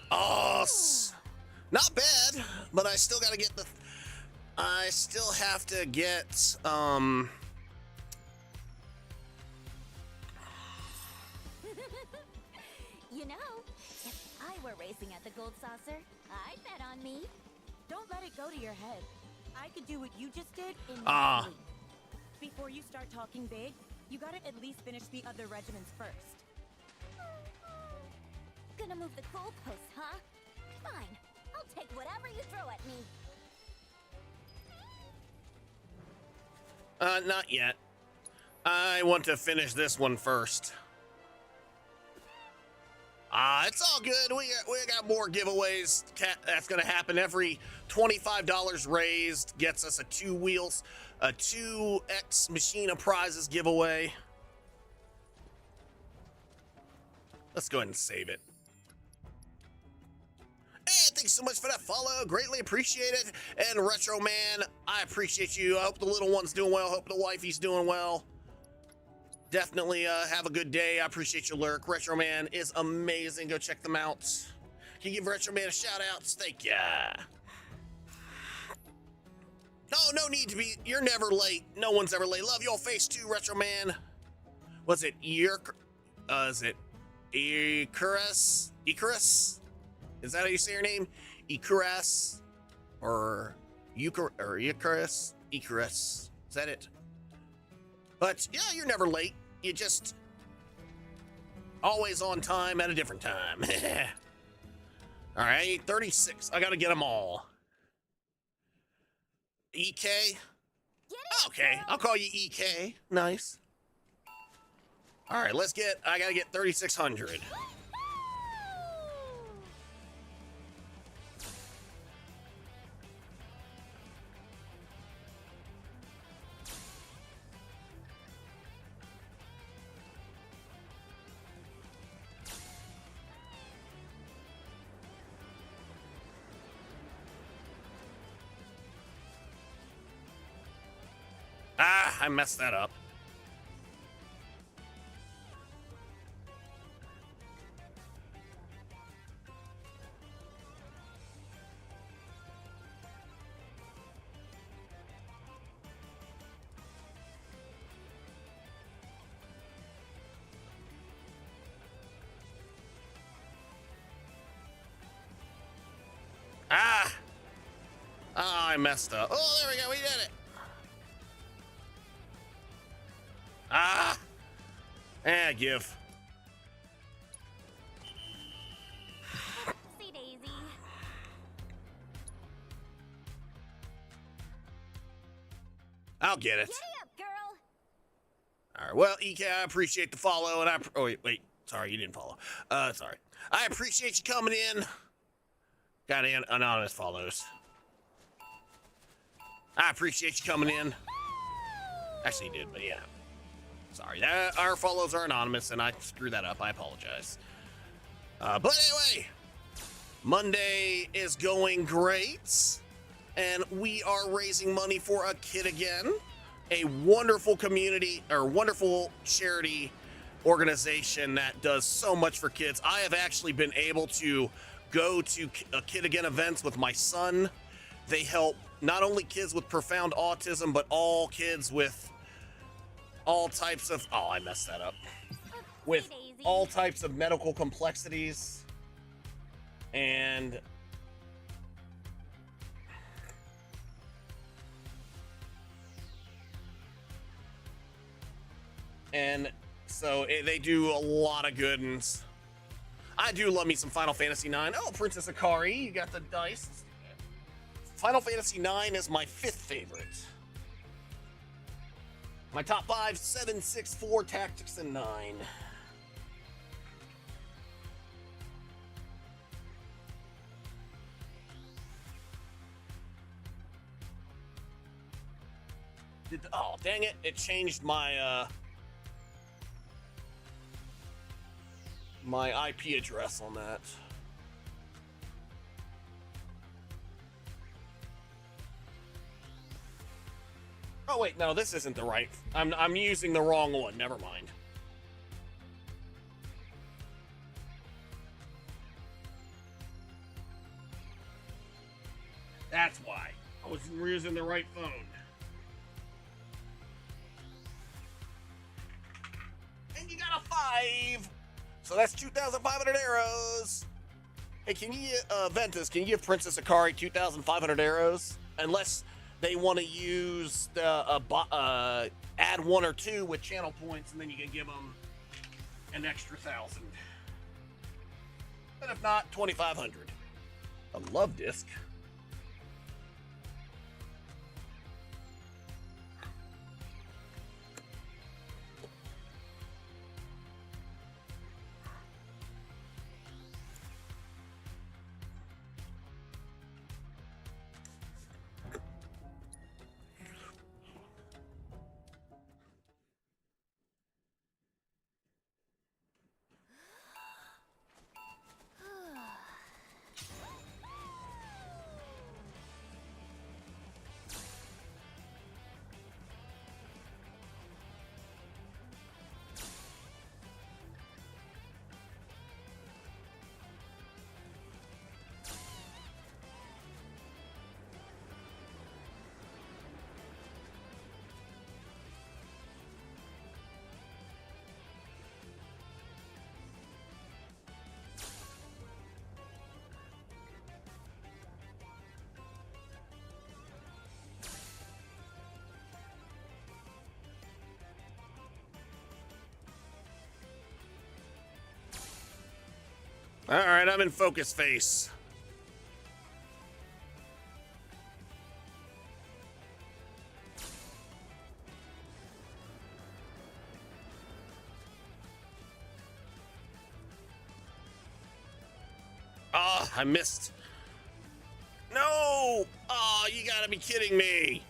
Oh, not bad, but I still got to get the. I still have to get You know, if I were racing at the Gold Saucer, I'd bet on me. Don't let it go to your head. I could do what you just did in Ah. 1 week. Before you start talking big, you gotta at least finish the other regiments first. Gonna move the goalposts, huh? Fine. I'll take whatever you throw at me. Not yet. I want to finish this one first. It's all good. We got more giveaways. That's gonna happen. Every $25 raised gets us a 2X Machine of Prizes giveaway. Let's go ahead and save it. Hey, thanks so much for that follow. Greatly appreciate it. And Retro Man, I appreciate you. I hope the little one's doing well. Hope the wifey's doing well. Definitely have a good day. I appreciate your lurk. Retro Man is amazing. Go check them out. Can you give Retro Man a shout out? Thank ya. No need to be. You're never late. No one's ever late. Love your face too, Retro Man. Was it is it Icarus? Icarus? Is that how you say your name? Icarus? Or Icarus? Icarus. Is that it? But yeah, you're never late. You just always on time at a different time. All right, 36. I got to get them all. EK? Okay, I'll call you EK. Nice. All right, I got to get 3,600. I messed that up. I messed up. Oh, there we go. We did it. Give. See, Daisy. I'll get it. Giddy up, girl. All right. Well, EK, I appreciate the follow, and wait. Sorry, you didn't follow. Sorry. I appreciate you coming in. Got anonymous follows. I appreciate you coming in. Actually, you did, but yeah. Sorry, our follows are anonymous, and I screwed that up. I apologize. But anyway, Monday is going great, and we are raising money for a kid again. A wonderful community, or wonderful charity organization that does so much for kids. I have actually been able to go to a Kid Again events with my son. They help not only kids with profound autism, but all kids with all types of, oh, I messed that up. With all types of medical complexities. And so they do a lot of good ones. I do love me some Final Fantasy IX. Oh, Princess Akari, you got the dice. Final Fantasy IX is my 5th favorite. My top 5, 7, 6, 4, Tactics, and 9. Oh, dang it. It changed my, my IP address on that. Oh wait, no, this isn't the right. I'm using the wrong one. Never mind. That's why. I was using the right phone. And you got a 5. So that's 2,500 arrows. Hey, can you, Ventus, can you give Princess Akari 2,500 arrows? Unless they want to use the, add 1 or 2 with channel points, and then you can give them an extra 1,000. And if not, 2,500. A love disc. All right, I'm in focus face. Ah, I missed. No! Oh, you gotta be kidding me.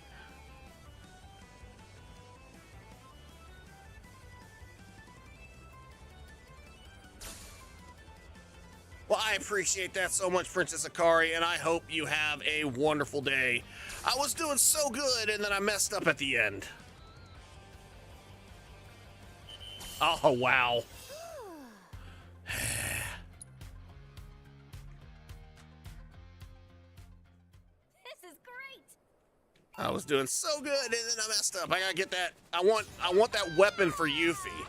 Well, I appreciate that so much, Princess Akari, and I hope you have a wonderful day. I was doing so good, and then I messed up at the end. Oh, wow. This is great. I was doing so good, and then I messed up. I gotta get that. I want that weapon for Yuffie.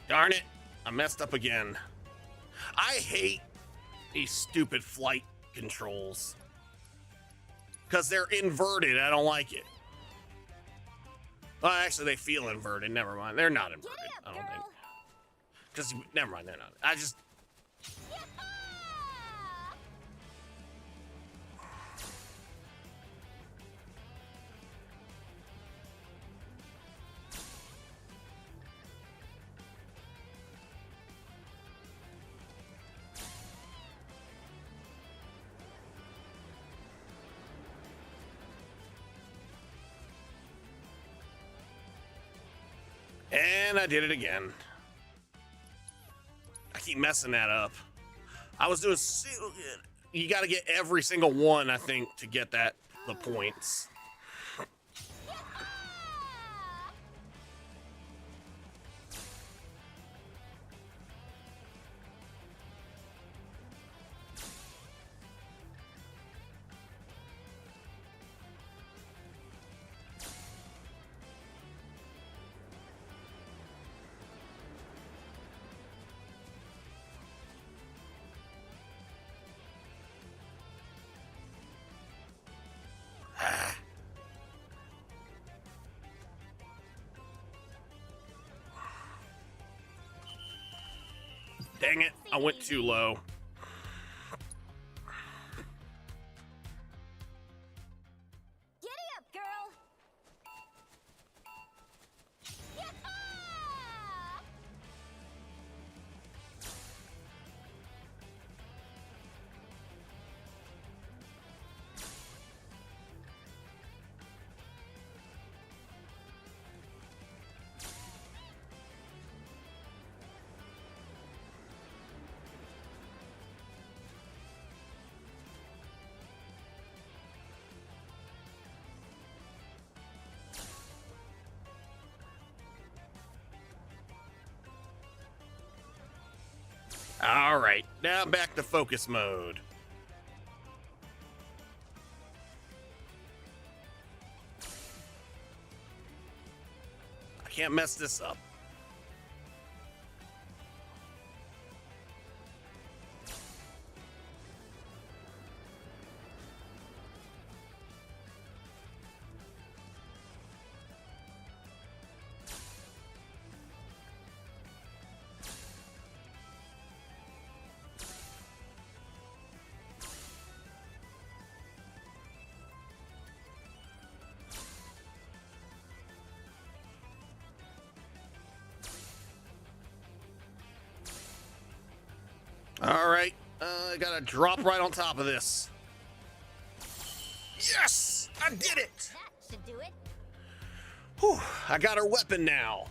Darn it, I messed up again. I hate these stupid flight controls. Because they're inverted, I don't like it. Well, actually, they feel inverted, never mind. They're not inverted, I don't think. Because, never mind, they're not. I just... And I did it again. I keep messing that up. I was doing so good. You got to get every single one, I think, to get the points. Dang it, I went too low. Giddy up, girl! Yee-haw! All right, now back to focus mode. I can't mess this up. All right, I gotta drop right on top of this. Yes, I did it. That should do it. Whew, I got her weapon now.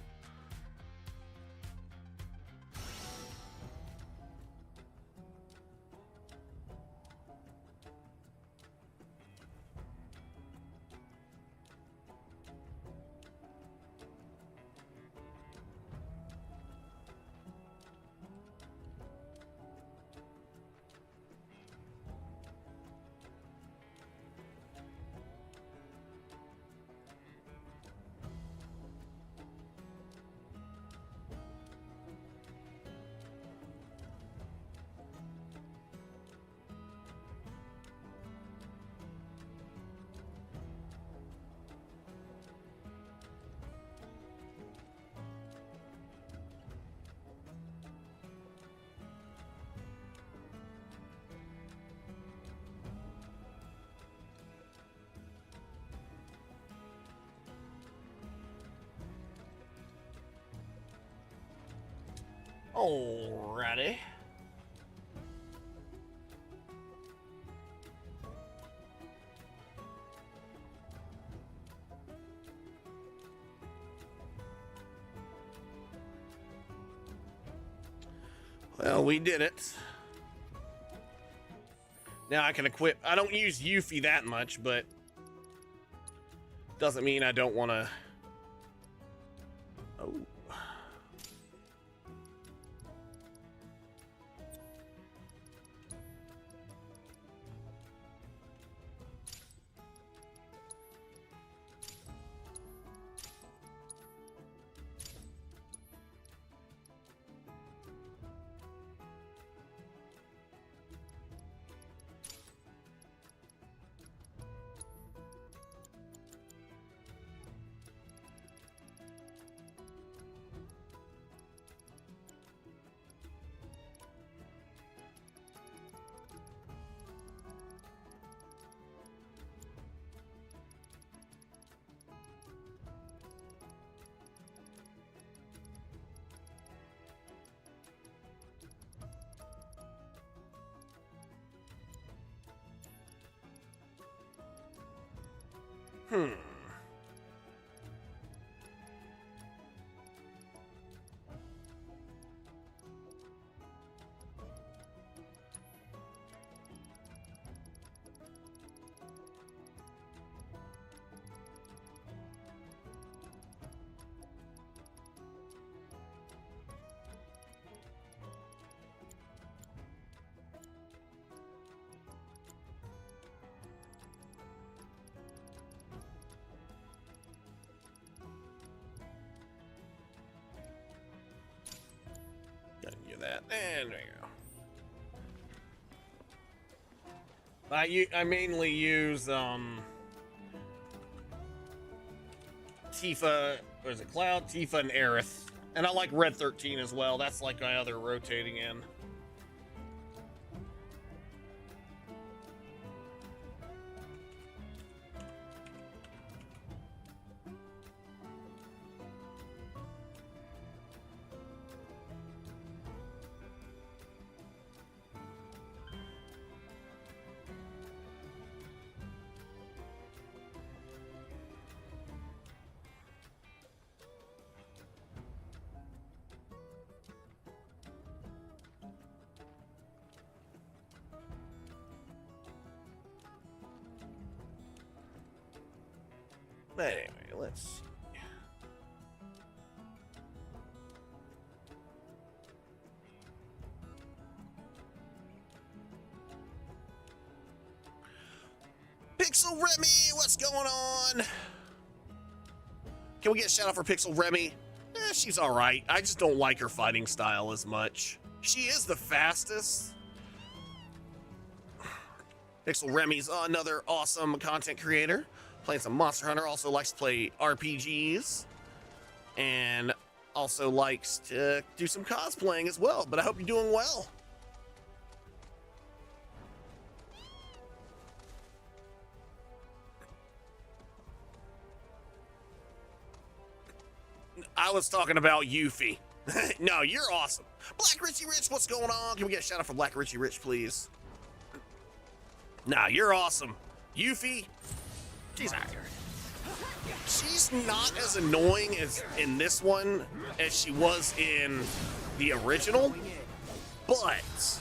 Alrighty. Well, we did it. Now I can equip. I don't use Yuffie that much, but doesn't mean I don't want to. Oh. that. And there you go. I mainly use Tifa, what is it, Cloud, Tifa, and Aerith. And I like Red 13 as well. That's like my other rotating in. But anyway, let's see. Pixel Remy, what's going on? Can we get a shout out for Pixel Remy? She's alright. I just don't like her fighting style as much. She is the fastest. Pixel Remy's another awesome content creator. Playing some Monster Hunter, also likes to play RPGs, and also likes to do some cosplaying as well, but I hope you're doing well. I was talking about Yuffie. No, you're awesome. Black Richie Rich, what's going on? Can we get a shout out for Black Richie Rich, please? Nah, you're awesome. Yuffie, she's not as annoying as in this one as she was in the original, but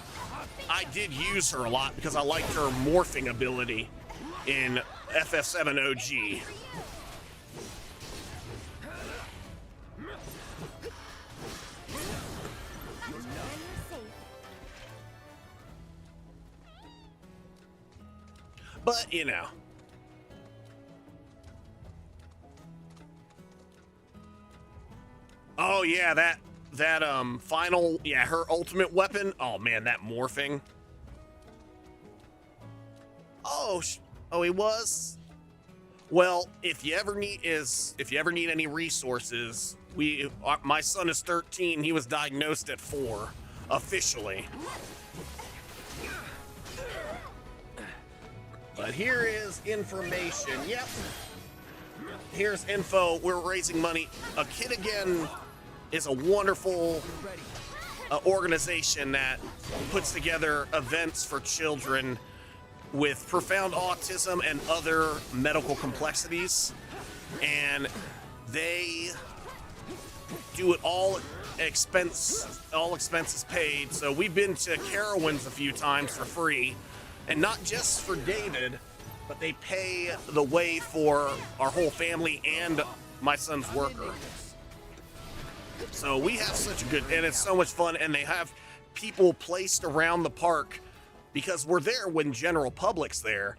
I did use her a lot because I liked her morphing ability in FF7 OG. But, you know. Oh yeah, that final, yeah, her ultimate weapon. Oh man, that morphing. Oh, he was. Well, if you ever need any resources, my son is 13. He was diagnosed at 4, officially. But here is information. Yep. Here's info. We're raising money. A Kid Again is a wonderful organization that puts together events for children with profound autism and other medical complexities. And they do it all expenses paid. So we've been to Carowinds a few times for free. And not just for David, but they pay the way for our whole family and my son's worker. So we have such a good, and it's so much fun, and they have people placed around the park because we're there when general public's there,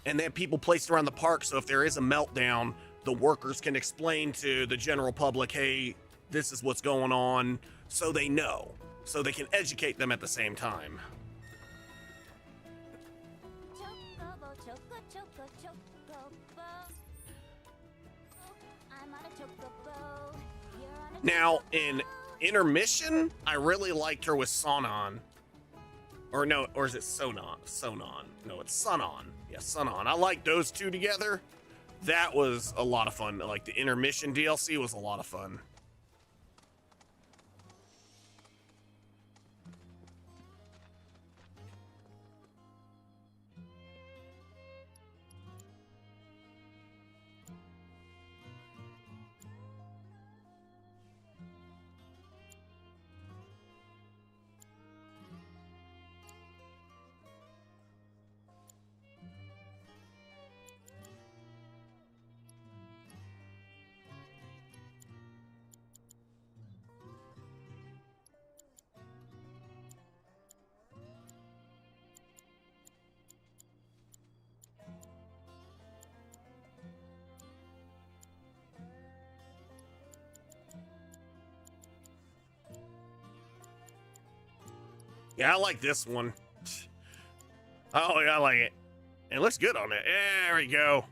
and they have people placed around the park, so if there is a meltdown, the workers can explain to the general public, hey, this is what's going on, so they know, so they can educate them at the same time. Now, in Intermission, I really liked her with Sonon. Or no, or is it Sonon? Sonon. No, it's Sunon. Yeah, Sunon. I like those two together. That was a lot of fun. Like, the Intermission DLC was a lot of fun. Yeah, I like this one. Oh, yeah, I like it. It looks good on it. There we go.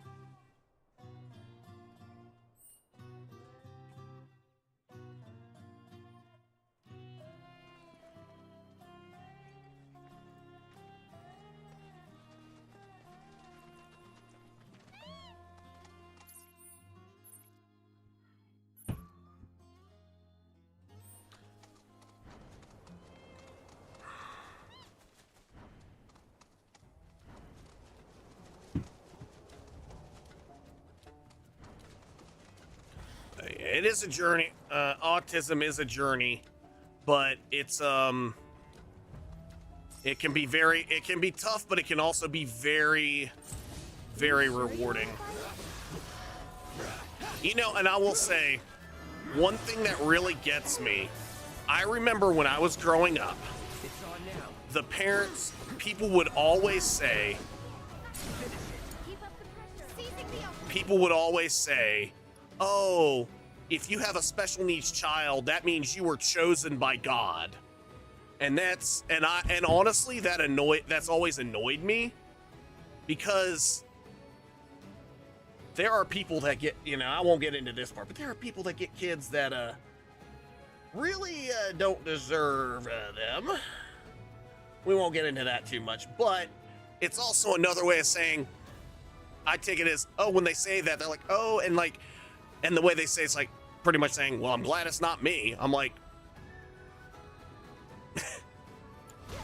It is a journey. Autism is a journey, but it's it can be tough, but it can also be very, very rewarding. You know, and I will say, one thing that really gets me, I remember when I was growing up, the people would always say, oh, if you have a special needs child, that means you were chosen by God. And honestly, that's always annoyed me, because there are people that get, I won't get into this part, but there are people that get kids that really don't deserve them. We won't get into that too much, but it's also another way of saying, I take it as, oh, when they say that, they're like, oh, and the way they say it's like pretty much saying, well, I'm glad it's not me. I'm like,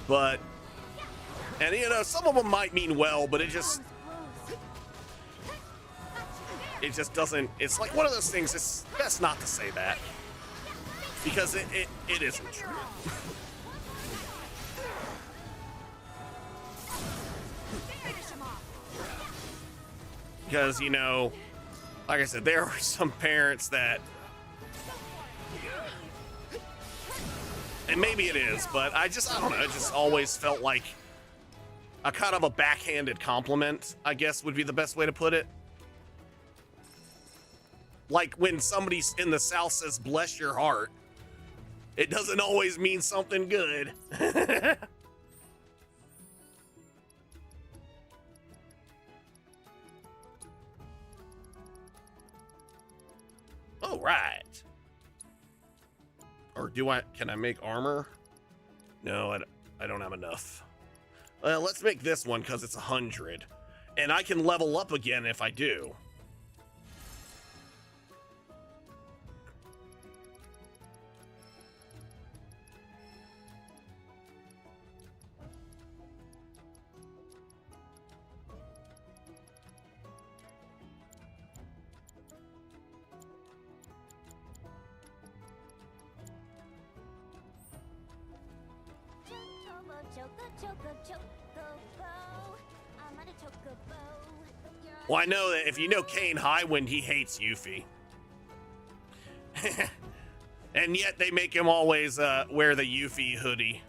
but, and some of them might mean well, but it just doesn't, it's like one of those things, it's best not to say that, because it isn't true. Because, like I said, there are some parents that, and maybe it is, but I don't know, it just always felt like a kind of a backhanded compliment, I guess would be the best way to put it. Like when somebody in the South says, bless your heart, it doesn't always mean something good. Oh, right. Or can I make armor? No, I don't have enough. Let's make this one because it's 100. And I can level up again if I do. Well, I know that if you know Kane Highwind, he hates Yuffie. And yet they make him always wear the Yuffie hoodie.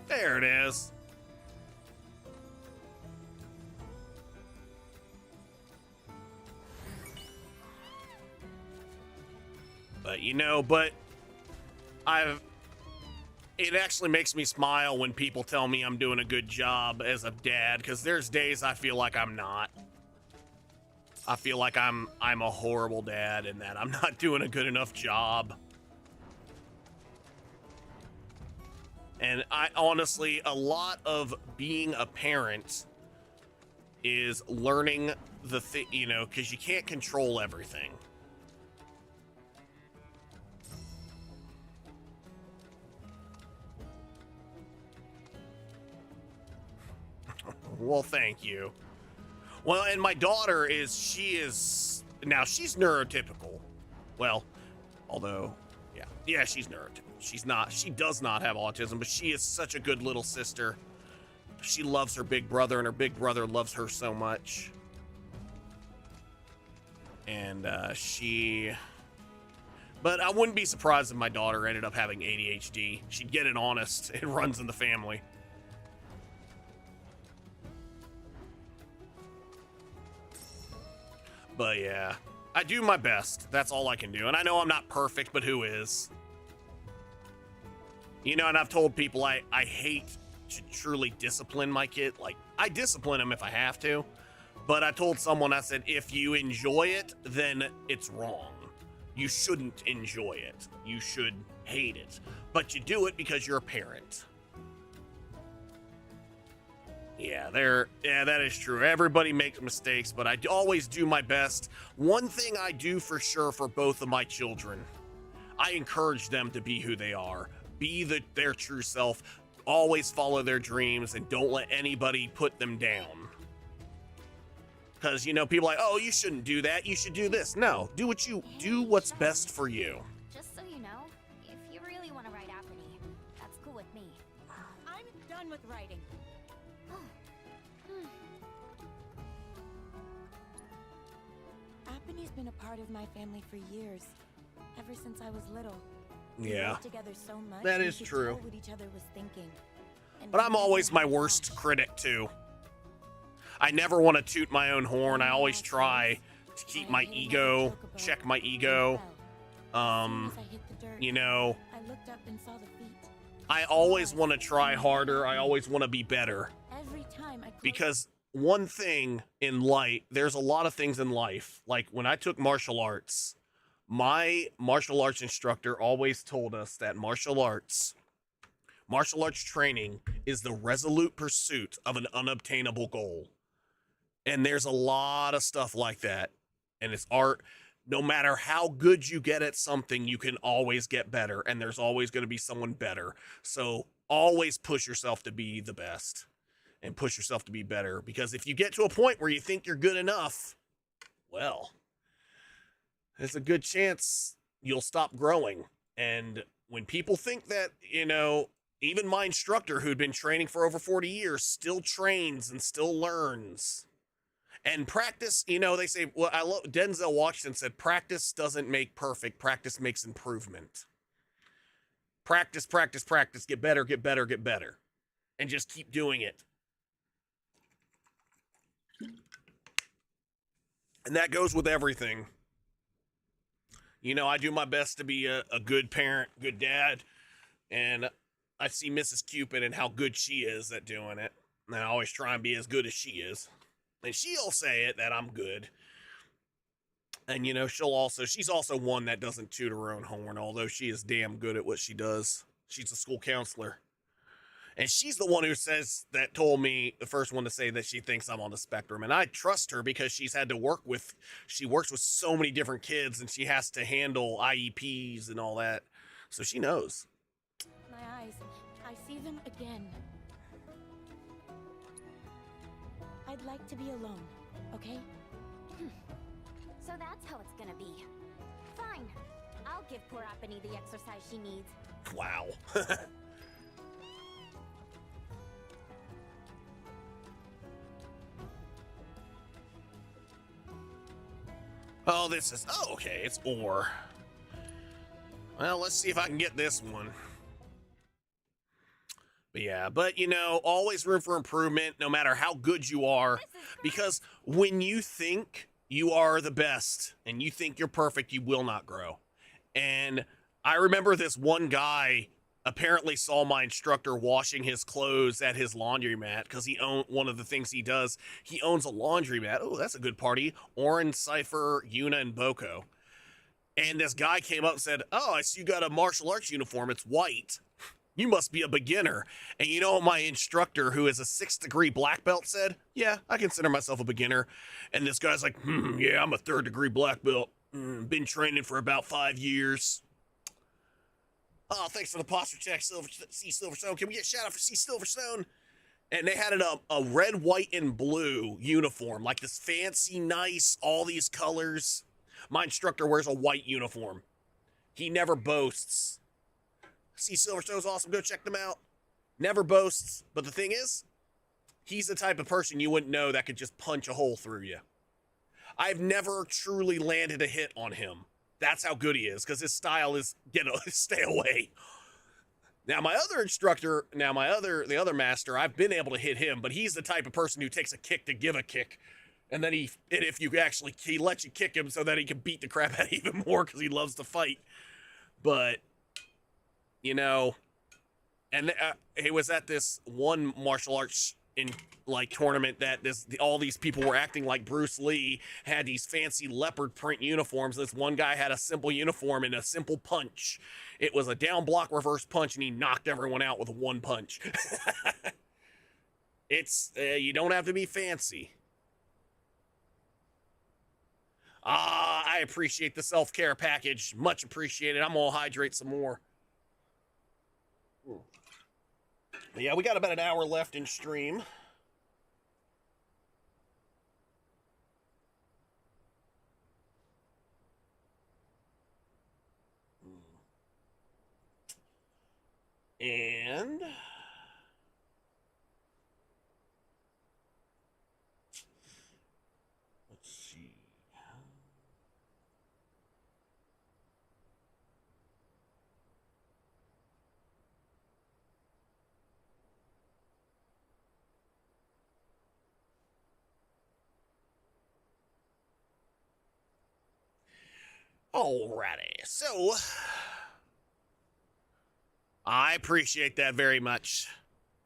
There it is. But it actually makes me smile when people tell me I'm doing a good job as a dad, because there's days I feel like I'm not. I feel like I'm a horrible dad and that I'm not doing a good enough job. And I honestly, a lot of being a parent is learning the thing, because you can't control everything. Well, thank you. Well, and my daughter she's neurotypical. Well, although, yeah, she's neurotypical. She does not have autism, but she is such a good little sister. She loves her big brother, and her big brother loves her so much. And but I wouldn't be surprised if my daughter ended up having ADHD. She'd get it honest. It runs in the family. But yeah, I do my best. That's all I can do. And I know I'm not perfect, but who is? You know, and I've told people I hate to truly discipline my kid. Like, I discipline him if I have to. But I told someone, I said, if you enjoy it, then it's wrong. You shouldn't enjoy it. You should hate it. But you do it because you're a parent. Yeah, that is true. Everybody makes mistakes, but I always do my best. One thing I do for sure for both of my children, I encourage them to be who they are. Be their true self. Always follow their dreams and don't let anybody put them down. Because, you know, people are like, oh, you shouldn't do that. You should do this. No, do what's best for you. Just so you know, if you really want to write Apony, that's cool with me. I'm done with writing. Apony's been a part of my family for years, ever since I was little. We Yeah, worked together so much, that we is could true. tell what each other was thinking. And But we I'm never always had my a worst clash. critic, too. I never want to toot my own horn. I always try to keep my ego, check my ego. You know, I looked up and saw the feet. I always want to try harder. I always want to be better. Every time I Because one thing in life, there's a lot of things in life. Like when I took martial arts, my martial arts instructor always told us that martial arts training is the resolute pursuit of an unobtainable goal. And there's a lot of stuff like that. And it's art. No matter how good you get at something, you can always get better. And there's always going to be someone better. So always push yourself to be the best. And push yourself to be better. Because if you get to a point where you think you're good enough, well, there's a good chance you'll stop growing. And when people think that, you know, even my instructor who'd been training for over 40 years still trains and still learns. And practice, you know, they say, well, Denzel Washington said, practice doesn't make perfect. Practice makes improvement. Practice, practice, practice. Get better, get better, get better. And just keep doing it. And that goes with everything. You know, I do my best to be a good parent, good dad. And I see Mrs. Cupid and how good she is at doing it. And I always try and be as good as she is. And she'll say it that I'm good. And, you know, she's also one that doesn't toot her own horn, although she is damn good at what she does. She's a school counselor. And she's the one who told me, the first one to say that she thinks I'm on the spectrum. And I trust her because she works with so many different kids and she has to handle IEPs and all that. So she knows. my eyes, I see them again. I'd like to be alone, okay? So that's how it's gonna be. Fine. I'll give poor Apony the exercise she needs. Wow. Okay, it's ore. Well, let's see if I can get this one. But yeah, you know, always room for improvement, no matter how good you are. Because when you think you are the best and you think you're perfect, you will not grow. And I remember this one guy apparently saw my instructor washing his clothes at his laundromat because one of the things he does, he owns a laundromat. Oh, that's a good party. Oren, Cypher, Yuna, and Boko. And this guy came up and said, oh, I see you got a martial arts uniform. It's white. You must be a beginner. And you know what my instructor, who is a 6th degree black belt, said? Yeah, I consider myself a beginner. And this guy's like, yeah, I'm a 3rd degree black belt. Been training for about 5 years. Oh, thanks for the posture check, C Silverstone. Can we get a shout out for C Silverstone? And they had a red, white, and blue uniform. Like this fancy, nice, all these colors. My instructor wears a white uniform. He never boasts. See, Silverstone's awesome. Go check them out. Never boasts. But the thing is, he's the type of person you wouldn't know that could just punch a hole through you. I've never truly landed a hit on him. That's how good he is, because his style is stay away. Now my other instructor, the other master, I've been able to hit him, but he's the type of person who takes a kick to give a kick, and then he lets you kick him so that he can beat the crap out of you even more because he loves to fight. But you know, and he was at this one martial arts tournament that all these people were acting like Bruce Lee, had these fancy leopard print uniforms. This one guy had a simple uniform and a simple punch. It was a down block reverse punch, and he knocked everyone out with one punch. It's you don't have to be fancy. I appreciate the self-care package. Much appreciated. I'm gonna hydrate some more. But yeah, we got about an hour left in stream. And let's see. Alrighty, so I appreciate that very much.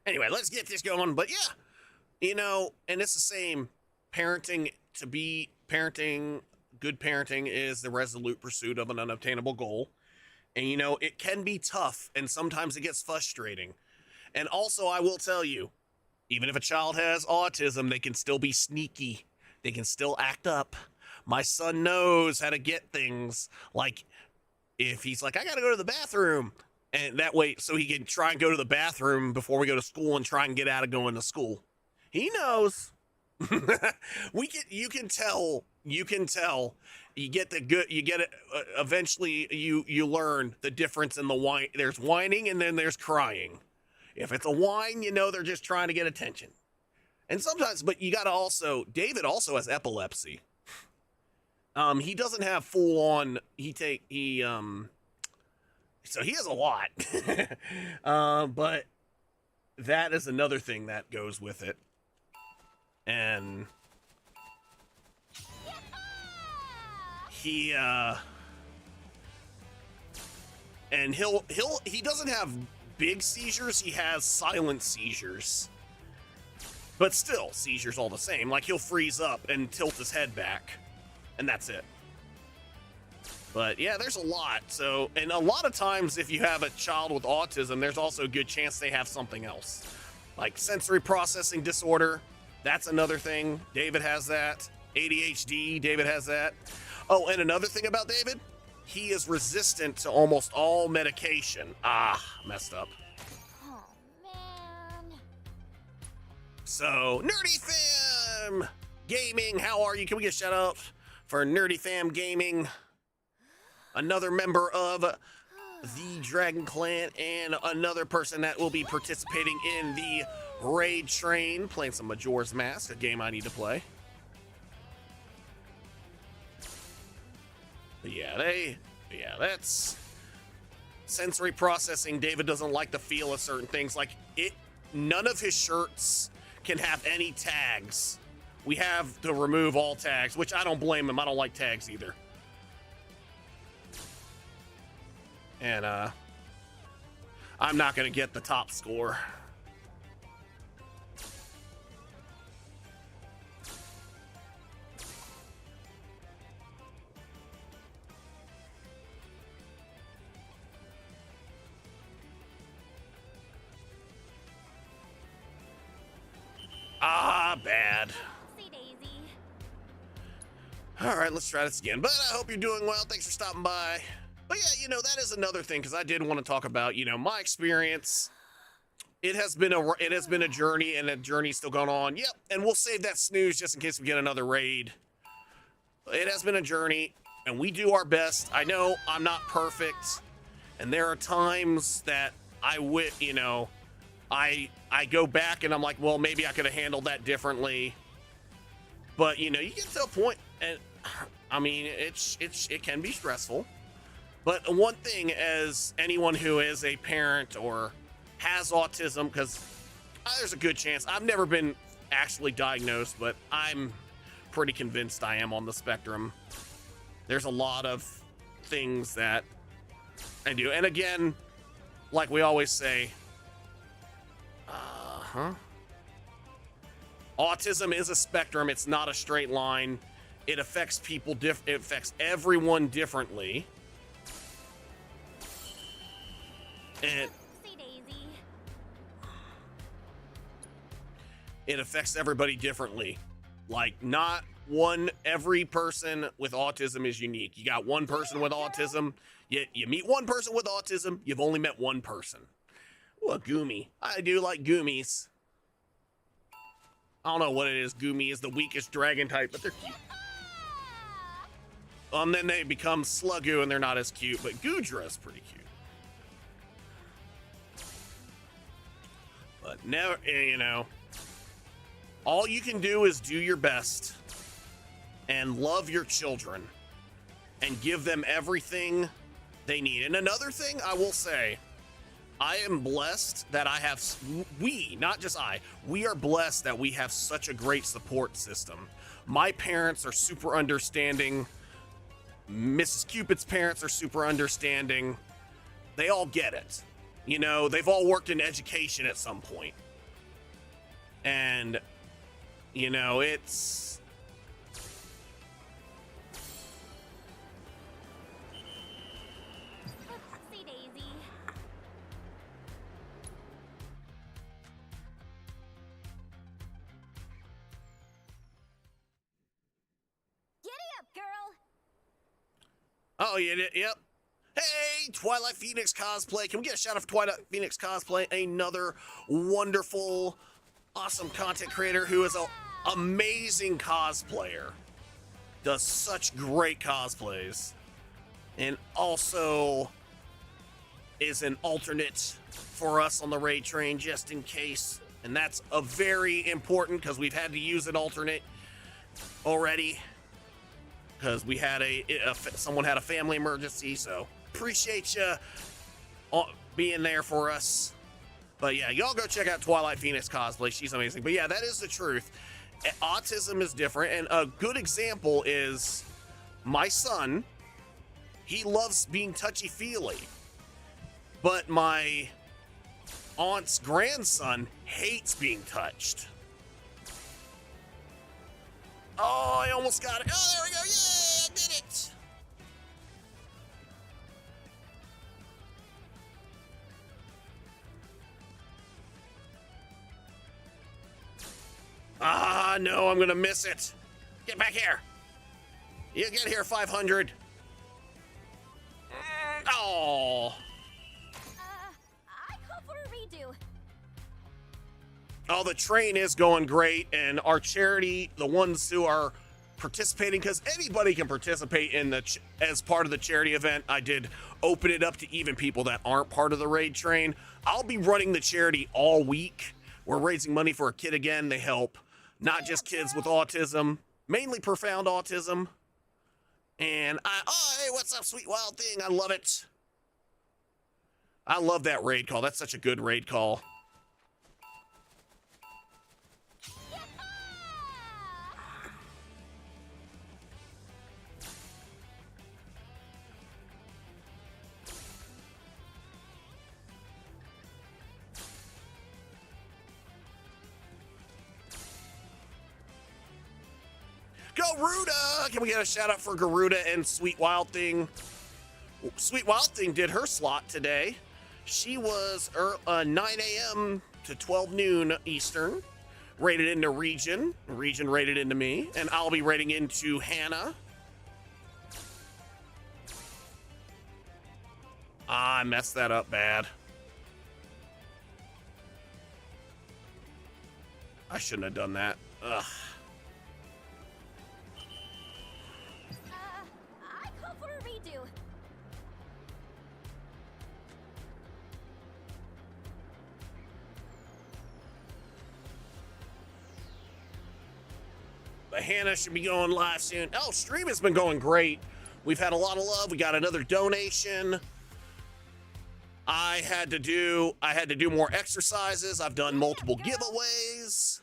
Anyway, let's get this going. But yeah, you know, and it's the same. Parenting, good parenting is the resolute pursuit of an unobtainable goal. And you know, it can be tough, and sometimes it gets frustrating. And also, I will tell you, even if a child has autism, they can still be sneaky. They can still act up. My son knows how to get things, like if he's like, I gotta go to the bathroom, and that way, so he can try and go to the bathroom before we go to school and try and get out of going to school. He knows. You can tell, you get it, eventually you learn the difference in the whine. There's whining and then there's crying. If it's a whine, you know they're just trying to get attention. And sometimes, but you gotta also, David also has epilepsy. He doesn't have full on, so he has a lot. But that is another thing that goes with it. And he doesn't have big seizures, he has silent seizures. But still, seizures all the same. Like, he'll freeze up and tilt his head back, and that's it. But yeah, there's a lot. So, and a lot of times if you have a child with autism, there's also a good chance they have something else. Like sensory processing disorder, that's another thing. David has that. ADHD, David has that. Oh, and another thing about David, he is resistant to almost all medication. Messed up. Oh, man. So, Nerdy Fam Gaming, how are you? Can we get a shout out for Nerdy Fam Gaming? Another member of the Dragon Clan, and another person that will be participating in the Raid Train, playing some Majora's Mask, a game I need to play. But yeah, that's sensory processing. David doesn't like the feel of certain things. Like, none of his shirts can have any tags. We have to remove all tags, which I don't blame him. I don't like tags either. And I'm not gonna get the top score. Bad. See, Daisy. All right, let's try this again. But I hope you're doing well. Thanks for stopping by. But yeah, you know, that is another thing, because I did want to talk about, you know, my experience. It has been a journey, and that journey's still going on. Yep, and we'll save that snooze just in case we get another raid. It has been a journey, and we do our best. I know I'm not perfect, and there are times that I go back and I'm like, well, maybe I could have handled that differently. But you know, you get to a point, and I mean, it can be stressful. But one thing, as anyone who is a parent or has autism, because there's a good chance, I've never been actually diagnosed, but I'm pretty convinced I am on the spectrum. There's a lot of things that I do. And again, like we always say, autism is a spectrum. It's not a straight line. It affects people it affects everyone differently. And it affects everybody differently. Like, not every person with autism is unique. You got one person with autism, you meet one person with autism, you've only met one person. Ooh, a Goomy. I do like Goomies. I don't know what it is. Goomy is the weakest dragon type, but they're cute. Then they become Slugoo and they're not as cute, but Goodra's pretty cute. But never, you know, all you can do is do your best and love your children and give them everything they need. And another thing I will say, I am blessed that I have, not just we are blessed that we have such a great support system. My parents are super understanding. Mrs. Cupid's parents are super understanding. They all get it. You know, they've all worked in education at some point. And, you know, it's... Oopsie daisy. Giddy up, girl. Oh, yeah, yep. Hey, Twilight Phoenix Cosplay. Can we get a shout out for Twilight Phoenix Cosplay? Another wonderful, awesome content creator who is an amazing cosplayer. Does such great cosplays. And also is an alternate for us on the raid train just in case. And that's a very important, because we've had to use an alternate already. Because we had someone had a family emergency, so appreciate you being there for us. But yeah, y'all go check out Twilight Phoenix Cosplay. She's amazing. But yeah, that is the truth. Autism is different, and a good example is my son. He loves being touchy-feely, but my aunt's grandson hates being touched. Oh, I almost got it. Oh, there we go. Yeah, I did it. Ah, no, I'm going to miss it. Get back here. You get here, 500. Oh. I call for a redo. Oh, the train is going great, and our charity, the ones who are participating, because anybody can participate in as part of the charity event. I did open it up to even people that aren't part of the raid train. I'll be running the charity all week. We're raising money for a kid again. They help not just kids with autism, mainly profound autism. And oh, hey, what's up, Sweet Wild Thing? I love it. I love that raid call. That's such a good raid call. Garuda! Can we get a shout out for Garuda and Sweet Wild Thing? Sweet Wild Thing did her slot today. She was 9 a.m. to 12 noon Eastern. Rated into Region. Region rated into me. And I'll be rating into Hannah. Ah, I messed that up bad. I shouldn't have done that. Ugh. I call for a redo. But Hannah should be going live soon. Oh, stream has been going great. We've had a lot of love. We got another donation. I had to do more exercises. I've done multiple giveaways.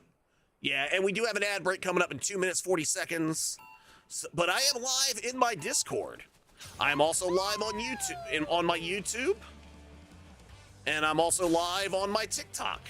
Yeah, and we do have an ad break coming up in 2 minutes, 40 seconds. So, but I am live in my Discord. I am also live on YouTube, on my YouTube. And I'm also live on my TikTok.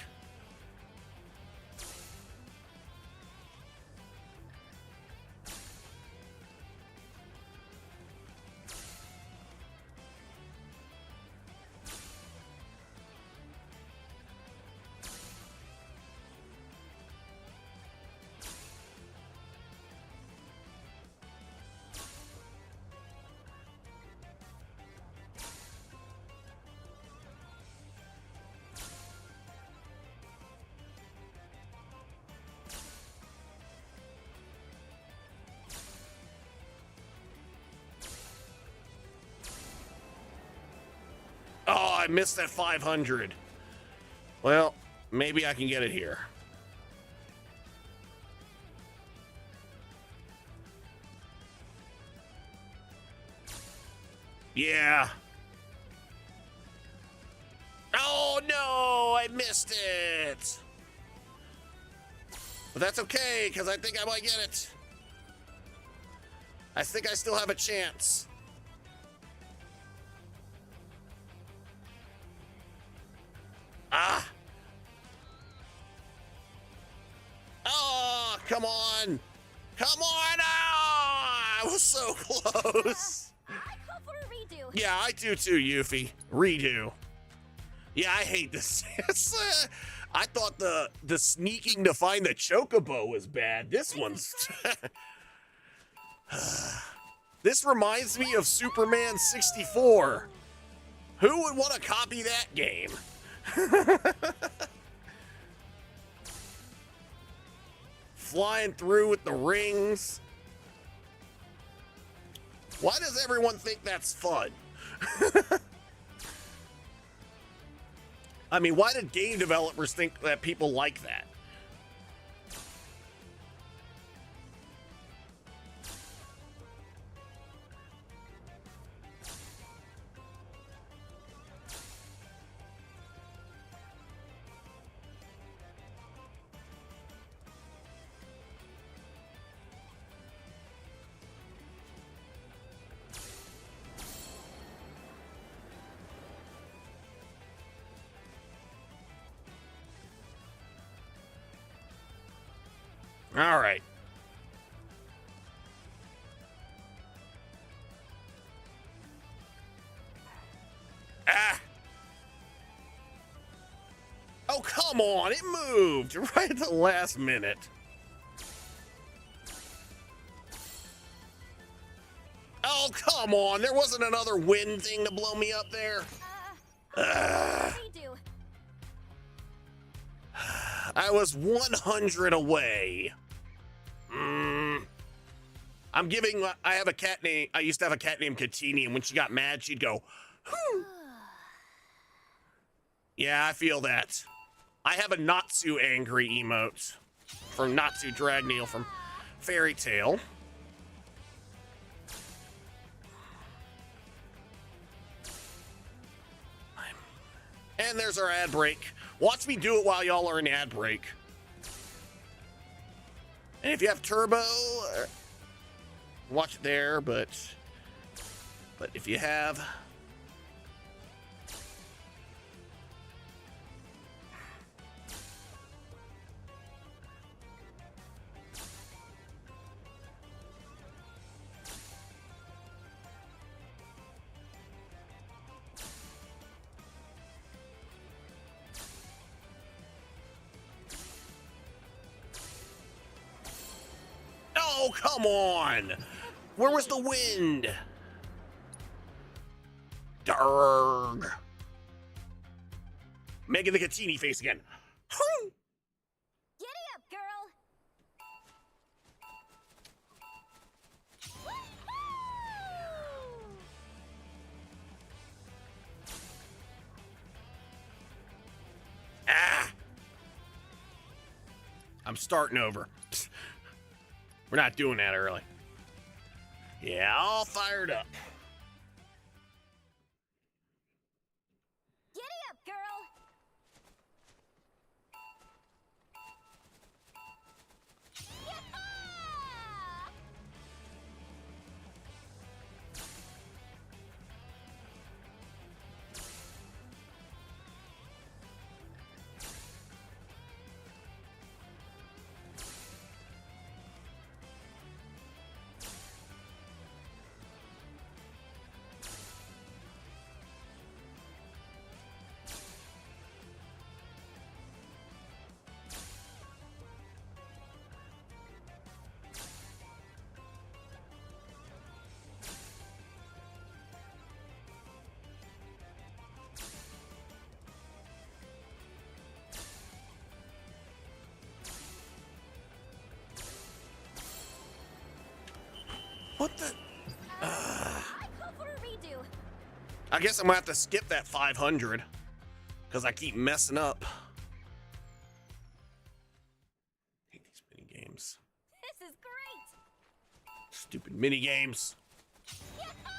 Oh, I missed that 500. Well, maybe I can get it here. Yeah. Oh, no, I missed it. But that's okay, because I think I might get it. I think I still have a chance. Ah. Oh, come on. Come on. Oh, I was so close. I call for a redo. Yeah, I do too, Yuffie. Redo. Yeah, I hate this. I thought the sneaking to find the chocobo was bad. This one's... This reminds me of Superman 64. Who would want to copy that game? Flying through with the rings. Why does everyone think that's fun? I mean, why did game developers think that people like that? All right. Ah. Oh, come on. It moved right at the last minute. Oh, come on. There wasn't another wind thing to blow me up there. Redo. I was 100 away. I'm giving, I have a cat name, I used to have a cat named Katini, and when she got mad, she'd go, "Hmm." Yeah, I feel that. I have a Natsu angry emote from Natsu Dragneel from Fairy Tail. And there's our ad break. Watch me do it while y'all are in ad break. And if you have turbo, watch it there, but if you have... Oh, come on! Where was the wind? Darg. Making the Katini face again. Giddy up, girl. Ah! I'm starting over. We're not doing that early. Yeah, all fired up. Giddy up, girl! Yee-haw! What the? I call for a redo. I guess I'm gonna have to skip that 500 because I keep messing up. Hate these mini games. This is great! Stupid mini games. Yee-haw!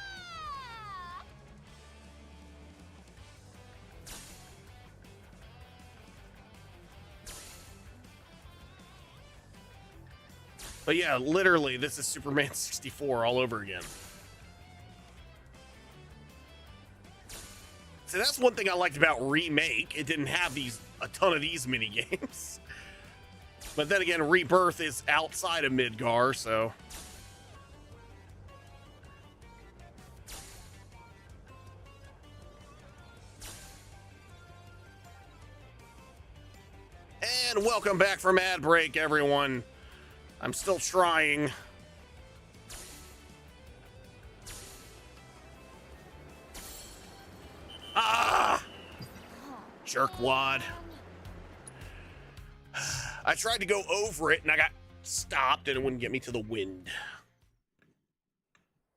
But yeah, literally, this is Superman 64 all over again. So that's one thing I liked about Remake. It didn't have a ton of these mini games. But then again, Rebirth is outside of Midgar, so. And welcome back from ad break, everyone. I'm still trying. Ah! Jerkwad. I tried to go over it and I got stopped and it wouldn't get me to the wind.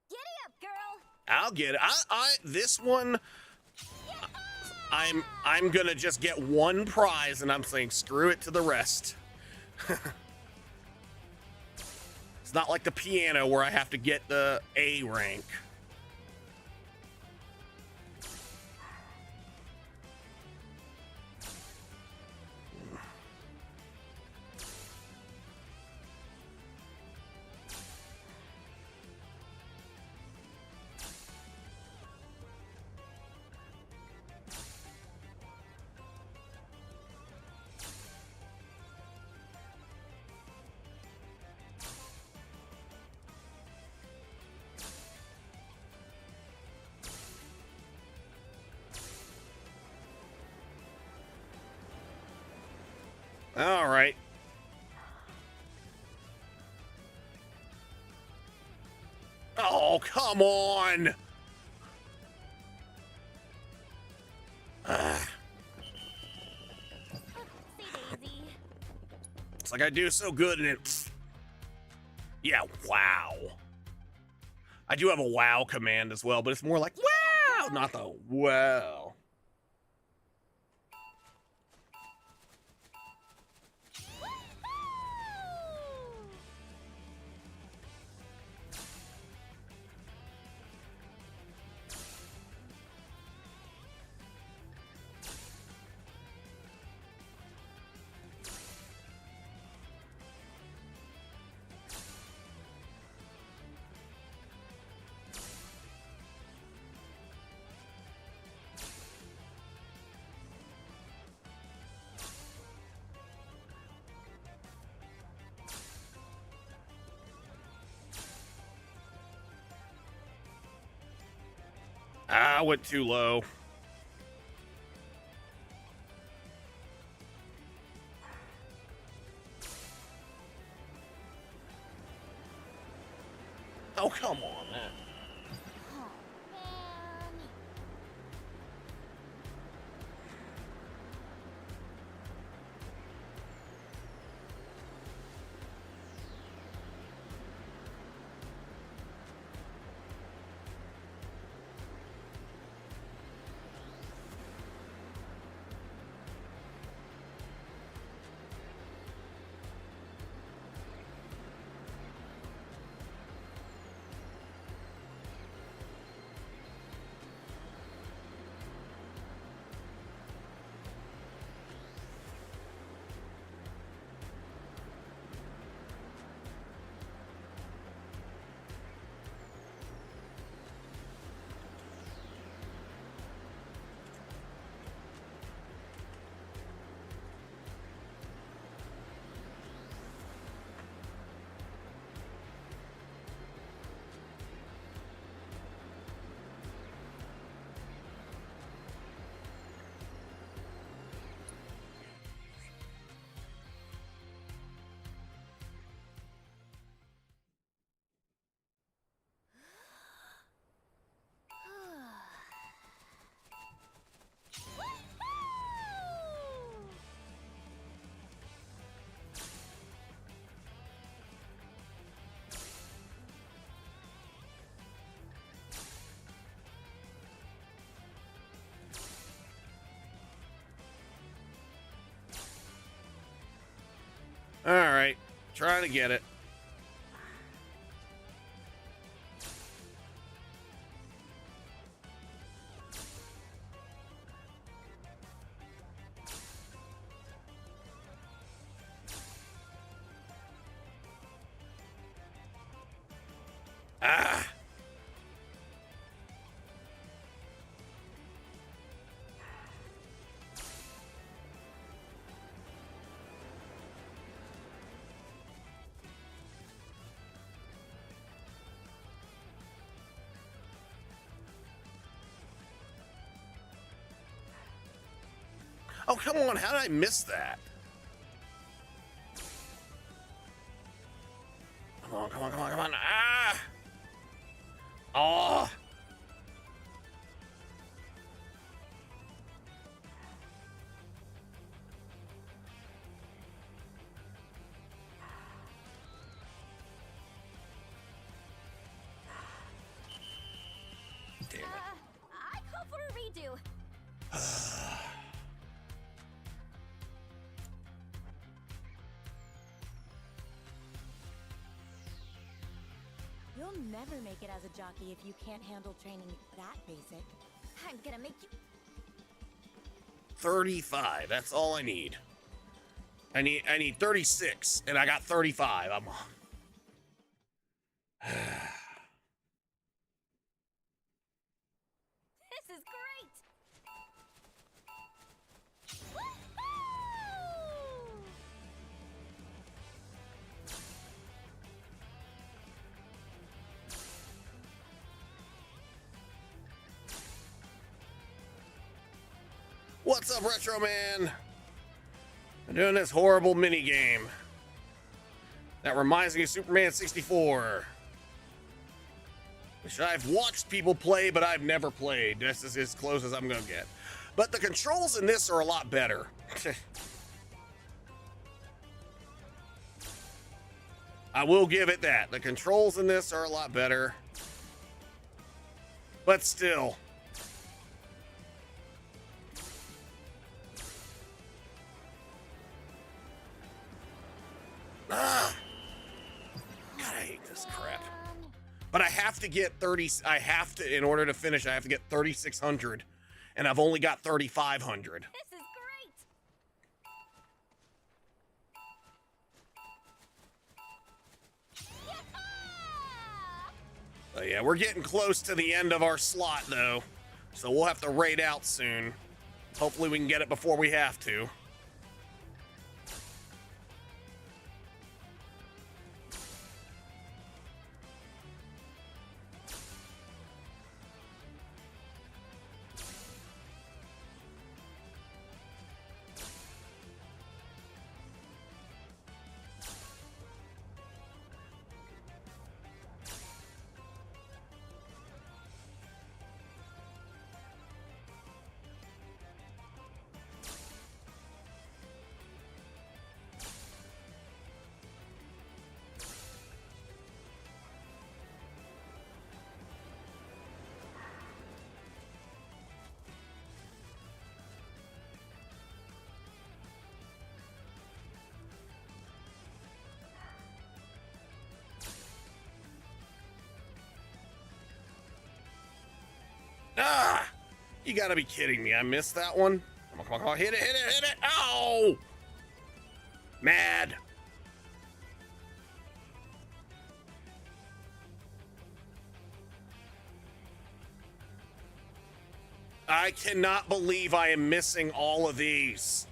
Giddy up, girl! I'll get it. This one, I'm gonna just get one prize and I'm saying screw it to the rest. It's not like the piano where I have to get the A rank. All right. Oh, come on. Oopsie daisy. It's like I do so good and it. Yeah, wow. I do have a wow command as well, but it's more like wow, not the wow. I went too low. Oh, come on, man. Oh, man. All right, trying to get it. Ah. Oh, come on. How did I miss that? Come on, come on, come on, come on. Ah! Oh! Damn it. I call for a redo. You'll never make it as a jockey if you can't handle training that basic. I'm gonna make you. 35. That's all I need. I need 36, and I got 35. I'm This is great. Woohoo! What's up, Retro Man? I'm doing this horrible mini game that reminds me of Superman 64, which I've watched people play, but I've never played. This is as close as I'm gonna get. But the controls in this are a lot better. I will give it that. The controls in this are a lot better. But still. Ah. God, I hate this crap. But I have to get 30. I have to, in order to finish, I have to get 3,600. And I've only got 3,500. This is great. But yeah, we're getting close to the end of our slot, though. So we'll have to raid out soon. Hopefully we can get it before we have to. Ah! You gotta be kidding me. I missed that one. Come on, come on, come on. Hit it, hit it, hit it. Ow! Mad. I cannot believe I am missing all of these.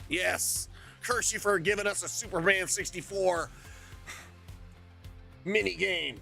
Yes, curse you for giving us a Superman 64 mini game.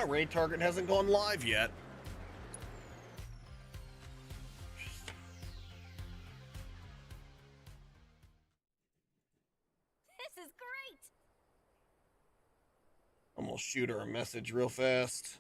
my raid target hasn't gone live yet. This is great! I'm gonna shoot her a message real fast.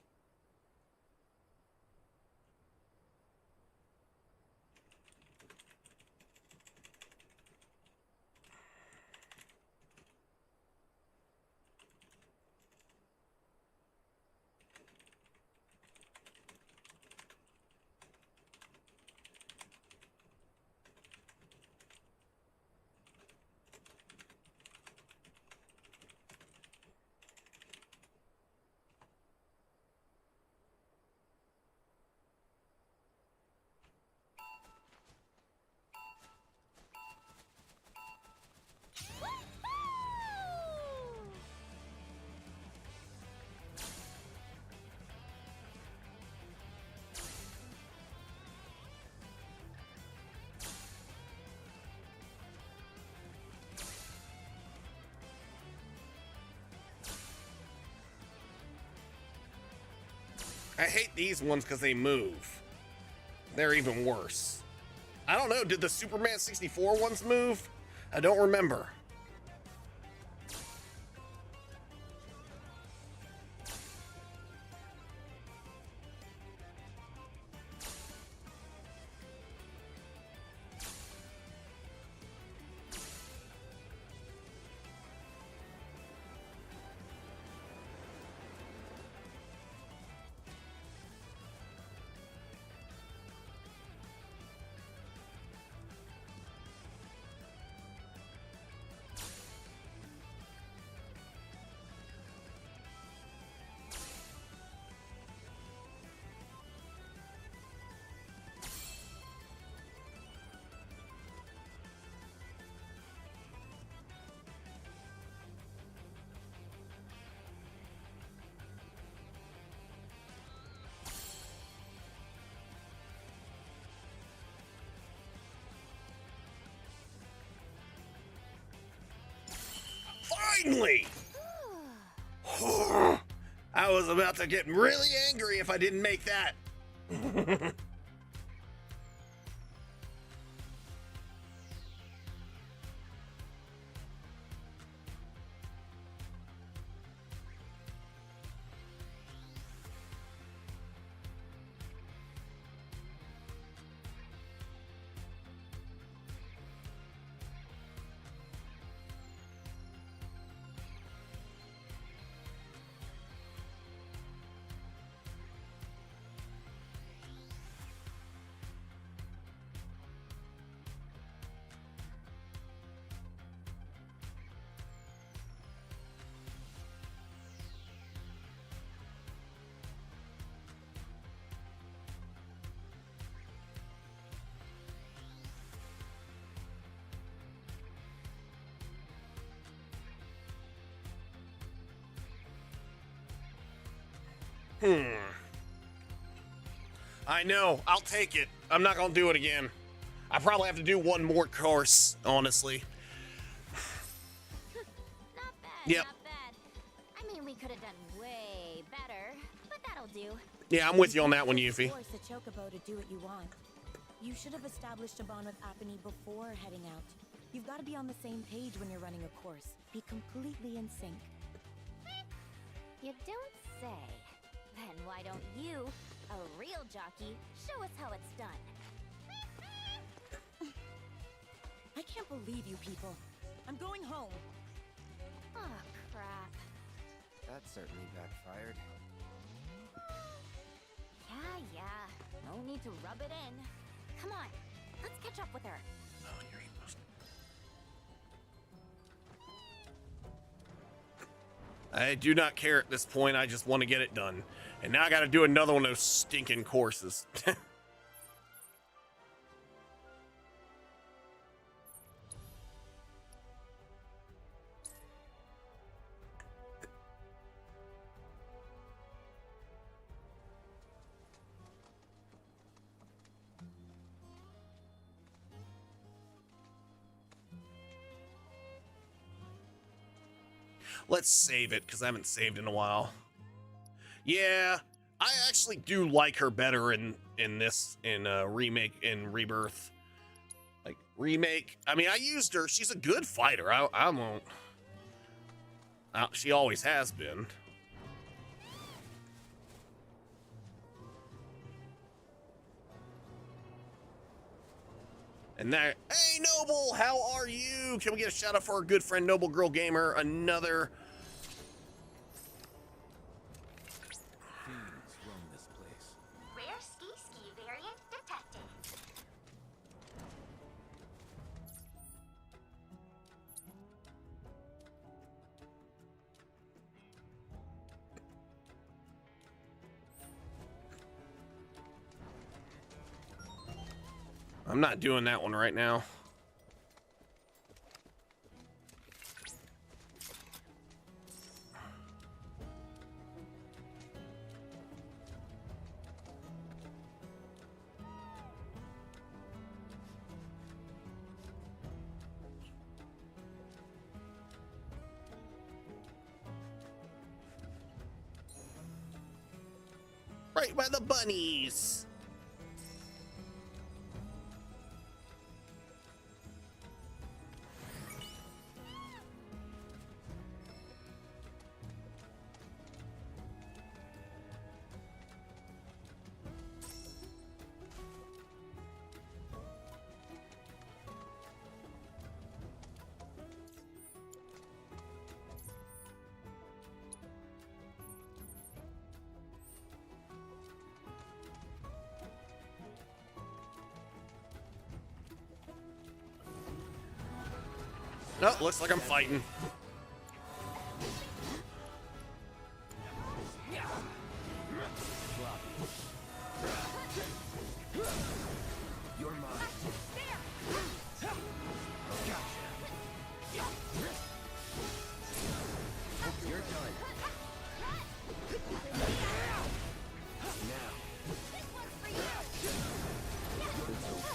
I hate these ones because they move. They're even worse. I don't know, did the Superman 64 ones move? I don't remember. Finally! I was about to get really angry if I didn't make that. I know. I'll take it. I'm not gonna do it again. I probably have to do one more course, honestly. Not bad, Yep. not bad. I mean, we could have done way better, but that'll do. Yeah, I'm with you on that one, Yuffie. Force a chocobo to do what you want. You should have established a bond with Apony before heading out. You've got to be on the same page when you're running a course. Be completely in sync. You don't say. Then why don't you, a real jockey, show us how it's done? I can't believe you people. I'm going home. Oh, crap. That certainly backfired. Yeah. No need to rub it in. Come on, let's catch up with her. I do not care at this point. I just want to get it done. And now I got to do another one of those stinking courses. Let's save it, because I haven't saved in a while. Yeah, I actually do like her better in remake in Rebirth. Like remake, I mean, I used her. She's a good fighter. I won't. She always has been. And that, hey Noble, how are you? Can we get a shout out for our good friend Noble Girl Gamer? Another. Fiends roam this place. Rare ski variant detected. I'm not doing that one right now. Right by the bunnies. No, looks like I'm fighting. You're mine. Hope you're done. Now. It's over.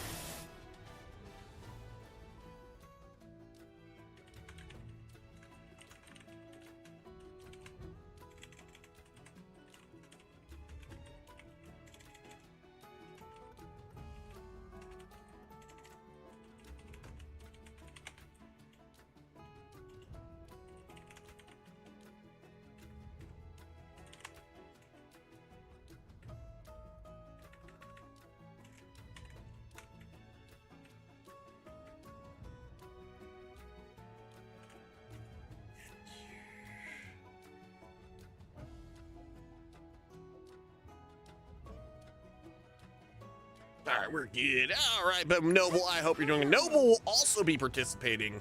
All right, we're good. All right, but Noble, I hope you're doing. Noble will also be participating.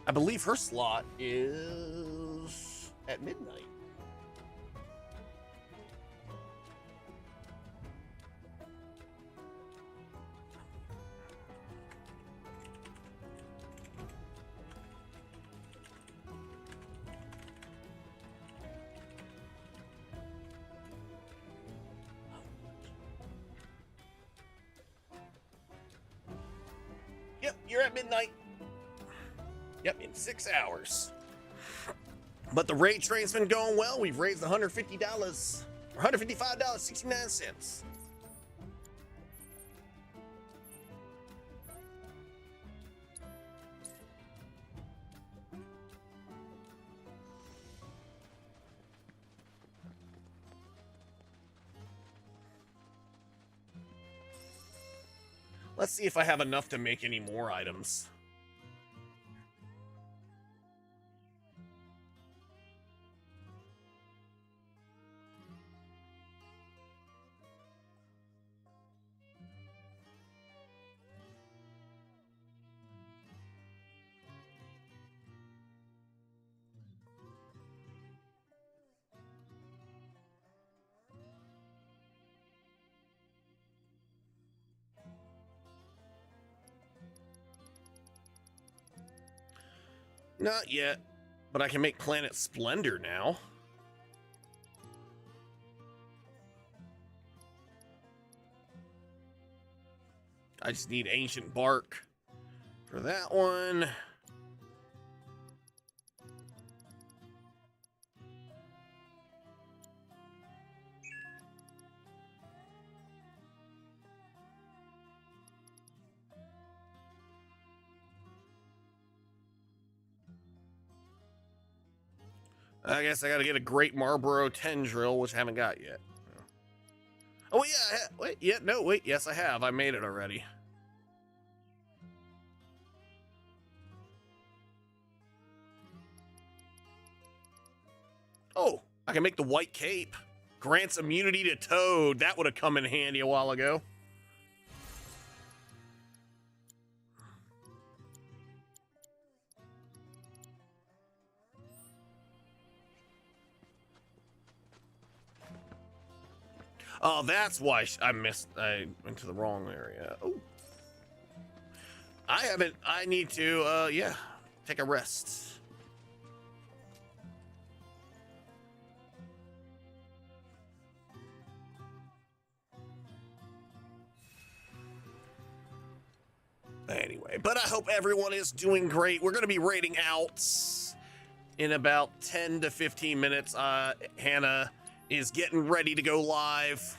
I believe her slot is at midnight. Yep, you're at midnight. Yep, in 6 hours. But the raid train's been going well. We've raised $150, or $155.69. Let's see if I have enough to make any more items. Not yet, but I can make Planet Splendor now. I just need Ancient Bark for that one. I guess I gotta get a Great Marlboro Tendril, which I haven't got yet. Oh, yeah, wait, yeah, no, wait, yes, I have. I made it already. Oh, I can make the white cape. Grants immunity to Toad. That would have come in handy a while ago. Oh, that's why I went to the wrong area. Oh. I need to, yeah, take a rest. Anyway, but I hope everyone is doing great. We're going to be raiding out in about 10 to 15 minutes. Hannah is getting ready to go live.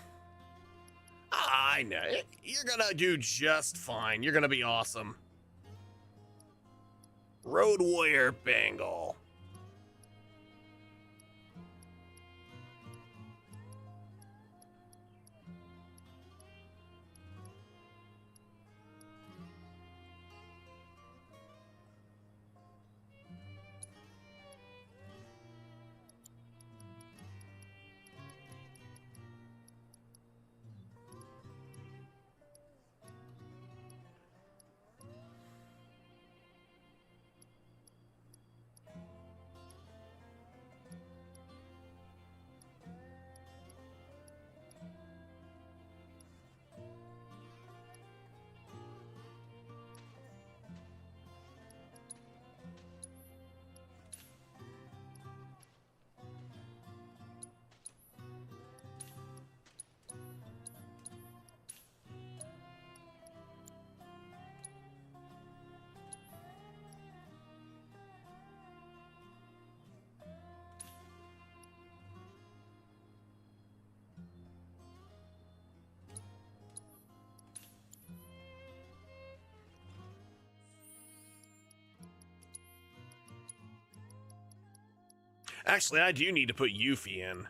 I know. You're gonna do just fine. You're gonna be awesome. Road Warrior Bengal. Actually, I do need to put Yuffie in.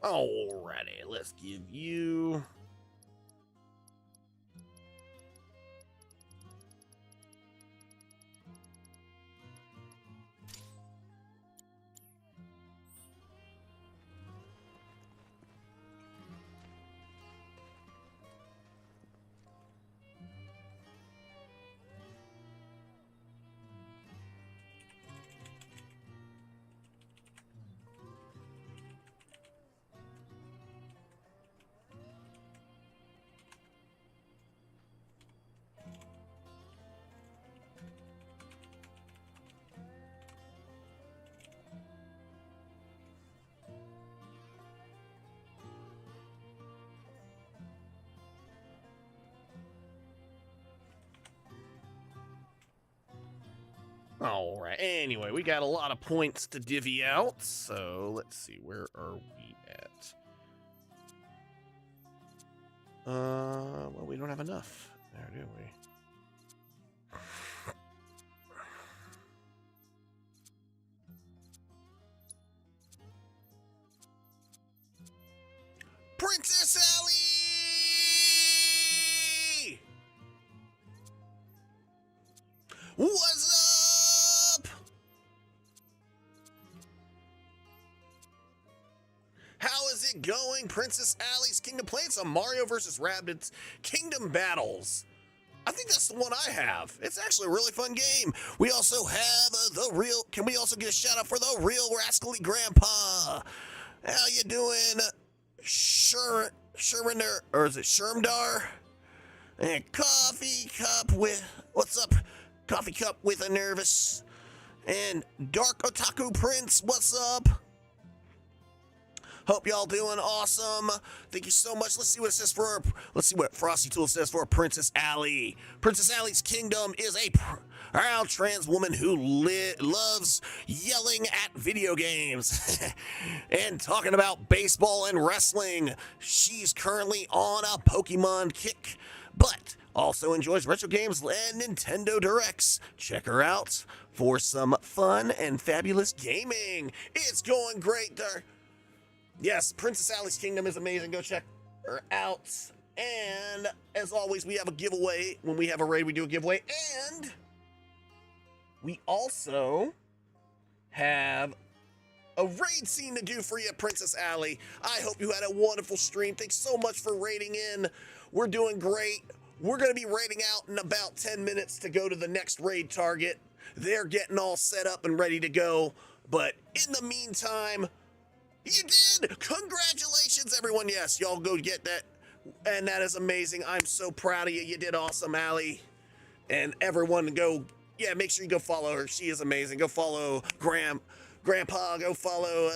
Alrighty, let's give you... Alright, anyway, we got a lot of points to divvy out, so let's see, where are we at? Well, we don't have enough there, do we? Princess Ellie! What's up? How is get going. Princess Allie's Kingdom, playing some Mario vs. Rabbids Kingdom Battles. I think that's the one I have. It's actually a really fun game. We also have the real, can we also get a shout out for the real rascally grandpa? How you doing? Shermander, or is it Shermdar? And coffee cup with, what's up? Coffee cup with a nervous. And Dark Otaku Prince, what's up? Hope y'all doing awesome. Thank you so much. Let's see what it says for, let's see what Frosty Tool says for Princess Allie. Princess Allie's Kingdom is a proud trans woman who loves yelling at video games and talking about baseball and wrestling. She's currently on a Pokemon kick, but also enjoys retro games and Nintendo Directs. Check her out for some fun and fabulous gaming. It's going great there. Yes, Princess Allie's Kingdom is amazing. Go check her out. And as always, we have a giveaway. When we have a raid, we do a giveaway. And we also have a raid scene to do for you, Princess Allie. I hope you had a wonderful stream. Thanks so much for raiding in. We're doing great. We're going to be raiding out in about 10 minutes to go to the next raid target. They're getting all set up and ready to go. But in the meantime, you did! Congratulations, everyone. Yes, y'all go get that. And that is amazing. I'm so proud of you. You did awesome, Allie. And everyone go, yeah, make sure you go follow her. She is amazing. Go follow Grandpa. Go follow,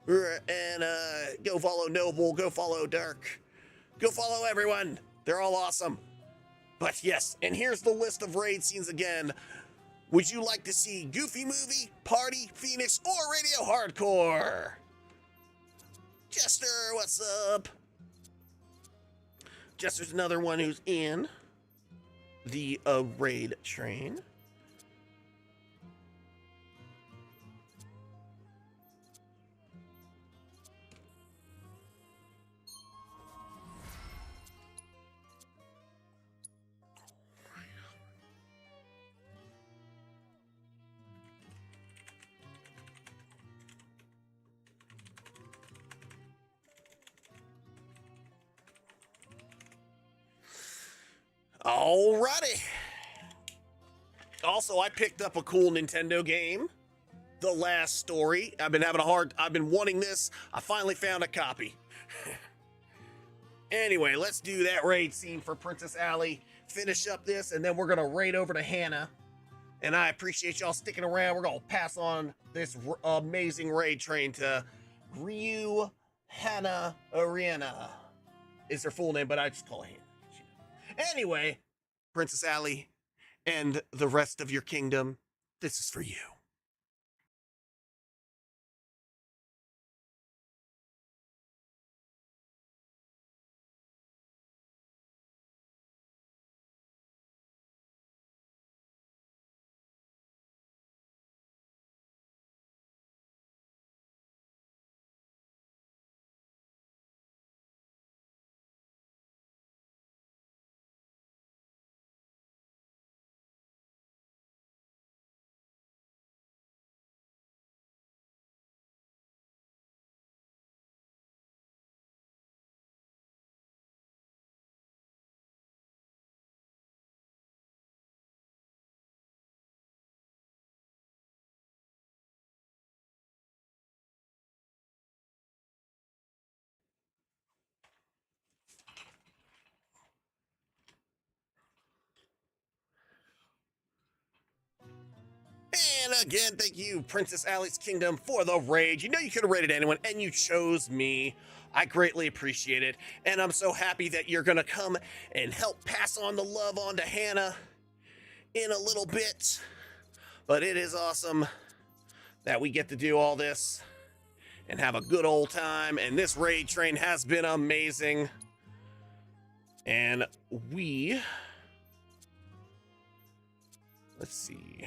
go follow Noble. Go follow Dark. Go follow everyone. They're all awesome. But yes, and here's the list of raid scenes again. Would you like to see Goofy Movie, Party, Phoenix, or Radio Hardcore? Jester, what's up? Jester's another one who's in the raid train. Alrighty. Also, I picked up a cool Nintendo game. The Last Story. I've been wanting this. I finally found a copy. Anyway, let's do that raid scene for Princess Allie. Finish up this, and then we're gonna raid over to Hannah. And I appreciate y'all sticking around. We're gonna pass on this amazing raid train to Ryu Hannah Arena. Is her full name, but I just call her Hannah. Anyway, Princess Allie and the rest of your kingdom, this is for you. And again, thank you, Princess Allie's Kingdom, for the raid. You know you could have raided anyone, and you chose me. I greatly appreciate it. And I'm so happy that you're going to come and help pass on the love on to Hannah in a little bit. But it is awesome that we get to do all this and have a good old time. And this raid train has been amazing. And let's see.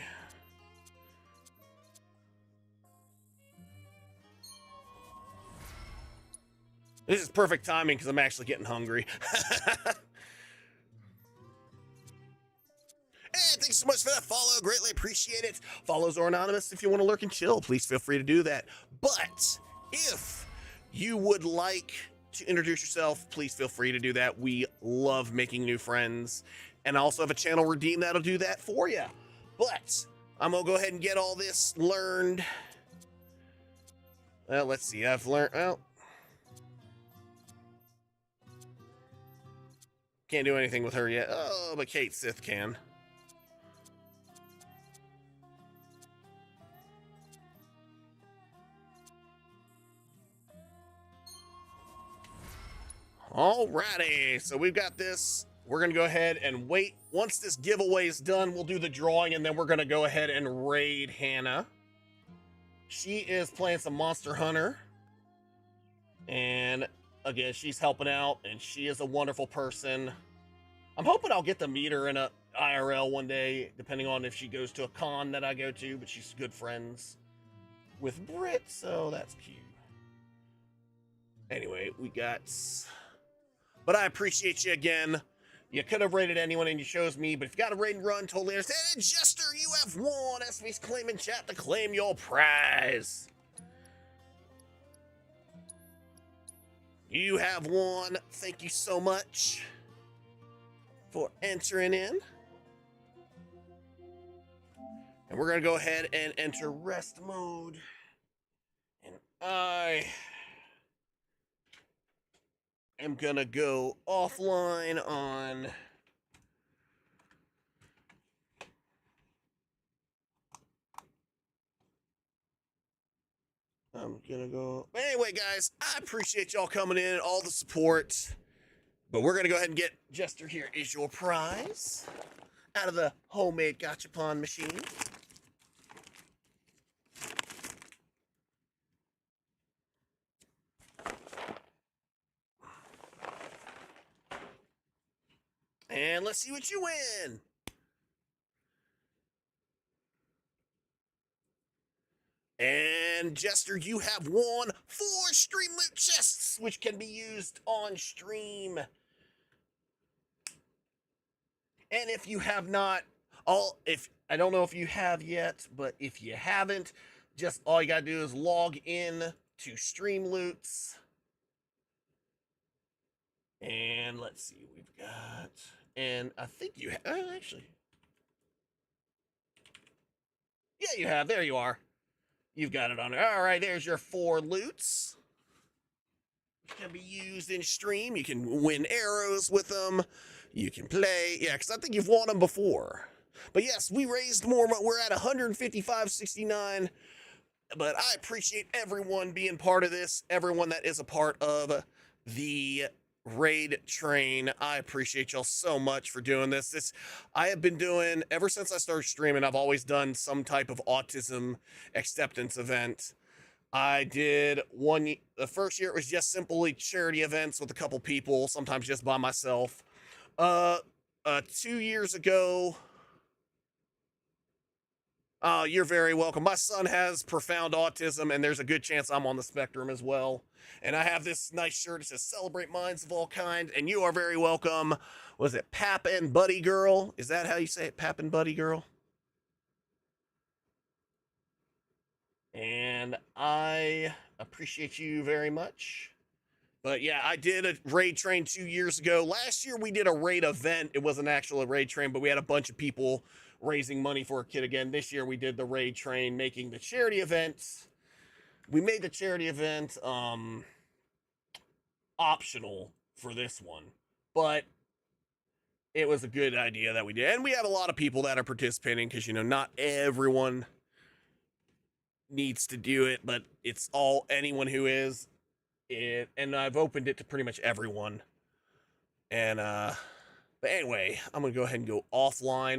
This is perfect timing because I'm actually getting hungry. And thanks so much for that follow. Greatly appreciate it. Follows are anonymous. If you want to lurk and chill, please feel free to do that. But if you would like to introduce yourself, please feel free to do that. We love making new friends. And I also have a channel redeem that'll do that for you. But I'm going to go ahead and get all this learned. Well, let's see. I've learned... Well, can't do anything with her yet. Oh, but Kate Sith can. Alrighty, so we've got this. We're going to go ahead and wait. Once this giveaway is done, we'll do the drawing, and then we're going to go ahead and raid Hannah. She is playing some Monster Hunter. And, again, she's helping out, and she is a wonderful person. I'm hoping I'll get to meet her in a IRL one day, depending on if she goes to a con that I go to, but she's good friends with Britt, so that's cute. Anyway, we got... But I appreciate you again. You could have rated anyone and you chose me, but if you got a raid and run, totally understand. And Jester, you have won. SV's claim in chat to claim your prize. You have won. Thank you so much for entering in. And we're going to go ahead and enter rest mode. And I'm gonna go offline on anyway, guys, I appreciate y'all coming in, all the support, but we're gonna go ahead and get Jester. Here is your prize out of the homemade gachapon machine. And let's see what you win. And Jester, you have won 4 stream loot chests, which can be used on stream. And if you have not, I don't know if you have yet, but if you haven't, just all you gotta do is log in to Streamloots. And let's see, we've got, and I think you have, actually. Yeah, you have, there you are. You've got it on there. All right, there's your 4 loots. Can be used in stream. You can win arrows with them. You can play, yeah, because I think you've won them before. But yes, we raised more, we're at 155.69. But I appreciate everyone being part of this, everyone that is a part of the raid train. I appreciate y'all so much for doing this. I have been doing, ever since I started streaming, I've always done some type of autism acceptance event. I did the first year it was just simply charity events with a couple people, sometimes just by myself. 2 years ago, you're very welcome. My son has profound autism, and there's a good chance I'm on the spectrum as well. And I have this nice shirt that says "Celebrate Minds of All Kind," and you are very welcome. Was it Pap and Buddy Girl? Is that how you say it, Pap and Buddy Girl? And I appreciate you very much. But yeah, I did a raid train 2 years ago. Last year we did a raid event. It wasn't actually a raid train, but we had a bunch of people raising money for a kid again. This year we did the raid train, making the charity events. We made the charity event optional for this one, but it was a good idea that we did. And we have a lot of people that are participating because, you know, not everyone needs to do it, but it's anyone who is. And I've opened it to pretty much everyone. And, but anyway, I'm going to go ahead and go offline